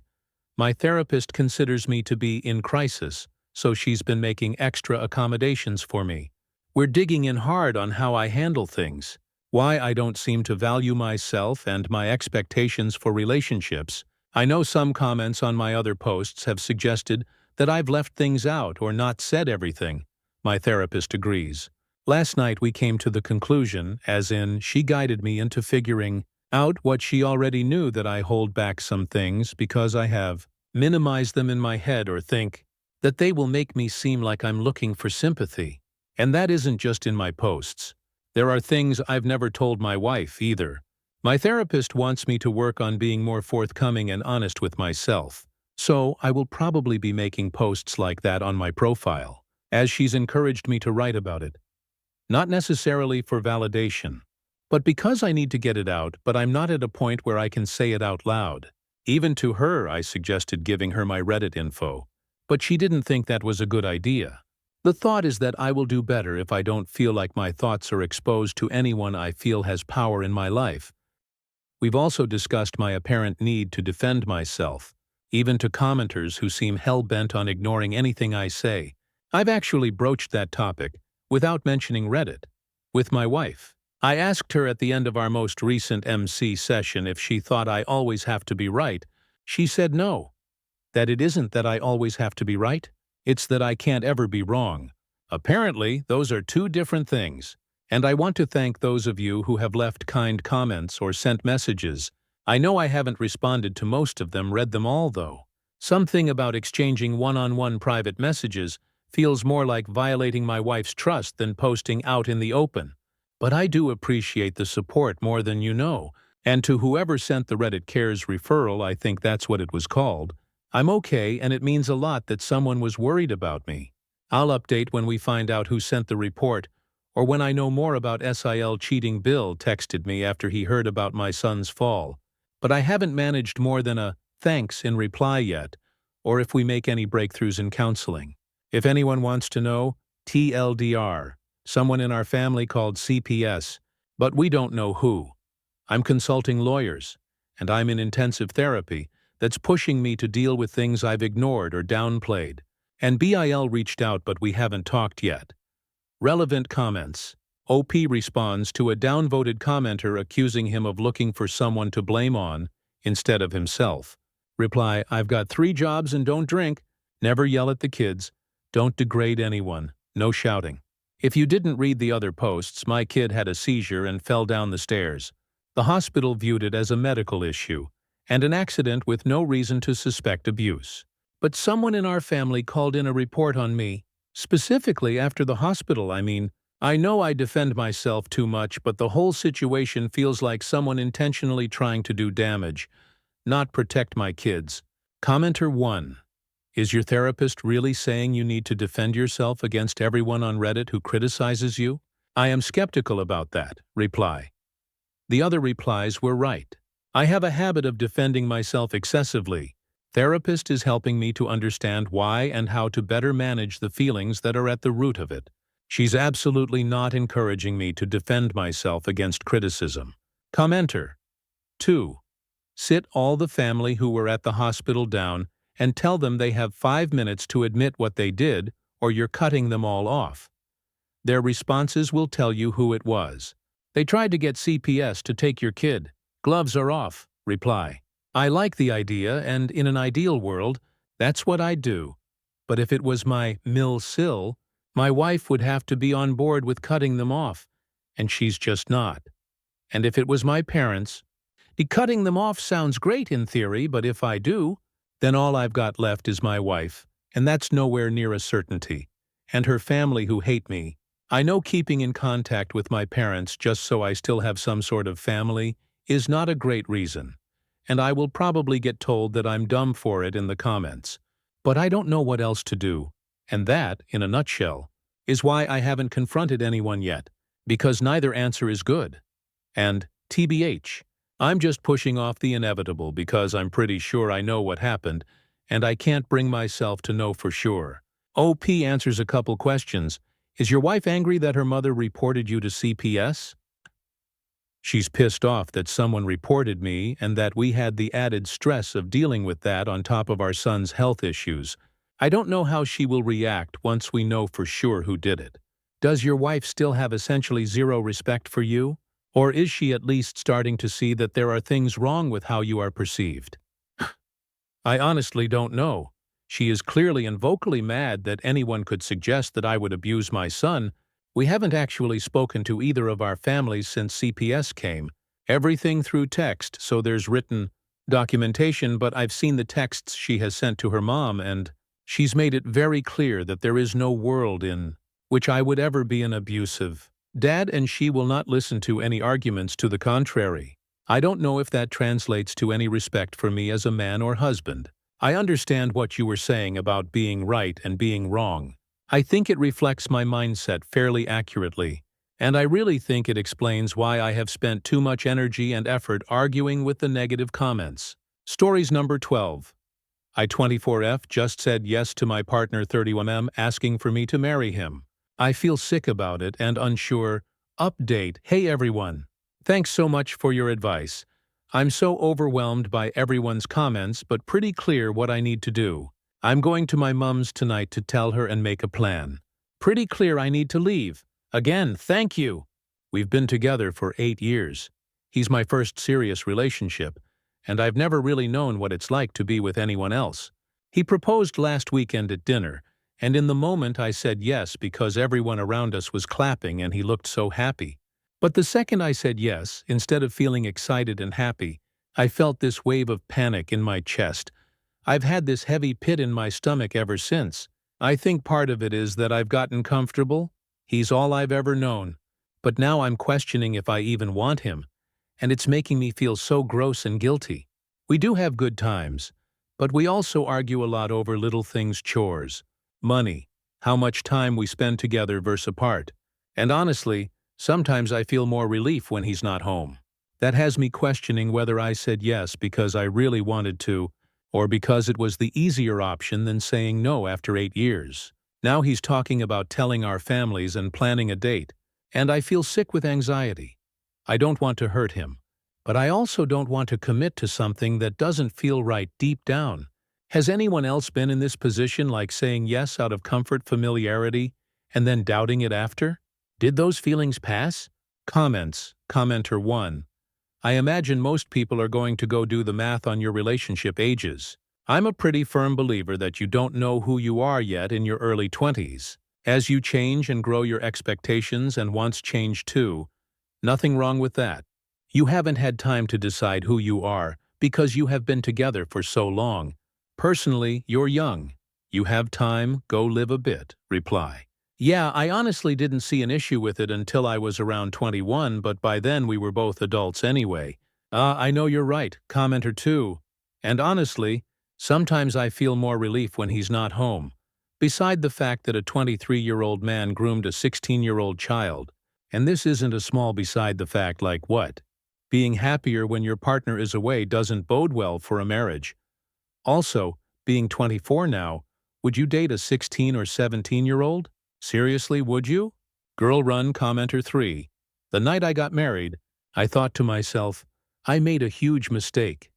My therapist considers me to be in crisis, so she's been making extra accommodations for me. We're digging in hard on how I handle things, why I don't seem to value myself and my expectations for relationships. I know some comments on my other posts have suggested that I've left things out or not said everything. My therapist agrees. Last night we came to the conclusion, as in, she guided me into figuring out what she already knew, that I hold back some things because I have minimized them in my head or think that they will make me seem like I'm looking for sympathy. And that isn't just in my posts. There are things I've never told my wife either. My therapist wants me to work on being more forthcoming and honest with myself. So I will probably be making posts like that on my profile, as she's encouraged me to write about it. Not necessarily for validation, but because I need to get it out, but I'm not at a point where I can say it out loud. Even to her, I suggested giving her my Reddit info, but she didn't think that was a good idea. The thought is that I will do better if I don't feel like my thoughts are exposed to anyone I feel has power in my life. We've also discussed my apparent need to defend myself, even to commenters who seem hell-bent on ignoring anything I say. I've actually broached that topic, without mentioning Reddit, with my wife. I asked her at the end of our most recent MC session if she thought I always have to be right. She said no, that it isn't that I always have to be right, it's that I can't ever be wrong. Apparently, those are two different things. And I want to thank those of you who have left kind comments or sent messages. I know I haven't responded to most of them, read them all though. Something about exchanging one-on-one private messages feels more like violating my wife's trust than posting out in the open. But I do appreciate the support more than you know, and to whoever sent the Reddit Cares referral, I think that's what it was called, I'm okay, and it means a lot that someone was worried about me. I'll update when we find out who sent the report, or when I know more about SIL cheating. Bill texted me after he heard about my son's fall, but I haven't managed more than a thanks in reply yet, or if we make any breakthroughs in counseling. If anyone wants to know, TLDR, someone in our family called CPS, but we don't know who. I'm consulting lawyers, and I'm in intensive therapy that's pushing me to deal with things I've ignored or downplayed. And BIL reached out, but we haven't talked yet. Relevant comments. OP responds to a downvoted commenter accusing him of looking for someone to blame on instead of himself. Reply, I've got 3 jobs and don't drink. Never yell at the kids. Don't degrade anyone. No shouting. If you didn't read the other posts, my kid had a seizure and fell down the stairs. The hospital viewed it as a medical issue and an accident with no reason to suspect abuse. But someone in our family called in a report on me, specifically after the hospital. I know I defend myself too much, but the whole situation feels like someone intentionally trying to do damage, not protect my kids. Commenter 1. Is your therapist really saying you need to defend yourself against everyone on Reddit who criticizes you? I am skeptical about that. Reply. The other replies were right. I have a habit of defending myself excessively. Therapist is helping me to understand why and how to better manage the feelings that are at the root of it. She's absolutely not encouraging me to defend myself against criticism. Commenter 2. Sit all the family who were at the hospital down and tell them they have 5 minutes to admit what they did, or you're cutting them all off. Their responses will tell you who it was. They tried to get CPS to take your kid. Gloves are off. Reply. I like the idea, and in an ideal world, that's what I'd do. But if it was my Sil, my wife would have to be on board with cutting them off, and she's just not. And if it was my parents, cutting them off sounds great in theory, but if I do, then all I've got left is my wife, and that's nowhere near a certainty. And her family who hate me. I know keeping in contact with my parents just so I still have some sort of family is not a great reason, and I will probably get told that I'm dumb for it in the comments. But I don't know what else to do, and that, in a nutshell, is why I haven't confronted anyone yet, because neither answer is good. And, TBH, I'm just pushing off the inevitable because I'm pretty sure I know what happened, and I can't bring myself to know for sure. OP answers a couple questions. Is your wife angry that her mother reported you to CPS? She's pissed off that someone reported me and that we had the added stress of dealing with that on top of our son's health issues. I don't know how she will react once we know for sure who did it. Does your wife still have essentially zero respect for you? Or is she at least starting to see that there are things wrong with how you are perceived? I honestly don't know. She is clearly and vocally mad that anyone could suggest that I would abuse my son, We haven't actually spoken to either of our families since CPS came. Everything through text, so there's written documentation, but I've seen the texts she has sent to her mom, and she's made it very clear that there is no world in which I would ever be an abusive dad, and she will not listen to any arguments to the contrary. I don't know if that translates to any respect for me as a man or husband. I understand what you were saying about being right and being wrong. I think it reflects my mindset fairly accurately, and I really think it explains why I have spent too much energy and effort arguing with the negative comments. Stories number 12. I 24F just said yes to my partner 31M asking for me to marry him. I feel sick about it and unsure. Update. Hey everyone. Thanks so much for your advice. I'm so overwhelmed by everyone's comments, but pretty clear what I need to do. I'm going to my mom's tonight to tell her and make a plan. Pretty clear I need to leave. Again, thank you. We've been together for 8 years. He's my first serious relationship, and I've never really known what it's like to be with anyone else. He proposed last weekend at dinner, and in the moment I said yes because everyone around us was clapping and he looked so happy. But the second I said yes, instead of feeling excited and happy, I felt this wave of panic in my chest. I've had this heavy pit in my stomach ever since. I think part of it is that I've gotten comfortable. He's all I've ever known. But now I'm questioning if I even want him, and it's making me feel so gross and guilty. We do have good times, but we also argue a lot over little things, chores, money, how much time we spend together versus apart. And honestly, sometimes I feel more relief when he's not home. That has me questioning whether I said yes because I really wanted to, or because it was the easier option than saying no after 8 years. Now he's talking about telling our families and planning a date, and I feel sick with anxiety. I don't want to hurt him, but I also don't want to commit to something that doesn't feel right deep down. Has anyone else been in this position, like saying yes out of comfort, familiarity, and then doubting it after? Did those feelings pass? Comments. Commenter 1. I imagine most people are going to go do the math on your relationship ages. I'm a pretty firm believer that you don't know who you are yet in your early 20s. As you change and grow, your expectations and wants change too. Nothing wrong with that. You haven't had time to decide who you are because you have been together for so long. Personally, you're young. You have time, go live a bit. Reply. Yeah, I honestly didn't see an issue with it until I was around 21, but by then we were both adults anyway. I know you're right. Commenter 2. And honestly, sometimes I feel more relief when he's not home. Beside the fact that a 23-year-old man groomed a 16-year-old child. And this isn't a small beside the fact, like what? Being happier when your partner is away doesn't bode well for a marriage. Also, being 24 now, would you date a 16 or 17-year-old? Seriously, would you? Girl Run Commenter 3. The night I got married, I thought to myself, I made a huge mistake.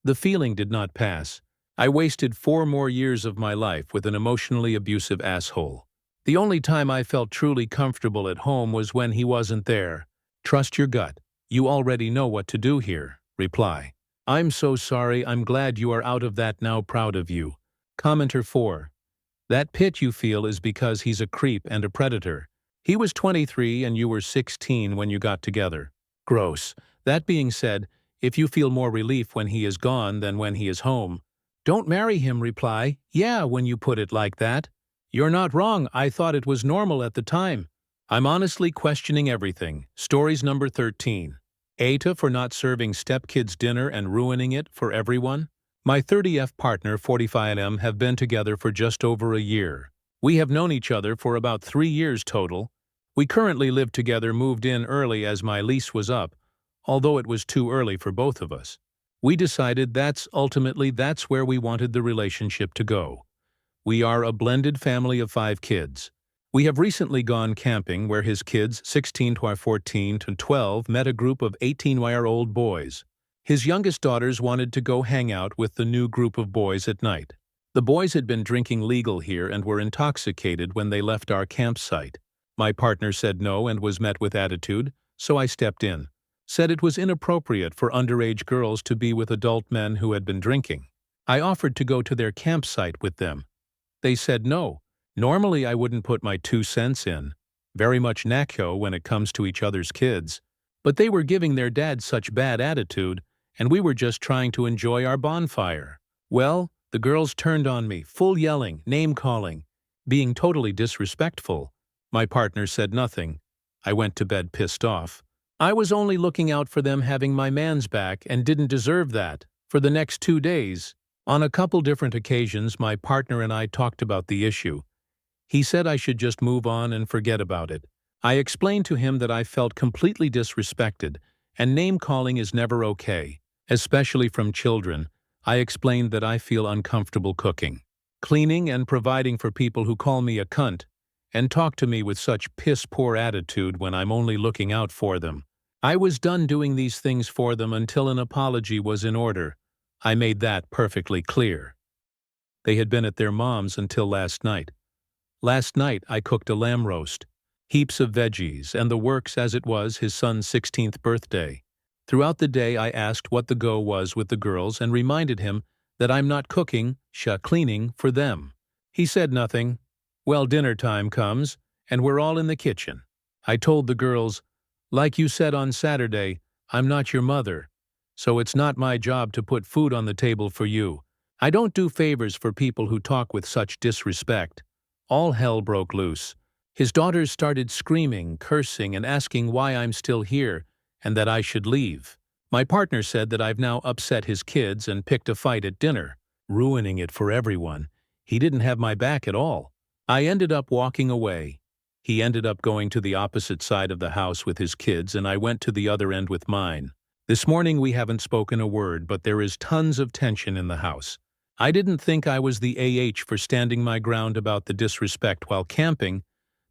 The feeling did not pass. I wasted 4 more years of my life with an emotionally abusive asshole. The only time I felt truly comfortable at home was when he wasn't there. Trust your gut. You already know what to do here. Reply. I'm so sorry. I'm glad you are out of that now. Proud of you. Commenter 4. That pit you feel is because he's a creep and a predator. He was 23 and you were 16 when you got together. Gross. That being said, if you feel more relief when he is gone than when he is home, don't marry him. Reply. Yeah, when you put it like that. You're not wrong. I thought it was normal at the time. I'm honestly questioning everything. Stories number 13. Aita for not serving stepkids dinner and ruining it for everyone. My 30F partner 45M have been together for just over a year. We have known each other for about 3 years total. We currently live together, moved in early as my lease was up, although it was too early for both of us. We decided that's where we wanted the relationship to go. We are a blended family of 5 kids. We have recently gone camping where his kids, 16 to 14 to 12, met a group of 18-year-old boys. His youngest daughters wanted to go hang out with the new group of boys at night. The boys had been drinking legal here and were intoxicated when they left our campsite. My partner said no and was met with attitude, so I stepped in. Said it was inappropriate for underage girls to be with adult men who had been drinking. I offered to go to their campsite with them. They said no. Normally I wouldn't put my 2 cents in. very much nakyo when it comes to each other's kids. But they were giving their dad such bad attitude, and we were just trying to enjoy our bonfire. Well, the girls turned on me, full yelling, name-calling, being totally disrespectful. My partner said nothing. I went to bed pissed off. I was only looking out for them having my man's back and didn't deserve that. For the next 2 days, on a couple different occasions, my partner and I talked about the issue. He said I should just move on and forget about it. I explained to him that I felt completely disrespected, and name-calling is never okay, especially from children. I explained that I feel uncomfortable cooking, cleaning, and providing for people who call me a cunt and talk to me with such piss-poor attitude when I'm only looking out for them. I was done doing these things for them until an apology was in order. I made that perfectly clear. They had been at their mom's until last night. Last night I cooked a lamb roast, heaps of veggies, and the works as it was his son's 16th birthday. Throughout the day I asked what the go was with the girls and reminded him that I'm not cooking, cleaning for them. He said nothing. Well, dinner time comes, and we're all in the kitchen. I told the girls, like you said on Saturday, I'm not your mother, so it's not my job to put food on the table for you. I don't do favors for people who talk with such disrespect. All hell broke loose. His daughters started screaming, cursing, and asking why I'm still here and that I should leave. My partner said that I've now upset his kids and picked a fight at dinner, ruining it for everyone. He didn't have my back at all. I ended up walking away. He ended up going to the opposite side of the house with his kids, and I went to the other end with mine. This morning we haven't spoken a word, but there is tons of tension in the house. I didn't think I was the for standing my ground about the disrespect while camping,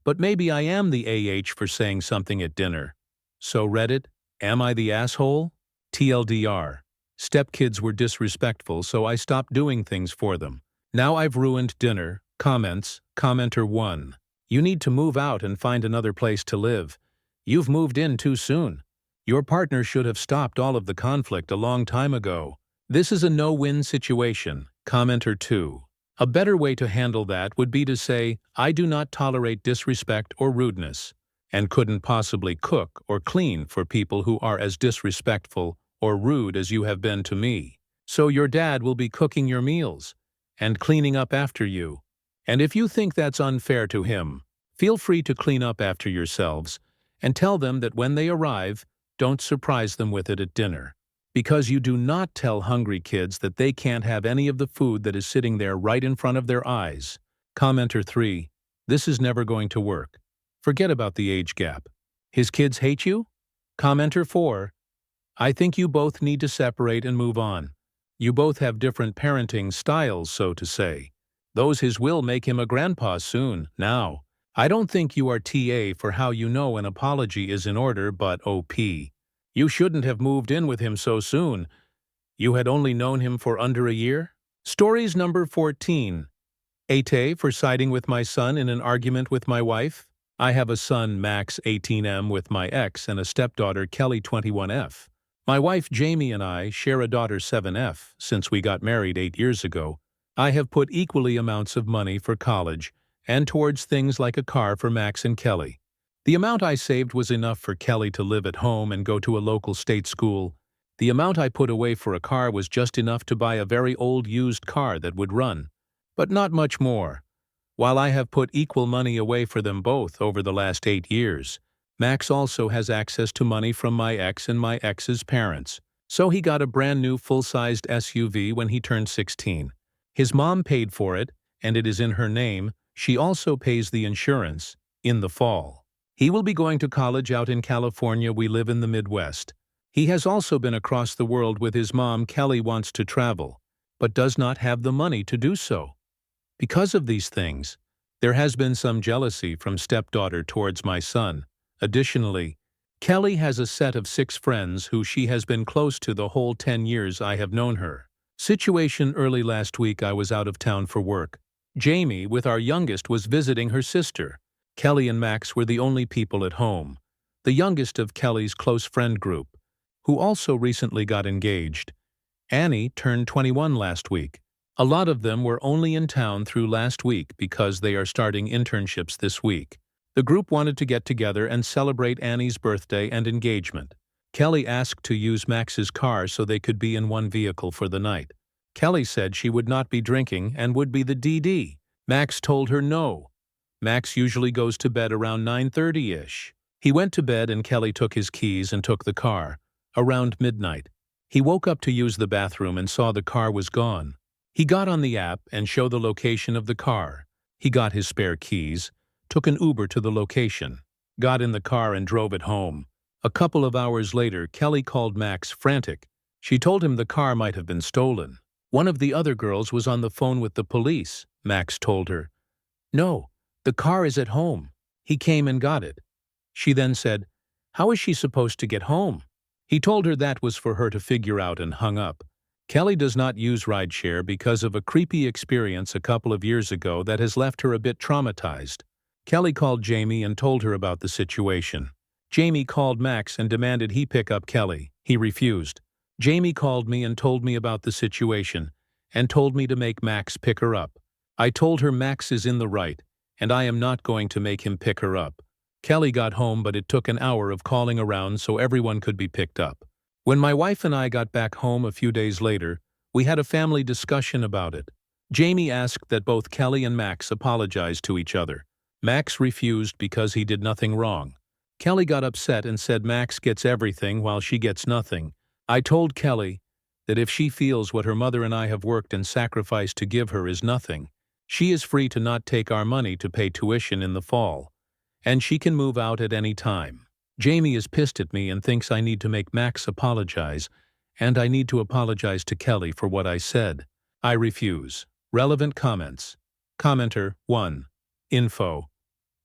but maybe I am the for saying something at dinner. So Reddit, am I the asshole? TLDR. Stepkids were disrespectful, so I stopped doing things for them. Now I've ruined dinner. Comments. Commenter 1. You need to move out and find another place to live. You've moved in too soon. Your partner should have stopped all of the conflict a long time ago. This is a no-win situation. Commenter 2. A better way to handle that would be to say, I do not tolerate disrespect or rudeness, and couldn't possibly cook or clean for people who are as disrespectful or rude as you have been to me. So your dad will be cooking your meals and cleaning up after you. And if you think that's unfair to him, feel free to clean up after yourselves and tell them that when they arrive, don't surprise them with it at dinner. Because you do not tell hungry kids that they can't have any of the food that is sitting there right in front of their eyes. Commenter 3. This is never going to work. Forget about the age gap. His kids hate you? Commenter 4. I think you both need to separate and move on. You both have different parenting styles, so to say. Those his will make him a grandpa soon, now. I don't think you are TA for how you know an apology is in order, but OP. You shouldn't have moved in with him so soon. You had only known him for under a year? Stories number 14. Aita for siding with my son in an argument with my wife. I have a son, Max, 18M, with my ex and a stepdaughter, Kelly, 21F. My wife, Jamie, and I share a daughter, 7F, since we got married 8 years ago. I have put equally amounts of money for college and towards things like a car for Max and Kelly. The amount I saved was enough for Kelly to live at home and go to a local state school. The amount I put away for a car was just enough to buy a very old used car that would run, but not much more. While I have put equal money away for them both over the last 8 years, Max also has access to money from my ex and my ex's parents, so he got a brand new full-sized SUV when he turned 16. His mom paid for it, and it is in her name. She also pays the insurance, in the fall. He will be going to college out in California. We live in the Midwest. He has also been across the world with his mom. Kelly wants to travel, but does not have the money to do so. Because of these things, there has been some jealousy from stepdaughter towards my son. Additionally, Kelly has a set of 6 friends who she has been close to the whole 10 years I have known her. Situation: early last week I was out of town for work. Jamie, with our youngest, was visiting her sister. Kelly and Max were the only people at home. The youngest of Kelly's close friend group, who also recently got engaged. Annie turned 21 last week. A lot of them were only in town through last week because they are starting internships this week. The group wanted to get together and celebrate Annie's birthday and engagement. Kelly asked to use Max's car so they could be in one vehicle for the night. Kelly said she would not be drinking and would be the DD. Max told her no. Max usually goes to bed around 9:30-ish. He went to bed and Kelly took his keys and took the car. Around midnight, he woke up to use the bathroom and saw the car was gone. He got on the app and showed the location of the car. He got his spare keys, took an Uber to the location, got in the car and drove it home. A couple of hours later, Kelly called Max frantic. She told him the car might have been stolen. One of the other girls was on the phone with the police, Max told her. No, the car is at home. He came and got it. She then said, how is she supposed to get home? He told her that was for her to figure out and hung up. Kelly does not use rideshare because of a creepy experience a couple of years ago that has left her a bit traumatized. Kelly called Jamie and told her about the situation. Jamie called Max and demanded he pick up Kelly. He refused. Jamie called me and told me about the situation and told me to make Max pick her up. I told her Max is in the right and I am not going to make him pick her up. Kelly got home, but it took an hour of calling around so everyone could be picked up. When my wife and I got back home a few days later, we had a family discussion about it. Jamie asked that both Kelly and Max apologize to each other. Max refused because he did nothing wrong. Kelly got upset and said Max gets everything while she gets nothing. I told Kelly that if she feels what her mother and I have worked and sacrificed to give her is nothing, she is free to not take our money to pay tuition in the fall, and she can move out at any time. Jamie is pissed at me and thinks I need to make Max apologize, and I need to apologize to Kelly for what I said. I refuse. Relevant comments. Commenter 1. Info.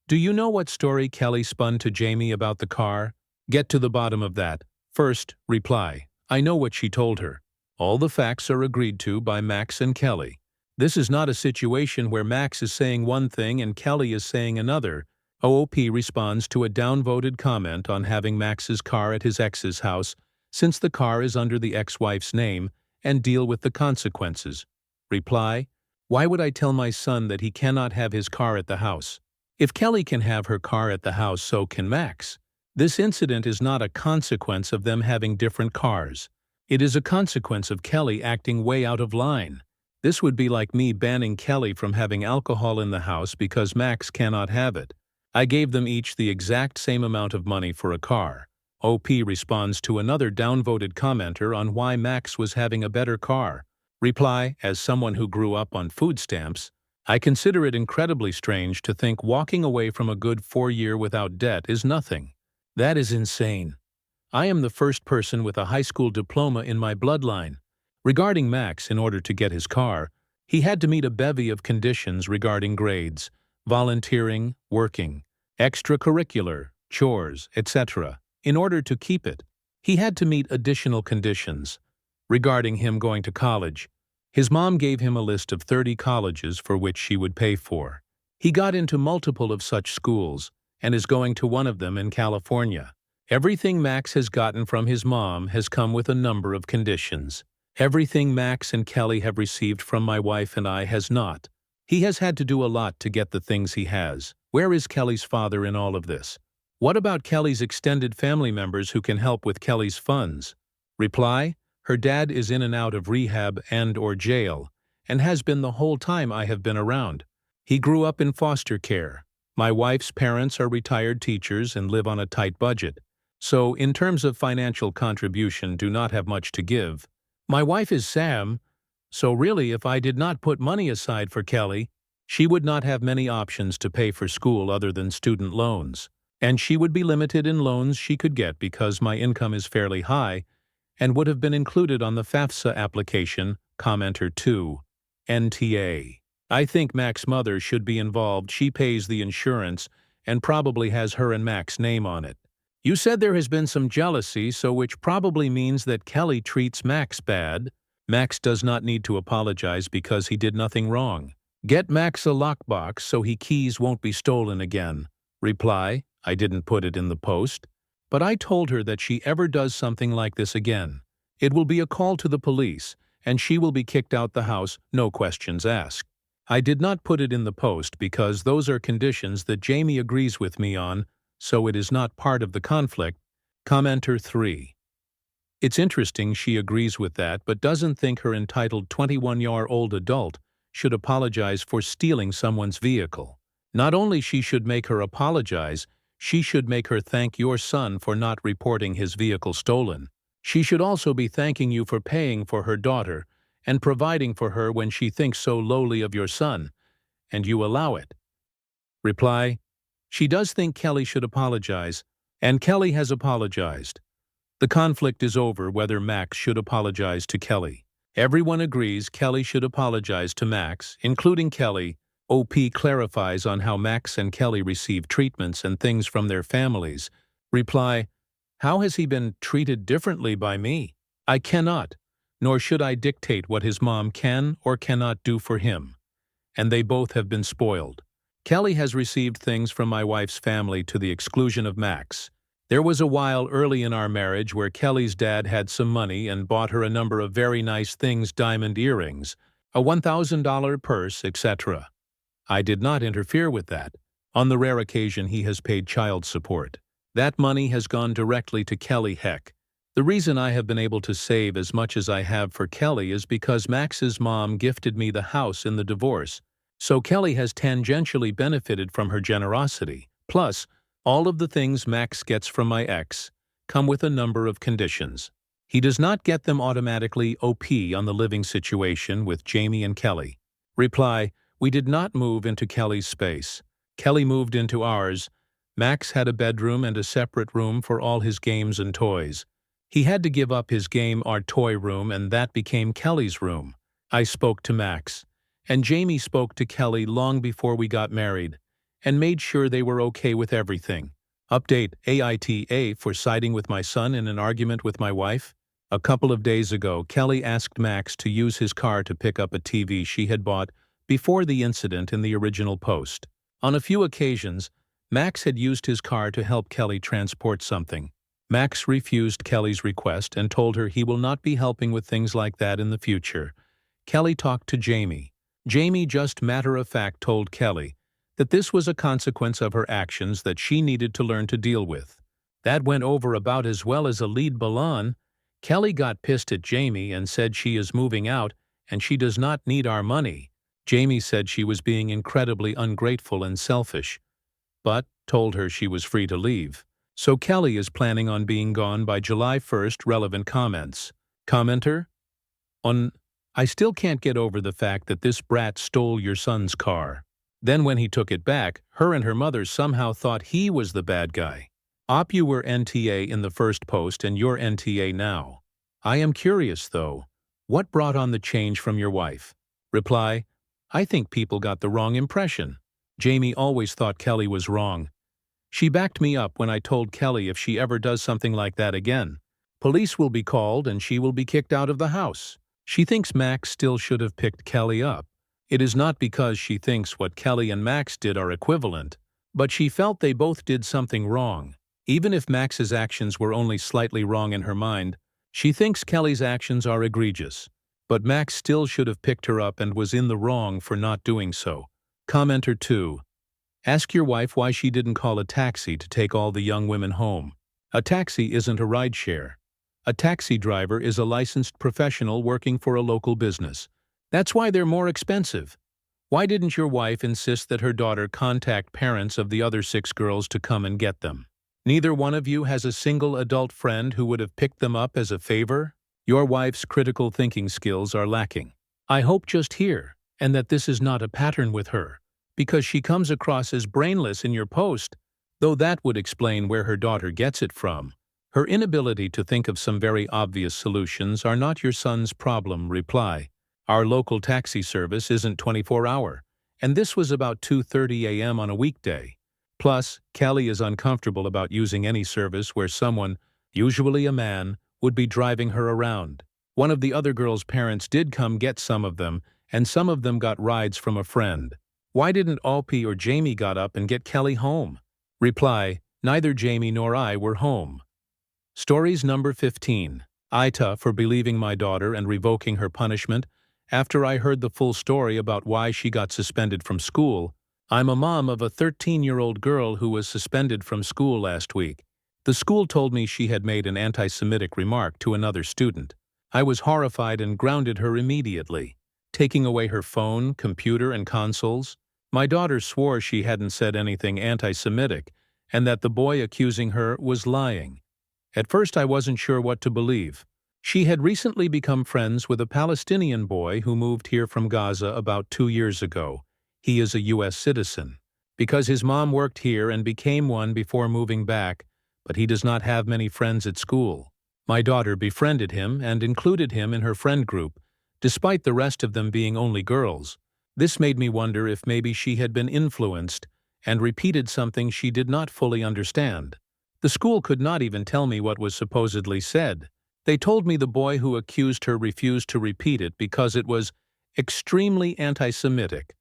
Do you know what story Kelly spun to Jamie about the car? Get to the bottom of that. First, reply. I know what she told her. All the facts are agreed to by Max and Kelly. This is not a situation where Max is saying one thing and Kelly is saying another. OOP responds to a downvoted comment on having Max's car at his ex's house since the car is under the ex-wife's name and deal with the consequences. Reply. Why would I tell my son that he cannot have his car at the house? If Kelly can have her car at the house, so can Max. This incident is not a consequence of them having different cars. It is a consequence of Kelly acting way out of line. This would be like me banning Kelly from having alcohol in the house because Max cannot have it. I gave them each the exact same amount of money for a car. OP responds to another downvoted commenter on why Max was having a better car. Reply, as someone who grew up on food stamps, I consider it incredibly strange to think walking away from a good 4-year without debt is nothing. That is insane. I am the first person with a high school diploma in my bloodline. Regarding Max, in order to get his car, he had to meet a bevy of conditions regarding grades, volunteering, working, extracurricular, chores, etc. In order to keep it, he had to meet additional conditions. Regarding him going to college, his mom gave him a list of 30 colleges for which she would pay for. He got into multiple of such schools and is going to one of them in California. Everything Max has gotten from his mom has come with a number of conditions. Everything Max and Kelly have received from my wife and I has not. He has had to do a lot to get the things he has. Where is Kelly's father in all of this? What about Kelly's extended family members who can help with Kelly's funds? Reply, her dad is in and out of rehab and/or jail, and has been the whole time I have been around. He grew up in foster care. My wife's parents are retired teachers and live on a tight budget, so in terms of financial contribution do not have much to give. My wife is Sam, so really if I did not put money aside for Kelly, she would not have many options to pay for school other than student loans, and she would be limited in loans she could get because my income is fairly high and would have been included on the FAFSA application, commenter 2, NTA. I think Max's mother should be involved. She pays the insurance and probably has her and Max's name on it. You said there has been some jealousy, so which probably means that Kelly treats Max bad. Max does not need to apologize because he did nothing wrong. Get Max a lockbox so his keys won't be stolen again. Reply, I didn't put it in the post, but I told her that she ever does something like this again, it will be a call to the police, and she will be kicked out the house, no questions asked. I did not put it in the post because those are conditions that Jamie agrees with me on, so it is not part of the conflict. Commenter 3. It's interesting she agrees with that but doesn't think her entitled 21-year-old adult should apologize for stealing someone's vehicle. Not only she should make her apologize, she should make her thank your son for not reporting his vehicle stolen. She should also be thanking you for paying for her daughter and providing for her when she thinks so lowly of your son, and you allow it. Reply: she does think Kelly should apologize, and Kelly has apologized. The conflict is over whether Max should apologize to Kelly. Everyone agrees Kelly should apologize to Max, including Kelly. OP clarifies on how Max and Kelly receive treatments and things from their families. Reply: how has he been treated differently by me? I cannot, nor should I dictate what his mom can or cannot do for him. And they both have been spoiled. Kelly has received things from my wife's family to the exclusion of Max. There was a while early in our marriage where Kelly's dad had some money and bought her a number of very nice things, diamond earrings, a $1,000 purse, etc. I did not interfere with that. On the rare occasion he has paid child support. That money has gone directly to Kelly. Heck, the reason I have been able to save as much as I have for Kelly is because Max's mom gifted me the house in the divorce, so Kelly has tangentially benefited from her generosity. Plus, all of the things Max gets from my ex come with a number of conditions. He does not get them automatically. OP on the living situation with Jamie and Kelly. Reply: we did not move into Kelly's space. Kelly moved into ours. Max had a bedroom and a separate room for all his games and toys. He had to give up his game or toy room, and that became Kelly's room. I spoke to Max, and Jamie spoke to Kelly long before we got married, and made sure they were okay with everything. Update: AITA for siding with my son in an argument with my wife. A couple of days ago, Kelly asked Max to use his car to pick up a TV she had bought before the incident in the original post. On a few occasions, Max had used his car to help Kelly transport something. Max refused Kelly's request and told her he will not be helping with things like that in the future. Kelly talked to Jamie. Jamie just matter-of-fact told Kelly that this was a consequence of her actions that she needed to learn to deal with. That went over about as well as a lead balloon. Kelly got pissed at Jamie and said she is moving out and she does not need our money. Jamie said she was being incredibly ungrateful and selfish, but told her she was free to leave. So Kelly is planning on being gone by July 1st. Relevant comments. Commenter: I still can't get over the fact that this brat stole your son's car. Then when he took it back, her and her mother somehow thought he was the bad guy. You were NTA in the first post and you're NTA now. I am curious though, what brought on the change from your wife? Reply: I think people got the wrong impression. Jamie always thought Kelly was wrong. She backed me up when I told Kelly if she ever does something like that again, police will be called and she will be kicked out of the house. She thinks Max still should have picked Kelly up. It is not because she thinks what Kelly and Max did are equivalent, but she felt they both did something wrong. Even if Max's actions were only slightly wrong in her mind, she thinks Kelly's actions are egregious. But Max still should have picked her up and was in the wrong for not doing so. Commenter 2. Ask your wife why she didn't call a taxi to take all the young women home. A taxi isn't a rideshare. A taxi driver is a licensed professional working for a local business. That's why they're more expensive. Why didn't your wife insist that her daughter contact parents of the other 6 girls to come and get them? Neither one of you has a single adult friend who would have picked them up as a favor? Your wife's critical thinking skills are lacking. I hope just here, and that this is not a pattern with her, because she comes across as brainless in your post, though that would explain where her daughter gets it from. Her inability to think of some very obvious solutions are not your son's problem. Reply: our local taxi service isn't 24-hour, and this was about 2:30 a.m. on a weekday. Plus, Kelly is uncomfortable about using any service where someone, usually a man, would be driving her around. One of the other girls' parents did come get some of them, and some of them got rides from a friend. Why didn't Alpi or Jamie got up and get Kelly home? Reply: neither Jamie nor I were home. Stories number 15. Aita for believing my daughter and revoking her punishment, After I heard the full story about why she got suspended from school, I'm a mom of a 13-year-old girl who was suspended from school last week. The school told me she had made an anti-Semitic remark to another student. I was horrified and grounded her immediately, taking away her phone, computer, and consoles. My daughter swore she hadn't said anything anti-Semitic and that the boy accusing her was lying. At first I wasn't sure what to believe. She had recently become friends with a Palestinian boy who moved here from Gaza about 2 years ago. He is a U.S. citizen. Because his mom worked here and became one before moving back, but he does not have many friends at school. My daughter befriended him and included him in her friend group, despite the rest of them being only girls. This made me wonder if maybe she had been influenced and repeated something she did not fully understand. The school could not even tell me what was supposedly said. They told me the boy who accused her refused to repeat it because it was extremely anti-Semitic.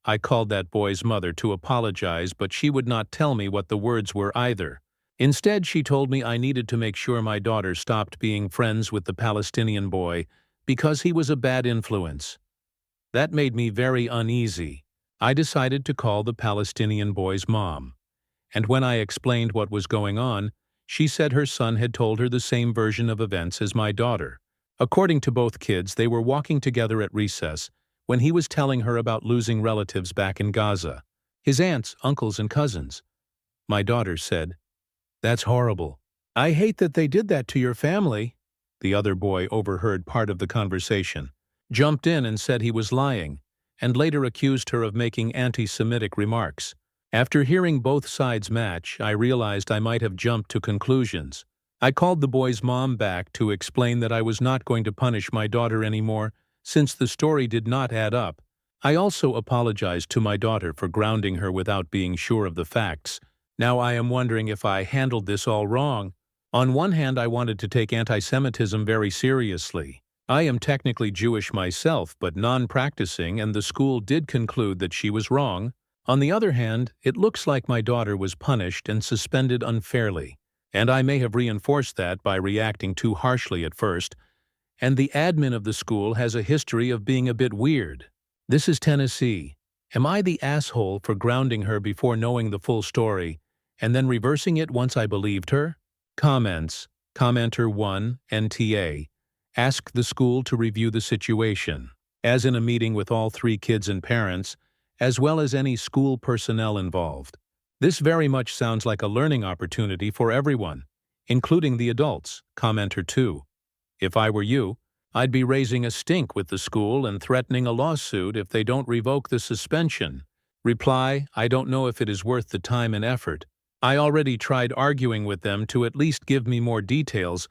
I called that boy's mother to apologize, but she would not tell me what the words were either. Instead, she told me I needed to make sure my daughter stopped being friends with the Palestinian boy because he was a bad influence. That made me very uneasy. I decided to call the Palestinian boy's mom. And when I explained what was going on, she said her son had told her the same version of events as my daughter. According to both kids, they were walking together at recess when he was telling her about losing relatives back in Gaza, his aunts, uncles, and cousins. My daughter said, "That's horrible. I hate that they did that to your family." The other boy overheard part of the conversation, jumped in and said he was lying, and later accused her of making anti-Semitic remarks. After hearing both sides match, I realized I might have jumped to conclusions. I called the boy's mom back to explain that I was not going to punish my daughter anymore since the story did not add up. I also apologized to my daughter for grounding her without being sure of the facts. Now I am wondering if I handled this all wrong. On one hand, I wanted to take anti-Semitism very seriously. I am technically Jewish myself, but non-practicing, and the school did conclude that she was wrong. On the other hand, it looks like my daughter was punished and suspended unfairly, and I may have reinforced that by reacting too harshly at first, and the admin of the school has a history of being a bit weird. This is Tennessee. Am I the asshole for grounding her before knowing the full story, and then reversing it once I believed her? Comments. Commenter 1, NTA. Ask the school to review the situation, as in a meeting with all 3 kids and parents, as well as any school personnel involved. This very much sounds like a learning opportunity for everyone, including the adults. Commenter 2. If I were you, I'd be raising a stink with the school and threatening a lawsuit if they don't revoke the suspension. Reply, I don't know if it is worth the time and effort. I already tried arguing with them to at least give me more details,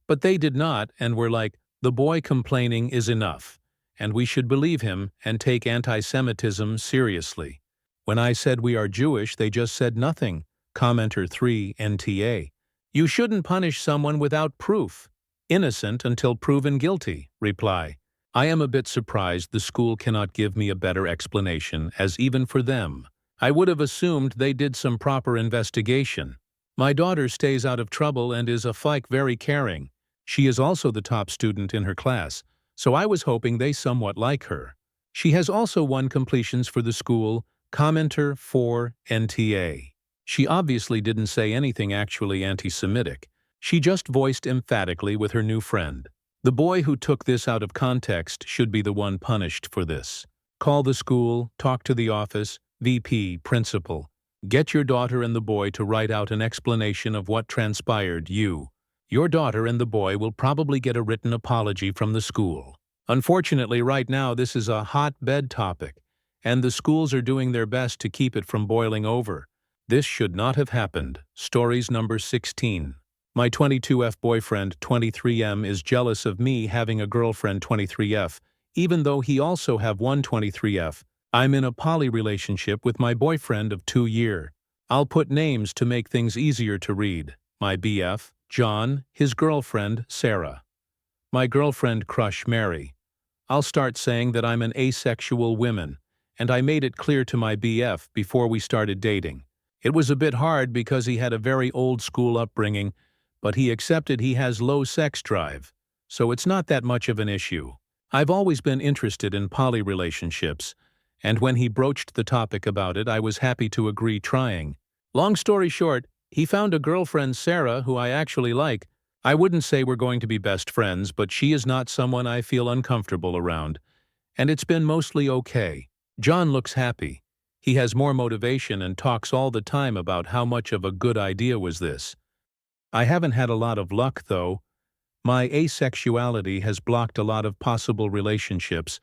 but they did not and were like, the boy complaining is enough, and we should believe him and take anti-Semitism seriously. When I said we are Jewish, they just said nothing. Commenter 3, NTA. You shouldn't punish someone without proof. Innocent until proven guilty. Reply. I am a bit surprised the school cannot give me a better explanation, as even for them, I would have assumed they did some proper investigation. My daughter stays out of trouble and is very caring. She is also the top student in her class, so I was hoping they somewhat like her. She has also won completions for the school. Commenter 4, NTA. She obviously didn't say anything actually anti-Semitic. She just voiced emphatically with her new friend. The boy who took this out of context should be the one punished for this. Call the school, talk to the office, VP, principal. Get your daughter and the boy to write out an explanation of what transpired. Your daughter and the boy will probably get a written apology from the school. Unfortunately, right now this is a hotbed topic, and the schools are doing their best to keep it from boiling over. This should not have happened. Stories number 16. My 22F boyfriend, 23M, is jealous of me having a girlfriend, 23F, even though he also have one 23F. I'm in a poly relationship with my boyfriend of 2 years. I'll put names to make things easier to read. My BF, John, his girlfriend, Sarah. My girlfriend crush, Mary. I'll start saying that I'm an asexual woman, and I made it clear to my BF before we started dating. It was a bit hard because he had a very old school upbringing, but he accepted he has low sex drive, so it's not that much of an issue. I've always been interested in poly relationships, and when he broached the topic about it, I was happy to agree trying. Long story short, he found a girlfriend, Sarah, who I actually like. I wouldn't say we're going to be best friends, but she is not someone I feel uncomfortable around, and it's been mostly okay. John looks happy. He has more motivation and talks all the time about how much of a good idea was this. I haven't had a lot of luck, though. My asexuality has blocked a lot of possible relationships,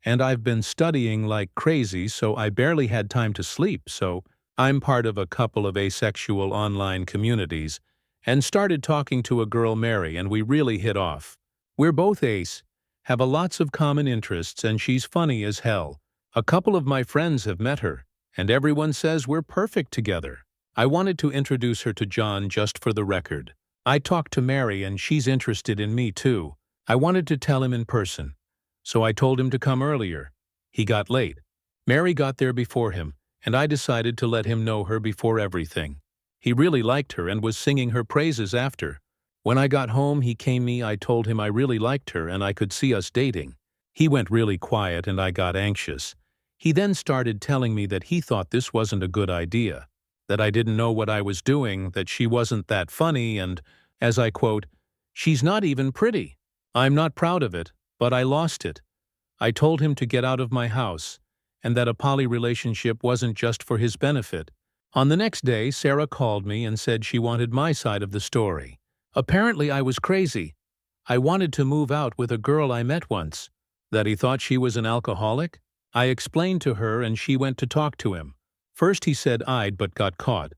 and I've been studying like crazy, so I barely had time to sleep, so I'm part of a couple of asexual online communities, and started talking to a girl, Mary, and we really hit off. We're both ace, have a lots of common interests, and she's funny as hell. A couple of my friends have met her, and everyone says we're perfect together. I wanted to introduce her to John just for the record. I talked to Mary and she's interested in me too. I wanted to tell him in person, so I told him to come earlier. He got late. Mary got there before him, and I decided to let him know her before everything. He really liked her and was singing her praises after. When I got home, he came me, I told him I really liked her and I could see us dating. He went really quiet and I got anxious. He then started telling me that he thought this wasn't a good idea, that I didn't know what I was doing, that she wasn't that funny, and, as I quote, "She's not even pretty." I'm not proud of it, but I lost it. I told him to get out of my house, and that a poly relationship wasn't just for his benefit. On the next day, Sarah called me and said she wanted my side of the story. Apparently I was crazy. I wanted to move out with a girl I met once. That he thought she was an alcoholic? I explained to her and she went to talk to him. First he said I'd but got caught.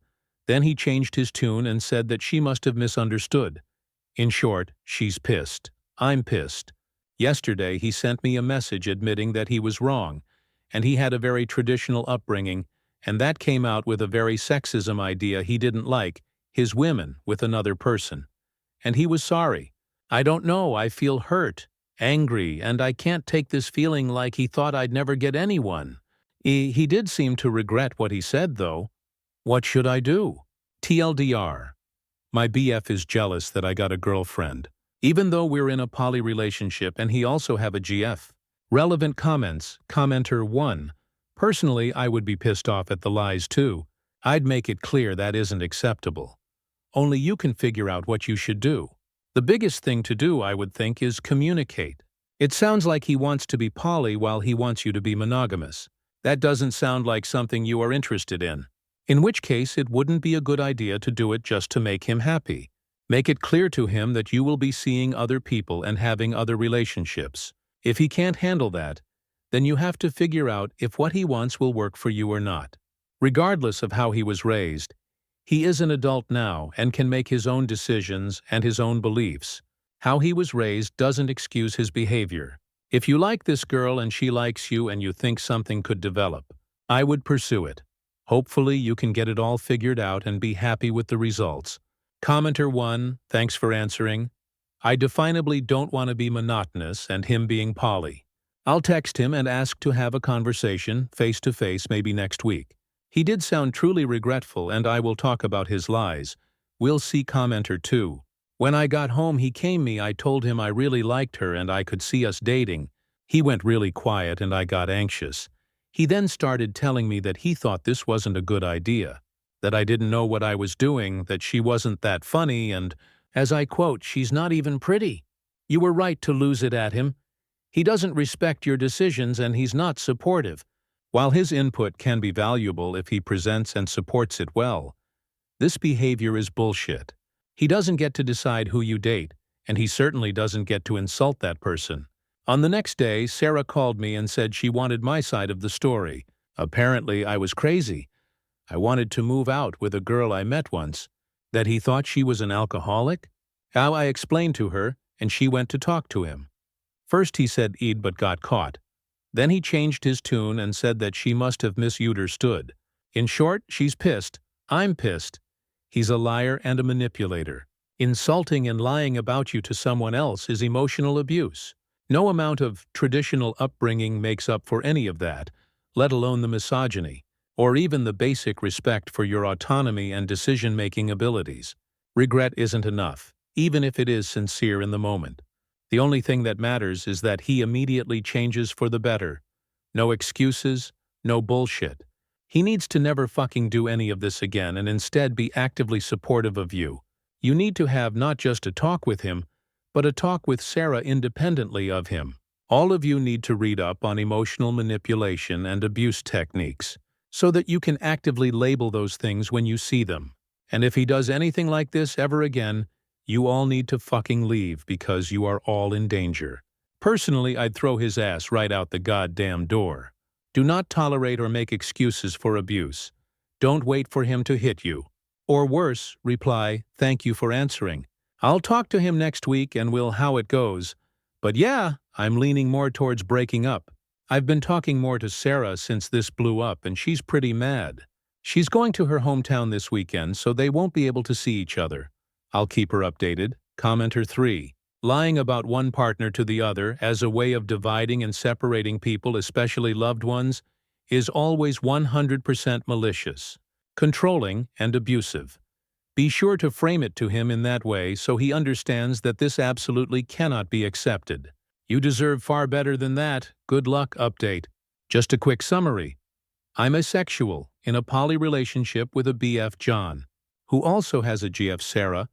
Then he changed his tune and said that she must have misunderstood. In short, she's pissed. I'm pissed. Yesterday he sent me a message admitting that he was wrong, and he had a very traditional upbringing, and that came out with a very sexism idea he didn't like, his women with another person. And he was sorry. I don't know, I feel hurt, angry, and I can't take this feeling like he thought I'd never get anyone. He did seem to regret what he said, though. What should I do? TLDR. My BF is jealous that I got a girlfriend, even though we're in a poly relationship and he also have a GF. Relevant comments. Commenter 1. Personally, I would be pissed off at the lies too. I'd make it clear that isn't acceptable. Only you can figure out what you should do. The biggest thing to do, I would think, is communicate. It sounds like he wants to be poly while he wants you to be monogamous. That doesn't sound like something you are interested in which case it wouldn't be a good idea to do it just to make him happy. Make it clear to him that you will be seeing other people and having other relationships. If he can't handle that, then you have to figure out if what he wants will work for you or not. Regardless of how he was raised, he is an adult now and can make his own decisions and his own beliefs. How he was raised doesn't excuse his behavior. If you like this girl and she likes you and you think something could develop, I would pursue it. Hopefully you can get it all figured out and be happy with the results. Commenter 1, thanks for answering. I definably don't want to be monotonous and him being poly. I'll text him and ask to have a conversation, face-to-face, maybe next week. He did sound truly regretful and I will talk about his lies. We'll see. Commenter 2. When I got home he came me, I told him I really liked her and I could see us dating. He went really quiet and I got anxious. He then started telling me that he thought this wasn't a good idea, that I didn't know what I was doing, that she wasn't that funny, and, as I quote, "She's not even pretty." You were right to lose it at him. He doesn't respect your decisions and he's not supportive. While his input can be valuable if he presents and supports it well, this behavior is bullshit. He doesn't get to decide who you date, and he certainly doesn't get to insult that person. On the next day, Sarah called me and said she wanted my side of the story. Apparently, I was crazy. I wanted to move out with a girl I met once. That he thought she was an alcoholic? How I explained to her, and she went to talk to him. First he said I'd but got caught. Then he changed his tune and said that she must have misunderstood. In short, she's pissed. I'm pissed. He's a liar and a manipulator. Insulting and lying about you to someone else is emotional abuse. No amount of traditional upbringing makes up for any of that, let alone the misogyny, or even the basic respect for your autonomy and decision-making abilities. Regret isn't enough, even if it is sincere in the moment. The only thing that matters is that he immediately changes for the better. No excuses, no bullshit. He needs to never fucking do any of this again and instead be actively supportive of you. You need to have not just a talk with him, but a talk with Sarah independently of him. All of you need to read up on emotional manipulation and abuse techniques, so that you can actively label those things when you see them. And if he does anything like this ever again, you all need to fucking leave because you are all in danger. Personally, I'd throw his ass right out the goddamn door. Do not tolerate or make excuses for abuse. Don't wait for him to hit you. Or worse, reply, "Thank you for answering. I'll talk to him next week and we'll how it goes. But yeah, I'm leaning more towards breaking up. I've been talking more to Sarah since this blew up and she's pretty mad. She's going to her hometown this weekend, so they won't be able to see each other. I'll keep her updated." Commenter 3. Lying about one partner to the other as a way of dividing and separating people, especially loved ones, is always 100% malicious, controlling, and abusive. Be sure to frame it to him in that way so he understands that this absolutely cannot be accepted. You deserve far better than that. Good luck. Update. Just a quick summary. I'm asexual, in a poly relationship with a BF John, who also has a GF Sarah,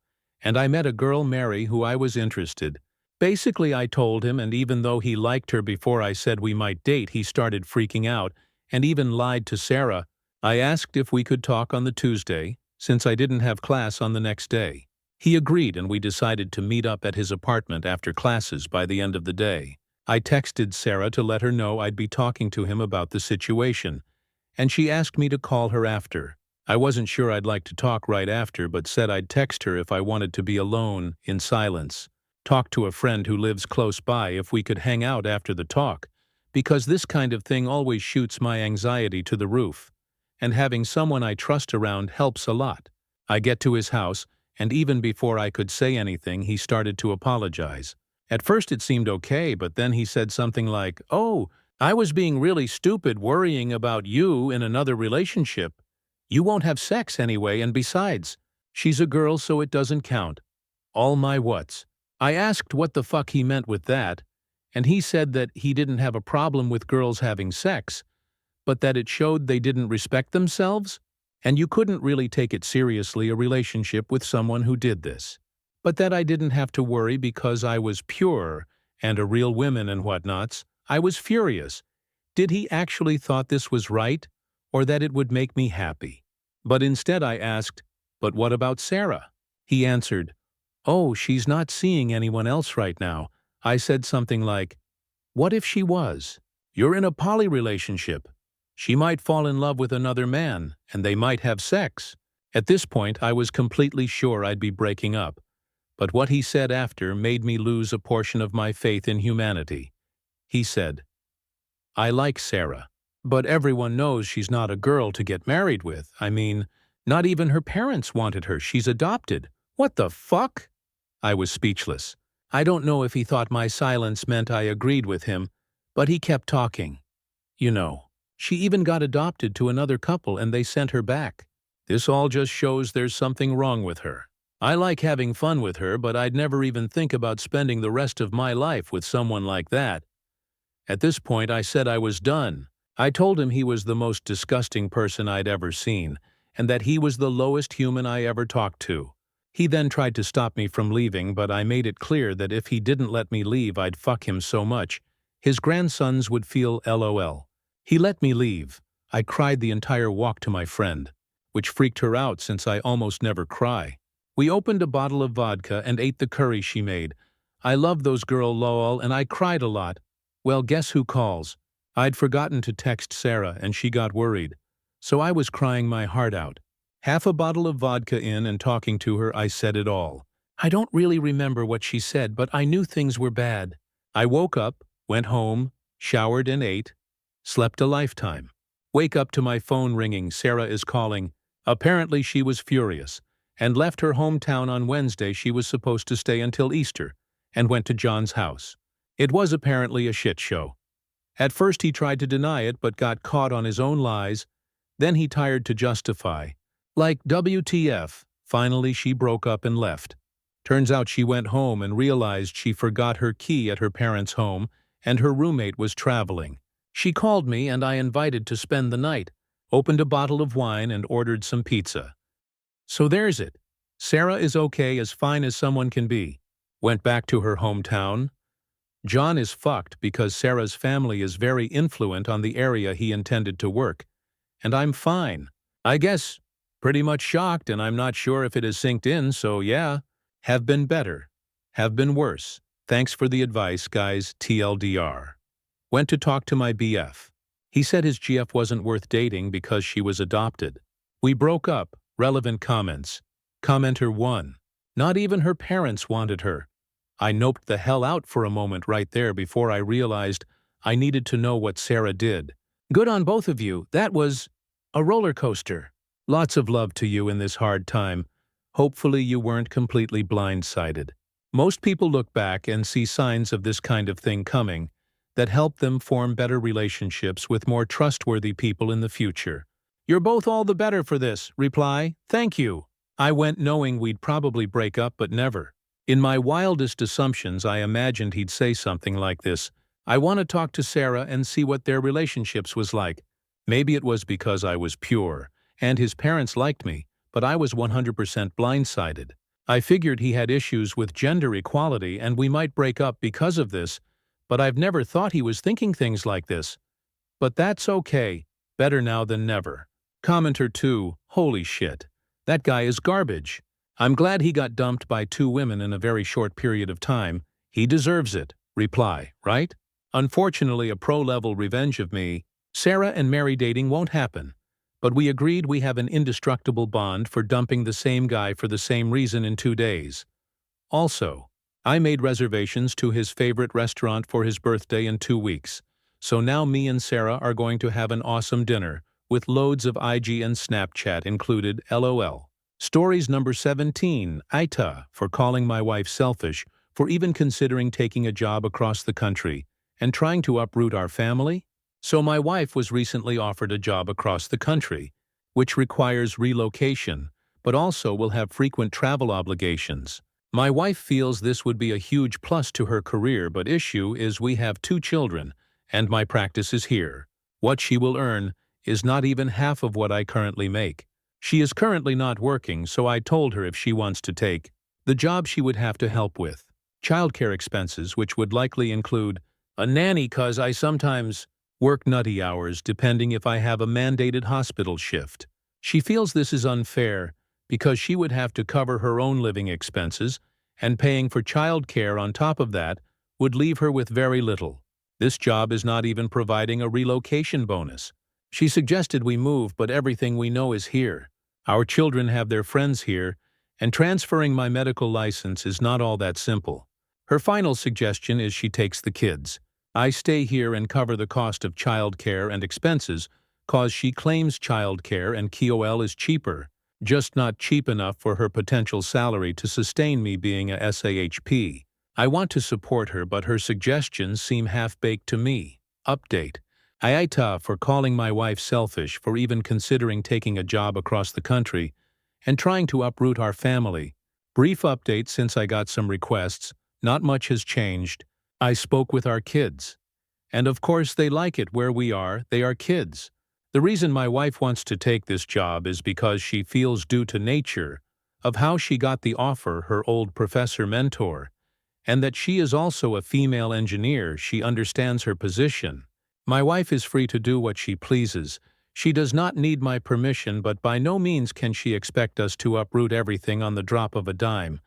and I met a girl Mary who I was interested. Basically, I told him, and even though he liked her before I said we might date, he started freaking out and even lied to Sarah. I asked if we could talk on the Tuesday, since I didn't have class on the next day. He agreed and we decided to meet up at his apartment after classes by the end of the day. I texted Sarah to let her know I'd be talking to him about the situation, and she asked me to call her after. I wasn't sure I'd like to talk right after, but said I'd text her if I wanted to be alone, in silence. Talk to a friend who lives close by if we could hang out after the talk, because this kind of thing always shoots my anxiety to the roof. And having someone I trust around helps a lot. I get to his house, and even before I could say anything, he started to apologize. At first it seemed okay, but then he said something like, "Oh, I was being really stupid worrying about you in another relationship. You won't have sex anyway, and besides, she's a girl so it doesn't count." All my whats. I asked what the fuck he meant with that, and he said that he didn't have a problem with girls having sex, but that it showed they didn't respect themselves, and you couldn't really take it seriously a relationship with someone who did this. But that I didn't have to worry because I was pure and a real woman and whatnots. I was furious. Did he actually thought this was right, or that it would make me happy? But instead I asked, "But what about Sarah?" He answered, "Oh, she's not seeing anyone else right now." I said something like, "What if she was? You're in a poly relationship. She might fall in love with another man, and they might have sex." At this point, I was completely sure I'd be breaking up. But what he said after made me lose a portion of my faith in humanity. He said, "I like Sarah, but everyone knows she's not a girl to get married with. I mean, not even her parents wanted her. She's adopted. What the fuck?" I was speechless. I don't know if he thought my silence meant I agreed with him, but he kept talking. "You know, she even got adopted to another couple and they sent her back. This all just shows there's something wrong with her. I like having fun with her, but I'd never even think about spending the rest of my life with someone like that." At this point, I said I was done. I told him he was the most disgusting person I'd ever seen, and that he was the lowest human I ever talked to. He then tried to stop me from leaving, but I made it clear that if he didn't let me leave, I'd fuck him so much his grandsons would feel LOL. He let me leave. I cried the entire walk to my friend, which freaked her out since I almost never cry. We opened a bottle of vodka and ate the curry she made. I love those girl lol, and I cried a lot. Well, guess who calls? I'd forgotten to text Sarah and she got worried. So I was crying my heart out. Half a bottle of vodka in and talking to her, I said it all. I don't really remember what she said, but I knew things were bad. I woke up, went home, showered and ate, slept a lifetime. Wake up to my phone ringing. Sarah is calling. Apparently she was furious and left her hometown on Wednesday. She was supposed to stay until Easter and went to John's house. It was apparently a shit show. At first he tried to deny it but got caught on his own lies. Then he tired to justify. Like WTF, finally she broke up and left. Turns out she went home and realized she forgot her key at her parents' home and her roommate was traveling. She called me and I invited to spend the night, opened a bottle of wine and ordered some pizza. So there's it. Sarah is okay, as fine as someone can be. Went back to her hometown. John is fucked because Sarah's family is very influent on the area he intended to work. And I'm fine. I guess, pretty much shocked, and I'm not sure if it has sinked in, so yeah. Have been better. Have been worse. Thanks for the advice, guys, TLDR. Went to talk to my BF. He said his GF wasn't worth dating because she was adopted. We broke up. Relevant comments. Commenter 1. Not even her parents wanted her. I noped the hell out for a moment right there before I realized I needed to know what Sarah did. Good on both of you. That was a roller coaster. Lots of love to you in this hard time. Hopefully you weren't completely blindsided. Most people look back and see signs of this kind of thing coming that help them form better relationships with more trustworthy people in the future. You're both all the better for this. Reply, thank you. I went knowing we'd probably break up, but never. In my wildest assumptions, I imagined he'd say something like this. I want to talk to Sarah and see what their relationships was like. Maybe it was because I was pure, and his parents liked me, but I was 100% blindsided. I figured he had issues with gender equality and we might break up because of this, but I've never thought he was thinking things like this. But that's okay. Better now than never. Commenter 2. Holy shit. That guy is garbage. I'm glad he got dumped by 2 women in a very short period of time. He deserves it. Reply, right? Unfortunately, a pro-level revenge of me. Sarah and Mary dating won't happen. But we agreed we have an indestructible bond for dumping the same guy for the same reason in 2 days. Also, I made reservations to his favorite restaurant for his birthday in 2 weeks. So now me and Sarah are going to have an awesome dinner, with loads of IG and Snapchat included, LOL. Stories number 17, Aita, for calling my wife selfish, for even considering taking a job across the country, and trying to uproot our family? So my wife was recently offered a job across the country, which requires relocation, but also will have frequent travel obligations. My wife feels this would be a huge plus to her career, but issue is we have 2 children, and my practice is here. What she will earn is not even half of what I currently make. She is currently not working, so I told her if she wants to take the job she would have to help with childcare expenses, which would likely include a nanny, cause I sometimes work nutty hours depending if I have a mandated hospital shift. She feels this is unfair because she would have to cover her own living expenses, and paying for childcare on top of that would leave her with very little. This job is not even providing a relocation bonus. She suggested we move, but everything we know is here. Our children have their friends here, and transferring my medical license is not all that simple. Her final suggestion is she takes the kids. I stay here and cover the cost of childcare and expenses, cause she claims childcare and KOL is cheaper, just not cheap enough for her potential salary to sustain me being a SAHP. I want to support her, but her suggestions seem half-baked to me. Update. Aita for calling my wife selfish for even considering taking a job across the country and trying to uproot our family. Brief update since I got some requests. Not much has changed. I spoke with our kids. And of course they like it where we are. They are kids. The reason my wife wants to take this job is because she feels due to nature of how she got the offer, her old professor mentor, and that she is also a female engineer. She understands her position. My wife is free to do what she pleases. She does not need my permission, but by no means can she expect us to uproot everything on the drop of a dime.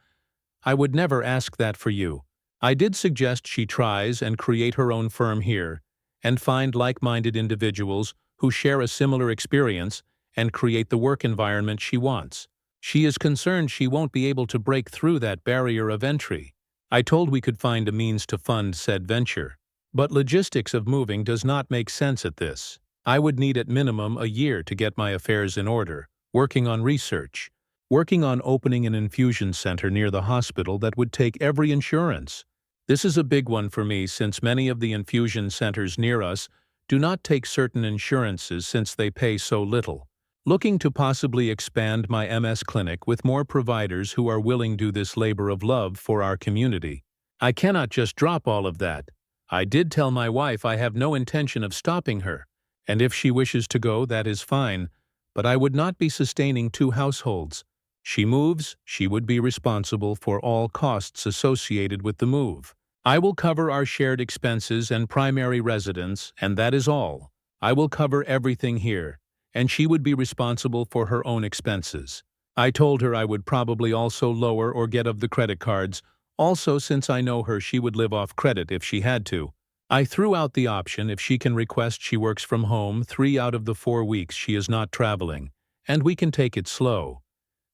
I would never ask that for you. I did suggest she tries and create her own firm here, and find like-minded individuals who share a similar experience and create the work environment she wants. She is concerned she won't be able to break through that barrier of entry. I told we could find a means to fund said venture. But logistics of moving does not make sense at this. I would need at minimum a year to get my affairs in order, working on research, working on opening an infusion center near the hospital that would take every insurance. This is a big one for me since many of the infusion centers near us do not take certain insurances since they pay so little. Looking to possibly expand my MS clinic with more providers who are willing to do this labor of love for our community. I cannot just drop all of that. I did tell my wife I have no intention of stopping her, and if she wishes to go, that is fine, but I would not be sustaining two households. She moves, she would be responsible for all costs associated with the move. I will cover our shared expenses and primary residence, and that is all. I will cover everything here, and she would be responsible for her own expenses. I told her I would probably also lower or get of the credit cards. Also, since I know her, she would live off credit if she had to. I threw out the option if she can request she works from home 3 out of the 4 weeks she is not traveling, and we can take it slow.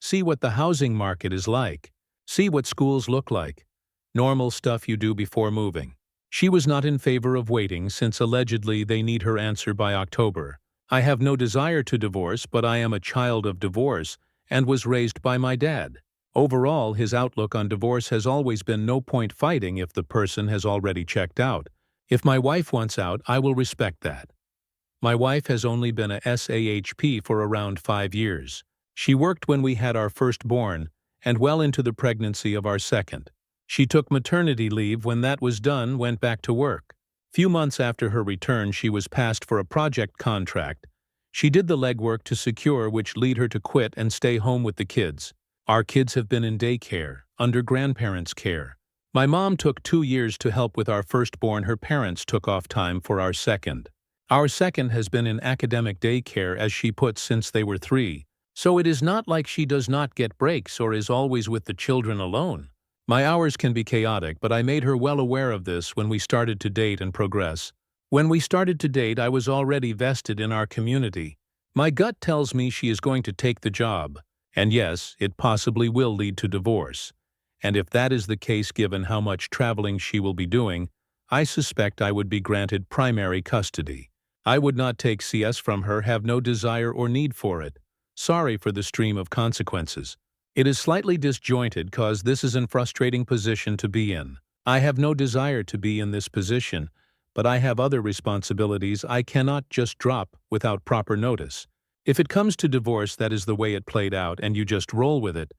See what the housing market is like. See what schools look like. Normal stuff you do before moving. She was not in favor of waiting since allegedly they need her answer by October. I have no desire to divorce, but I am a child of divorce and was raised by my dad. Overall, his outlook on divorce has always been no point fighting if the person has already checked out. If my wife wants out, I will respect that. My wife has only been a SAHP for around 5 years. She worked when we had our firstborn and well into the pregnancy of our second. She took maternity leave. When that was done, went back to work. Few months after her return, she was passed for a project contract. She did the legwork to secure, which lead her to quit and stay home with the kids. Our kids have been in daycare, under grandparents' care. My mom took 2 years to help with our firstborn. Her parents took off time for our second. Our second has been in academic daycare, as she puts, since they were 3. So it is not like she does not get breaks or is always with the children alone. My hours can be chaotic, but I made her well aware of this when we started to date and progress. When we started to date, I was already vested in our community. My gut tells me she is going to take the job. And yes, it possibly will lead to divorce. And if that is the case, given how much traveling she will be doing, I suspect I would be granted primary custody. I would not take CS from her, have no desire or need for it. Sorry for the stream of consequences. It is slightly disjointed cause this is a frustrating position to be in. I have no desire to be in this position, but I have other responsibilities I cannot just drop without proper notice. If it comes to divorce, that is the way it played out and you just roll with it.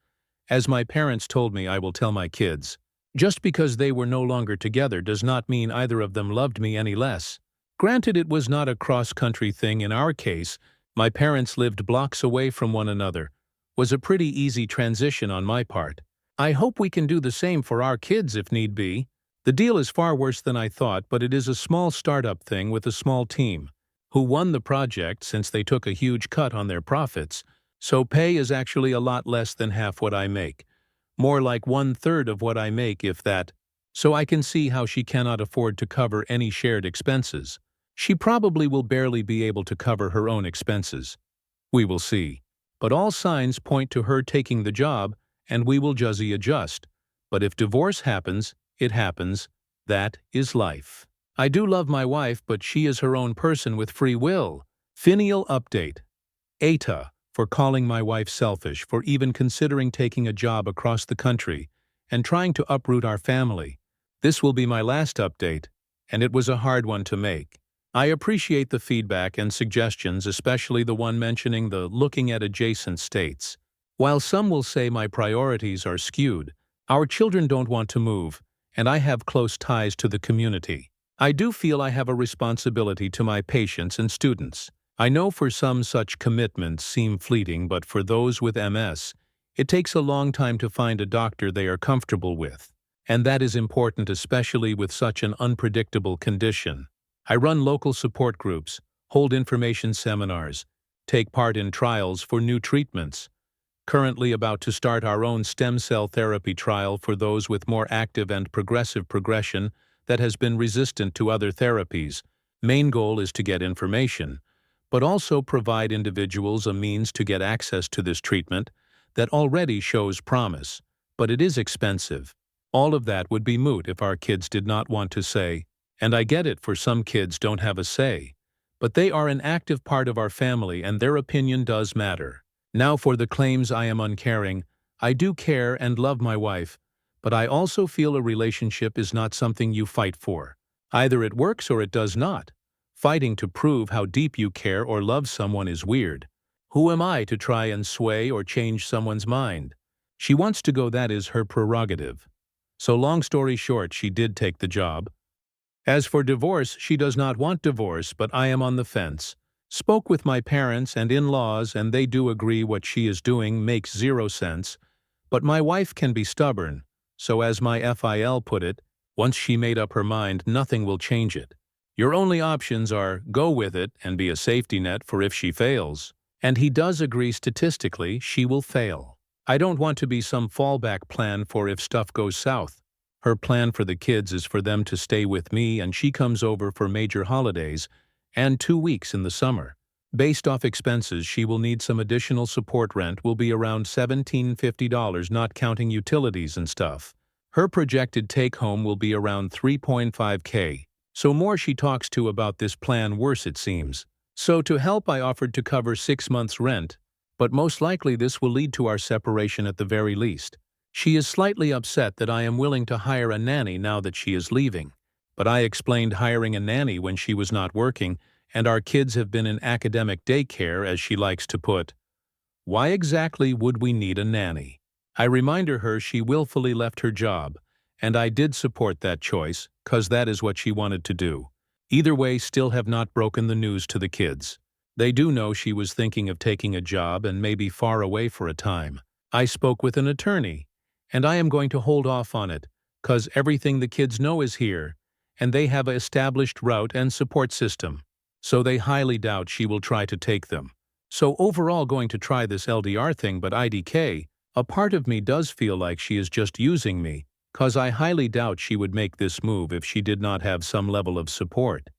As my parents told me, I will tell my kids. Just because they were no longer together does not mean either of them loved me any less. Granted, it was not a cross-country thing in our case. My parents lived blocks away from one another. Was a pretty easy transition on my part. I hope we can do the same for our kids if need be. The deal is far worse than I thought, but it is a small startup thing with a small team, who won the project since they took a huge cut on their profits, so pay is actually a lot less than half what I make. More like 1/3 of what I make, if that. So I can see how she cannot afford to cover any shared expenses. She probably will barely be able to cover her own expenses. We will see. But all signs point to her taking the job, and we will just adjust. But if divorce happens, it happens. That is life. I do love my wife, but she is her own person with free will. Finial update. Aita, for calling my wife selfish for even considering taking a job across the country and trying to uproot our family. This will be my last update, and it was a hard one to make. I appreciate the feedback and suggestions, especially the one mentioning the looking at adjacent states. While some will say my priorities are skewed, our children don't want to move, and I have close ties to the community. I do feel I have a responsibility to my patients and students. I know for some such commitments seem fleeting, but for those with MS, it takes a long time to find a doctor they are comfortable with. And that is important, especially with such an unpredictable condition. I run local support groups, hold information seminars, take part in trials for new treatments. Currently about to start our own stem cell therapy trial for those with more active and progressive progression that has been resistant to other therapies. Main goal is to get information, but also provide individuals a means to get access to this treatment that already shows promise, but it is expensive. All of that would be moot if our kids did not want to say, and I get it, for some kids don't have a say, but they are an active part of our family and their opinion does matter. Now for the claims I am uncaring, I do care and love my wife, but I also feel a relationship is not something you fight for. Either it works or it does not. Fighting to prove how deep you care or love someone is weird. Who am I to try and sway or change someone's mind? She wants to go, that is her prerogative. So long story short, she did take the job. As for divorce, she does not want divorce, but I am on the fence. Spoke with my parents and in-laws and they do agree what she is doing makes zero sense. But my wife can be stubborn, so as my FIL put it, once she made up her mind, nothing will change it. Your only options are go with it and be a safety net for if she fails. And he does agree statistically she will fail. I don't want to be some fallback plan for if stuff goes south. Her plan for the kids is for them to stay with me and she comes over for major holidays and 2 weeks in the summer. Based off expenses, she will need some additional support. Rent will be around $1,750, not counting utilities and stuff. Her projected take-home will be around $3.5K. So more she talks to about this plan, worse it seems. So to help, I offered to cover 6 months' rent, but most likely this will lead to our separation at the very least. She is slightly upset that I am willing to hire a nanny now that she is leaving, but I explained hiring a nanny when she was not working and our kids have been in academic daycare, as she likes to put. Why exactly would we need a nanny? I reminded her she willfully left her job, and I did support that choice, 'cause that is what she wanted to do. Either way, still have not broken the news to the kids. They do know she was thinking of taking a job and may be far away for a time. I spoke with an attorney, and I am going to hold off on it, 'cause everything the kids know is here, and they have an established route and support system. So they highly doubt she will try to take them. So overall going to try this LDR thing, but IDK, a part of me does feel like she is just using me, 'cause I highly doubt she would make this move if she did not have some level of support.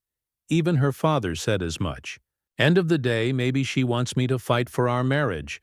Even her father said as much. End of the day, maybe she wants me to fight for our marriage,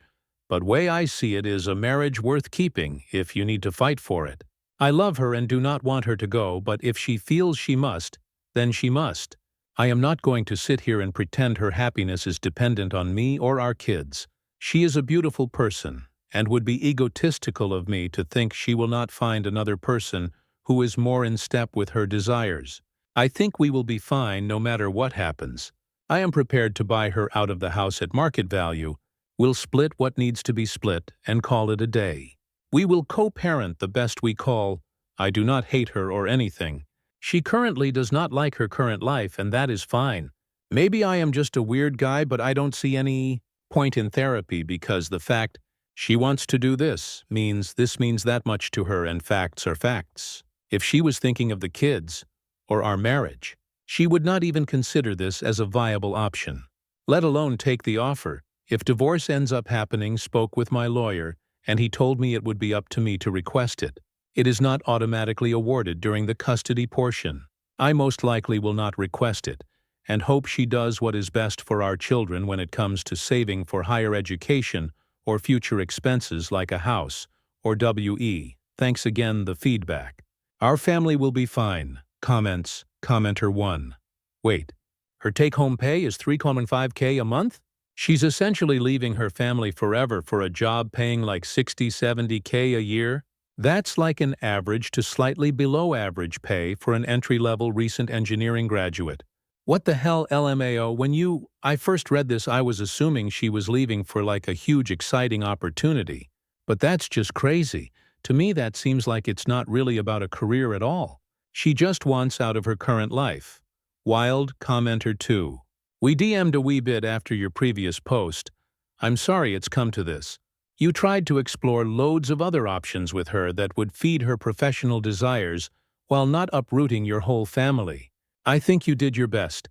but way I see it is a marriage worth keeping if you need to fight for it. I love her and do not want her to go, but if she feels she must, then she must. I am not going to sit here and pretend her happiness is dependent on me or our kids. She is a beautiful person, and would be egotistical of me to think she will not find another person who is more in step with her desires. I think we will be fine no matter what happens. I am prepared to buy her out of the house at market value. We'll split what needs to be split and call it a day. We will co-parent the best we call. I do not hate her or anything. She currently does not like her current life, and that is fine. Maybe I am just a weird guy, but I don't see any point in therapy because the fact she wants to do this means that much to her, and facts are facts. If she was thinking of the kids or our marriage, she would not even consider this as a viable option, let alone take the offer. If divorce ends up happening, spoke with my lawyer, and he told me it would be up to me to request it. It is not automatically awarded during the custody portion. I most likely will not request it, and hope she does what is best for our children when it comes to saving for higher education or future expenses like a house or WE. Thanks again the feedback. Our family will be fine. Comments. Commenter 1. Wait, her take-home pay is $3.5K a month? She's essentially leaving her family forever for a job paying like $60–70K a year? That's like an average to slightly below average pay for an entry-level recent engineering graduate. What the hell, LMAO? I first read this, I was assuming she was leaving for like a huge exciting opportunity. But that's just crazy. To me that seems like it's not really about a career at all. She just wants out of her current life. Wild. Commenter 2. We DM'd a wee bit after your previous post. I'm sorry it's come to this. You tried to explore loads of other options with her that would feed her professional desires while not uprooting your whole family. I think you did your best.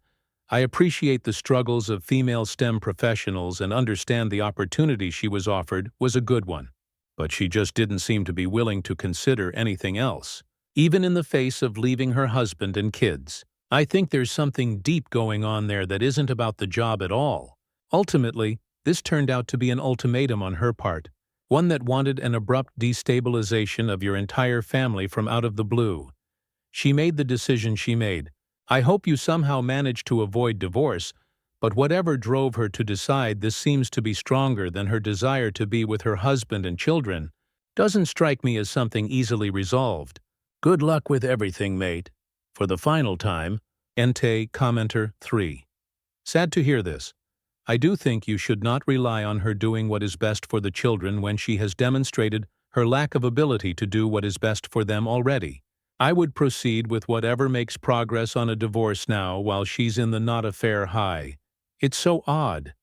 I appreciate the struggles of female STEM professionals and understand the opportunity she was offered was a good one. But she just didn't seem to be willing to consider anything else, even in the face of leaving her husband and kids. I think there's something deep going on there that isn't about the job at all. Ultimately, this turned out to be an ultimatum on her part, one that wanted an abrupt destabilization of your entire family from out of the blue. She made the decision she made. I hope you somehow managed to avoid divorce, but whatever drove her to decide this seems to be stronger than her desire to be with her husband and children. Doesn't strike me as something easily resolved. Good luck with everything, mate. For the final time, Ente. Commenter 3. Sad to hear this. I do think you should not rely on her doing what is best for the children when she has demonstrated her lack of ability to do what is best for them already. I would proceed with whatever makes progress on a divorce now while she's in the not-affair high. It's so odd.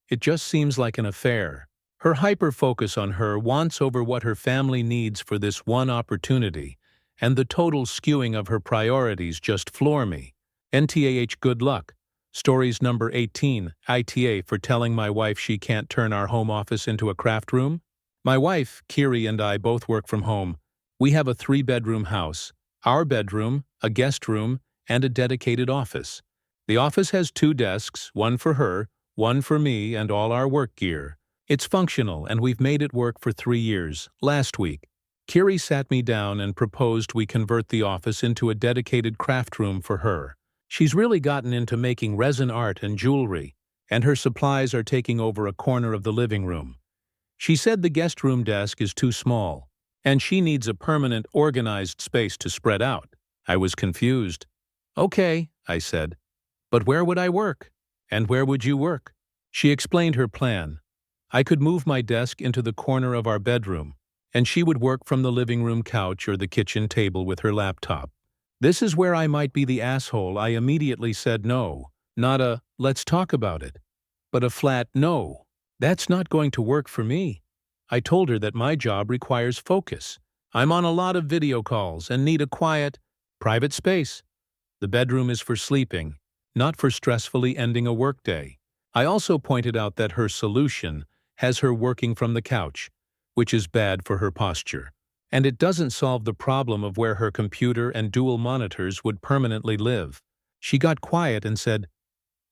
It just seems like an affair. Her hyper-focus on her wants over what her family needs for this one opportunity, and the total skewing of her priorities just floor me. NTAH good luck. Stories number 18, ITA for telling my wife she can't turn our home office into a craft room. My wife, Kiri, and I both work from home. We have a 3-bedroom house, our bedroom, a guest room, and a dedicated office. The office has 2 desks, one for her, one for me, and all our work gear. It's functional, and we've made it work for 3 years. Last week, Kiri sat me down and proposed we convert the office into a dedicated craft room for her. She's really gotten into making resin art and jewelry, and her supplies are taking over a corner of the living room. She said the guest room desk is too small, and she needs a permanent, organized space to spread out. I was confused. Okay, I said, but where would I work? And where would you work? She explained her plan. I could move my desk into the corner of our bedroom, and she would work from the living room couch or the kitchen table with her laptop. This is where I might be the asshole. I immediately said no, not a "let's talk about it," but a flat no. That's not going to work for me. I told her that my job requires focus. I'm on a lot of video calls and need a quiet, private space. The bedroom is for sleeping, not for stressfully ending a workday. I also pointed out that her solution has her working from the couch, which is bad for her posture. And it doesn't solve the problem of where her computer and dual monitors would permanently live. She got quiet and said,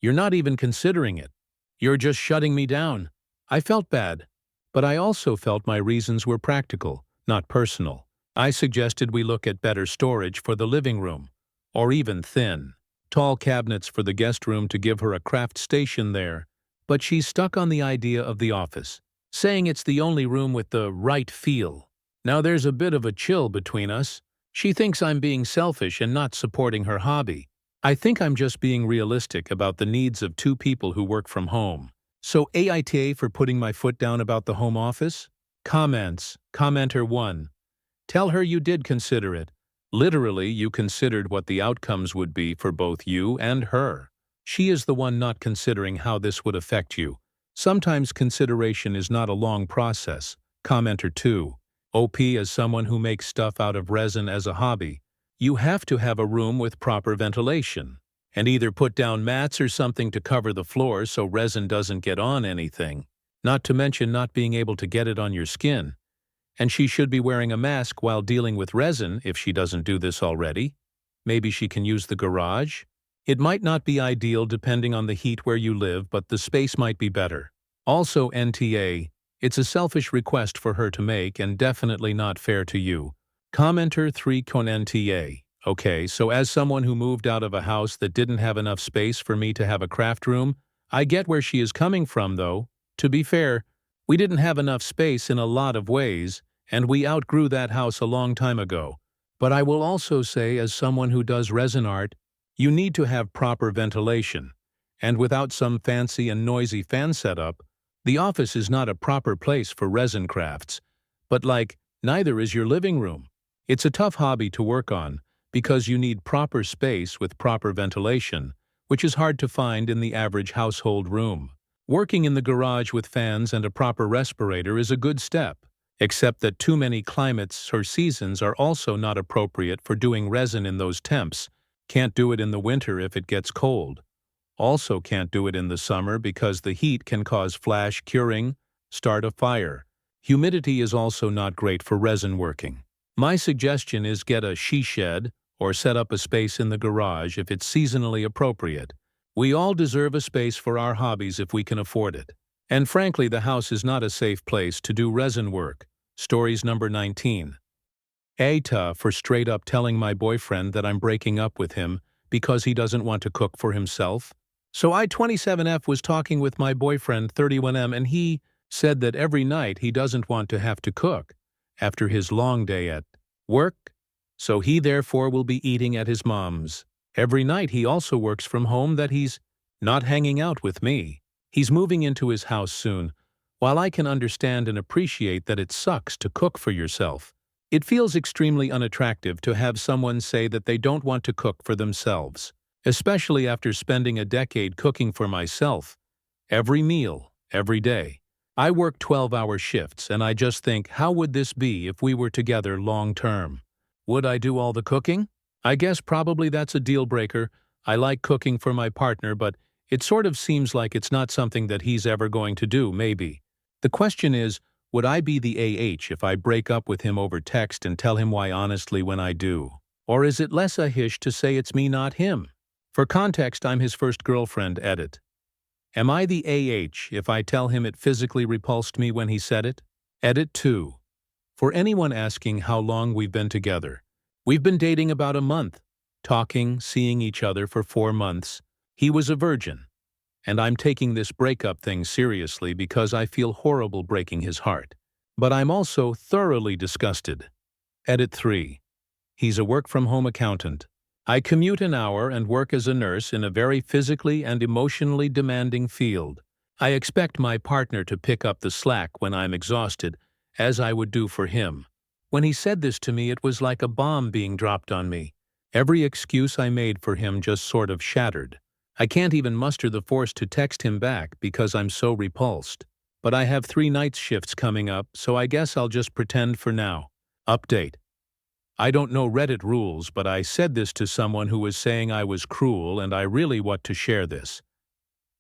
"You're not even considering it. You're just shutting me down." I felt bad, but I also felt my reasons were practical, not personal. I suggested we look at better storage for the living room, or even thin, tall cabinets for the guest room to give her a craft station there, but she's stuck on the idea of the office, saying it's the only room with the right feel. Now there's a bit of a chill between us. She thinks I'm being selfish and not supporting her hobby. I think I'm just being realistic about the needs of 2 people who work from home. So AITA for putting my foot down about the home office? Comments. Commenter 1. Tell her you did consider it. Literally, you considered what the outcomes would be for both you and her. She is the one not considering how this would affect you. Sometimes consideration is not a long process. Commenter 2. OP, as someone who makes stuff out of resin as a hobby, you have to have a room with proper ventilation, and either put down mats or something to cover the floor so resin doesn't get on anything, not to mention not being able to get it on your skin. And she should be wearing a mask while dealing with resin if she doesn't do this already. Maybe she can use the garage. It might not be ideal depending on the heat where you live, but the space might be better. Also NTA, it's a selfish request for her to make and definitely not fair to you. Commenter 3 con NTA. Okay, so as someone who moved out of a house that didn't have enough space for me to have a craft room, I get where she is coming from though. To be fair, we didn't have enough space in a lot of ways, and we outgrew that house a long time ago. But I will also say, as someone who does resin art, you need to have proper ventilation. And without some fancy and noisy fan setup, the office is not a proper place for resin crafts. But neither is your living room. It's a tough hobby to work on because you need proper space with proper ventilation, which is hard to find in the average household room. Working in the garage with fans and a proper respirator is a good step, except that too many climates or seasons are also not appropriate for doing resin in those temps. Can't do it in the winter if it gets cold. Also can't do it in the summer because the heat can cause flash curing, start a fire. Humidity is also not great for resin working. My suggestion is get a she shed or set up a space in the garage if it's seasonally appropriate. We all deserve a space for our hobbies if we can afford it. And frankly, the house is not a safe place to do resin work. Stories number 19. Aita for straight up telling my boyfriend that I'm breaking up with him because he doesn't want to cook for himself. So I 27F was talking with my boyfriend 31M and he said that every night he doesn't want to have to cook after his long day at work, so he therefore will be eating at his mom's. Every night he also works from home that he's not hanging out with me. He's moving into his house soon. While I can understand and appreciate that it sucks to cook for yourself, it feels extremely unattractive to have someone say that they don't want to cook for themselves, especially after spending a decade cooking for myself. Every meal, every day. I work 12-hour shifts, and I just think, how would this be if we were together long-term? Would I do all the cooking? I guess probably that's a deal breaker. I like cooking for my partner, but it sort of seems like it's not something that he's ever going to do, maybe. The question is, would I be the AH if I break up with him over text and tell him why honestly when I do? Or is it less a hish to say it's me, not him? For context, I'm his first girlfriend, edit. Am I the AH if I tell him it physically repulsed me when he said it? Edit 2. For anyone asking how long we've been together, we've been dating about a month, talking, seeing each other for 4 months. He was a virgin. And I'm taking this breakup thing seriously because I feel horrible breaking his heart. But I'm also thoroughly disgusted. Edit 3. He's a work-from-home accountant. I commute an hour and work as a nurse in a very physically and emotionally demanding field. I expect my partner to pick up the slack when I'm exhausted, as I would do for him. When he said this to me, it was like a bomb being dropped on me. Every excuse I made for him just sort of shattered. I can't even muster the force to text him back because I'm so repulsed. But I have 3 night shifts coming up, so I guess I'll just pretend for now. Update. I don't know Reddit rules, but I said this to someone who was saying I was cruel, and I really want to share this.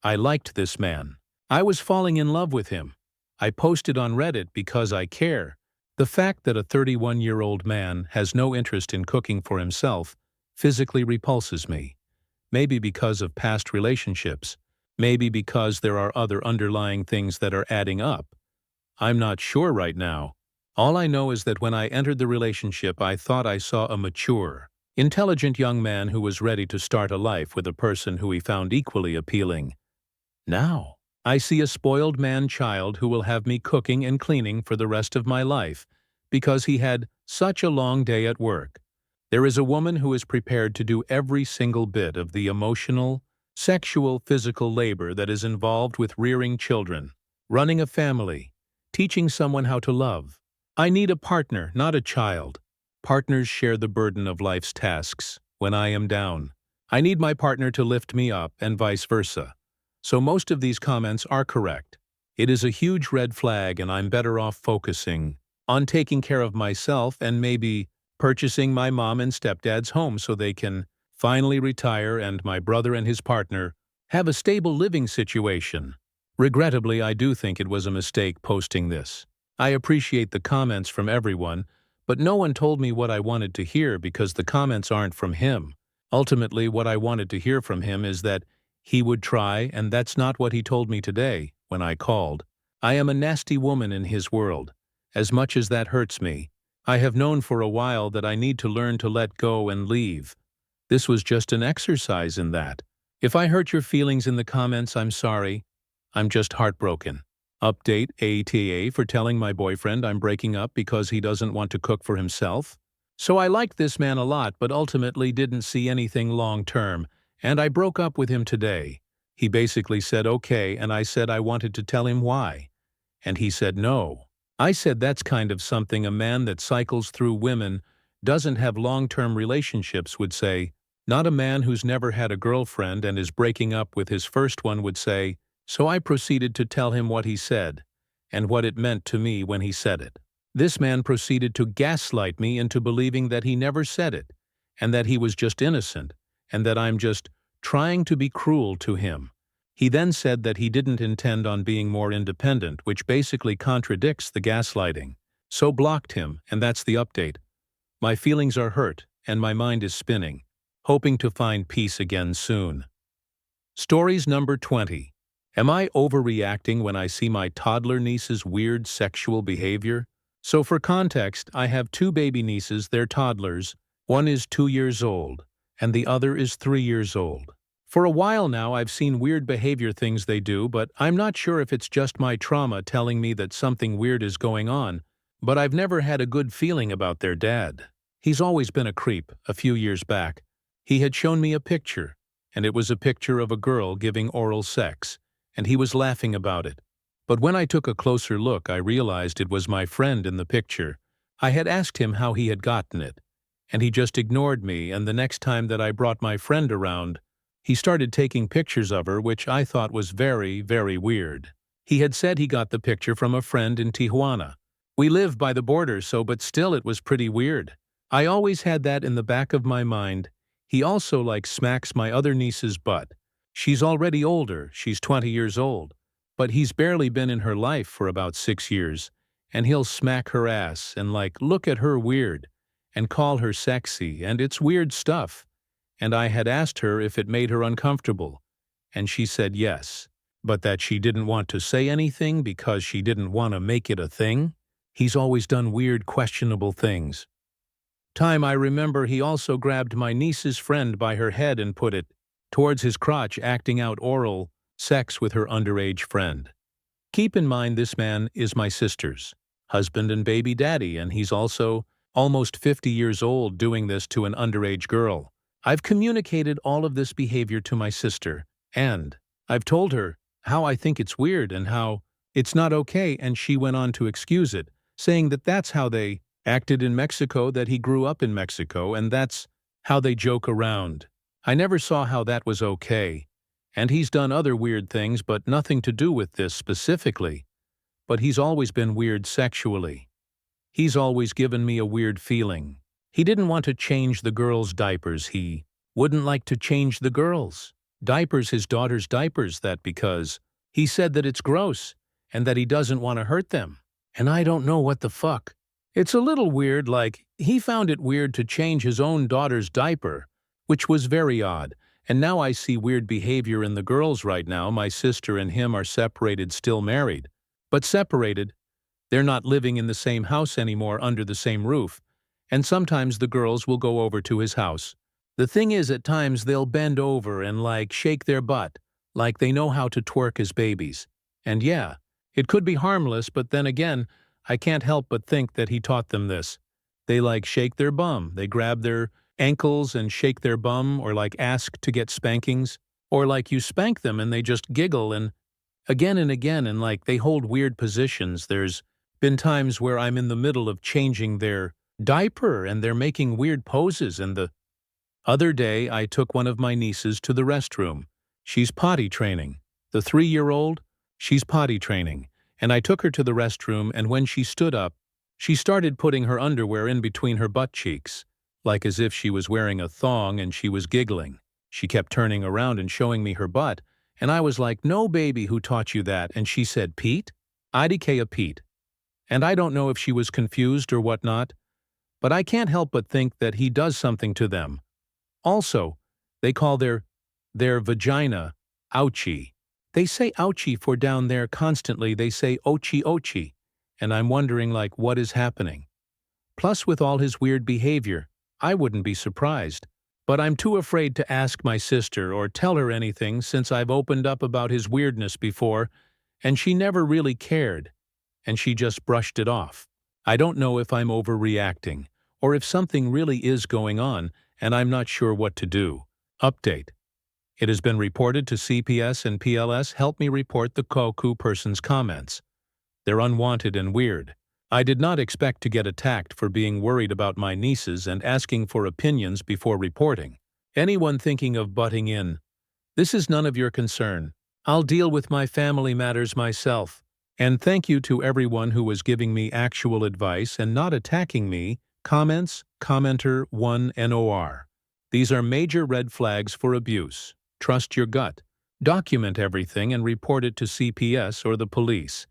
I liked this man. I was falling in love with him. I posted on Reddit because I care. The fact that a 31-year-old man has no interest in cooking for himself physically repulses me. Maybe because of past relationships. Maybe because there are other underlying things that are adding up. I'm not sure right now. All I know is that when I entered the relationship, I thought I saw a mature, intelligent young man who was ready to start a life with a person who he found equally appealing. Now, I see a spoiled man-child who will have me cooking and cleaning for the rest of my life because he had such a long day at work. There is a woman who is prepared to do every single bit of the emotional, sexual, physical labor that is involved with rearing children, running a family, teaching someone how to love. I need a partner, not a child. Partners share the burden of life's tasks when I am down. I need my partner to lift me up and vice versa. So most of these comments are correct. It is a huge red flag, and I'm better off focusing on taking care of myself and maybe purchasing my mom and stepdad's home so they can finally retire and my brother and his partner have a stable living situation. Regrettably, I do think it was a mistake posting this. I appreciate the comments from everyone, but no one told me what I wanted to hear because the comments aren't from him. Ultimately, what I wanted to hear from him is that he would try, and that's not what he told me today when I called. I am a nasty woman in his world. As much as that hurts me, I have known for a while that I need to learn to let go and leave. This was just an exercise in that. If I hurt your feelings in the comments, I'm sorry. I'm just heartbroken. Update ATA for telling my boyfriend I'm breaking up because he doesn't want to cook for himself. So I liked this man a lot, but ultimately didn't see anything long-term, and I broke up with him today. He basically said okay, and I said I wanted to tell him why. And he said no. I said that's kind of something a man that cycles through women, doesn't have long-term relationships would say. Not a man who's never had a girlfriend and is breaking up with his first one would say. So I proceeded to tell him what he said, and what it meant to me when he said it. This man proceeded to gaslight me into believing that he never said it, and that he was just innocent, and that I'm just trying to be cruel to him. He then said that he didn't intend on being more independent, which basically contradicts the gaslighting. So blocked him, and that's the update. My feelings are hurt, and my mind is spinning, hoping to find peace again soon. Stories number 20. Am I overreacting when I see my toddler niece's weird sexual behavior? So for context, I have 2 baby nieces, they're toddlers. One is 2 years old, and the other is 3 years old. For a while now, I've seen weird behavior things they do, but I'm not sure if it's just my trauma telling me that something weird is going on, but I've never had a good feeling about their dad. He's always been a creep. A few years back, he had shown me a picture, and it was a picture of a girl giving oral sex, and he was laughing about it. But when I took a closer look, I realized it was my friend in the picture. I had asked him how he had gotten it, and he just ignored me, and the next time that I brought my friend around, he started taking pictures of her, which I thought was very, very weird. He had said he got the picture from a friend in Tijuana. We live by the border, but still it was pretty weird. I always had that in the back of my mind. He also smacks my other niece's butt. She's already older, she's 20 years old, but he's barely been in her life for about 6 years, and he'll smack her ass and look at her weird, and call her sexy, and it's weird stuff. And I had asked her if it made her uncomfortable, and she said yes, but that she didn't want to say anything because she didn't want to make it a thing. He's always done weird, questionable things. I remember he also grabbed my niece's friend by her head and put it towards his crotch, acting out oral sex with her underage friend. Keep in mind, this man is my sister's husband and baby daddy, and he's also almost 50 years old doing this to an underage girl. I've communicated all of this behavior to my sister, and I've told her how I think it's weird and how it's not okay, and she went on to excuse it, saying that that's how they acted in Mexico, that he grew up in Mexico, and that's how they joke around. I never saw how that was okay. And he's done other weird things, but nothing to do with this specifically. But he's always been weird sexually. He's always given me a weird feeling. He didn't want to change the girls' diapers. He wouldn't like to change the girls' diapers, his daughter's diapers, because he said that it's gross and that he doesn't want to hurt them. And I don't know what the fuck. It's a little weird, he found it weird to change his own daughter's diaper, which was very odd. And now I see weird behavior in the girls right now. My sister and him are separated, still married. But separated. They're not living in the same house anymore, under the same roof. And sometimes the girls will go over to his house. The thing is, at times they'll bend over and shake their butt, like they know how to twerk as babies. And yeah, it could be harmless, but then again, I can't help but think that he taught them this. They shake their bum. They grab their ankles and shake their bum, or ask to get spankings, or you spank them and they just giggle and again, and they hold weird positions. There's been times where I'm in the middle of changing their diaper and they're making weird poses, and the other day I took one of my nieces to the restroom. She's potty training. The 3-year-old, she's potty training. And I took her to the restroom, and when she stood up, she started putting her underwear in between her butt cheeks, as if she was wearing a thong, and she was giggling. She kept turning around and showing me her butt, and I was like, "No, baby, who taught you that?" And she said, "Pete? IDK Pete." And I don't know if she was confused or whatnot, but I can't help but think that he does something to them. Also, they call their vagina ouchie. They say ouchie for down there constantly. They say ochi ochi, and I'm wondering what is happening. Plus, with all his weird behavior, I wouldn't be surprised. But I'm too afraid to ask my sister or tell her anything, since I've opened up about his weirdness before, and she never really cared, and she just brushed it off. I don't know if I'm overreacting, or if something really is going on, and I'm not sure what to do. Update. It has been reported to CPS and PLS. Help me report the Koku person's comments. They're unwanted and weird. I did not expect to get attacked for being worried about my nieces and asking for opinions before reporting. Anyone thinking of butting in, this is none of your concern. I'll deal with my family matters myself. And thank you to everyone who was giving me actual advice and not attacking me. Comments, commenter 1 NOR. These are major red flags for abuse. Trust your gut. Document everything and report it to CPS or the police.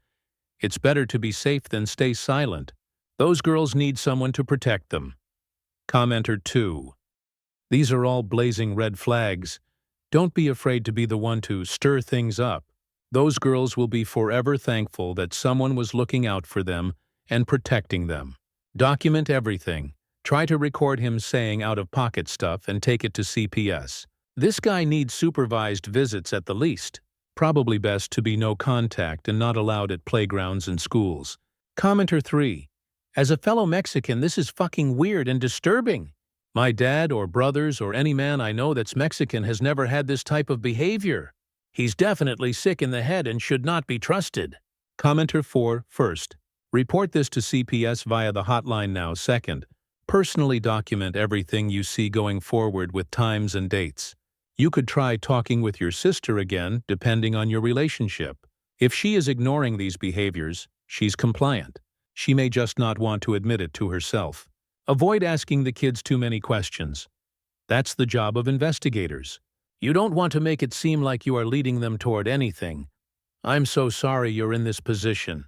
It's better to be safe than stay silent. Those girls need someone to protect them. Commenter 2. These are all blazing red flags. Don't be afraid to be the one to stir things up. Those girls will be forever thankful that someone was looking out for them and protecting them. Document everything. Try to record him saying out-of-pocket stuff and take it to CPS. This guy needs supervised visits at the least. Probably best to be no contact and not allowed at playgrounds and schools. Commenter 3. As a fellow Mexican, this is fucking weird and disturbing. My dad or brothers or any man I know that's Mexican has never had this type of behavior. He's definitely sick in the head and should not be trusted. Commenter 4. First, report this to CPS via the hotline now. Second, personally document everything you see going forward with times and dates. You could try talking with your sister again, depending on your relationship. If she is ignoring these behaviors, she's compliant. She may just not want to admit it to herself. Avoid asking the kids too many questions. That's the job of investigators. You don't want to make it seem like you are leading them toward anything. I'm so sorry you're in this position.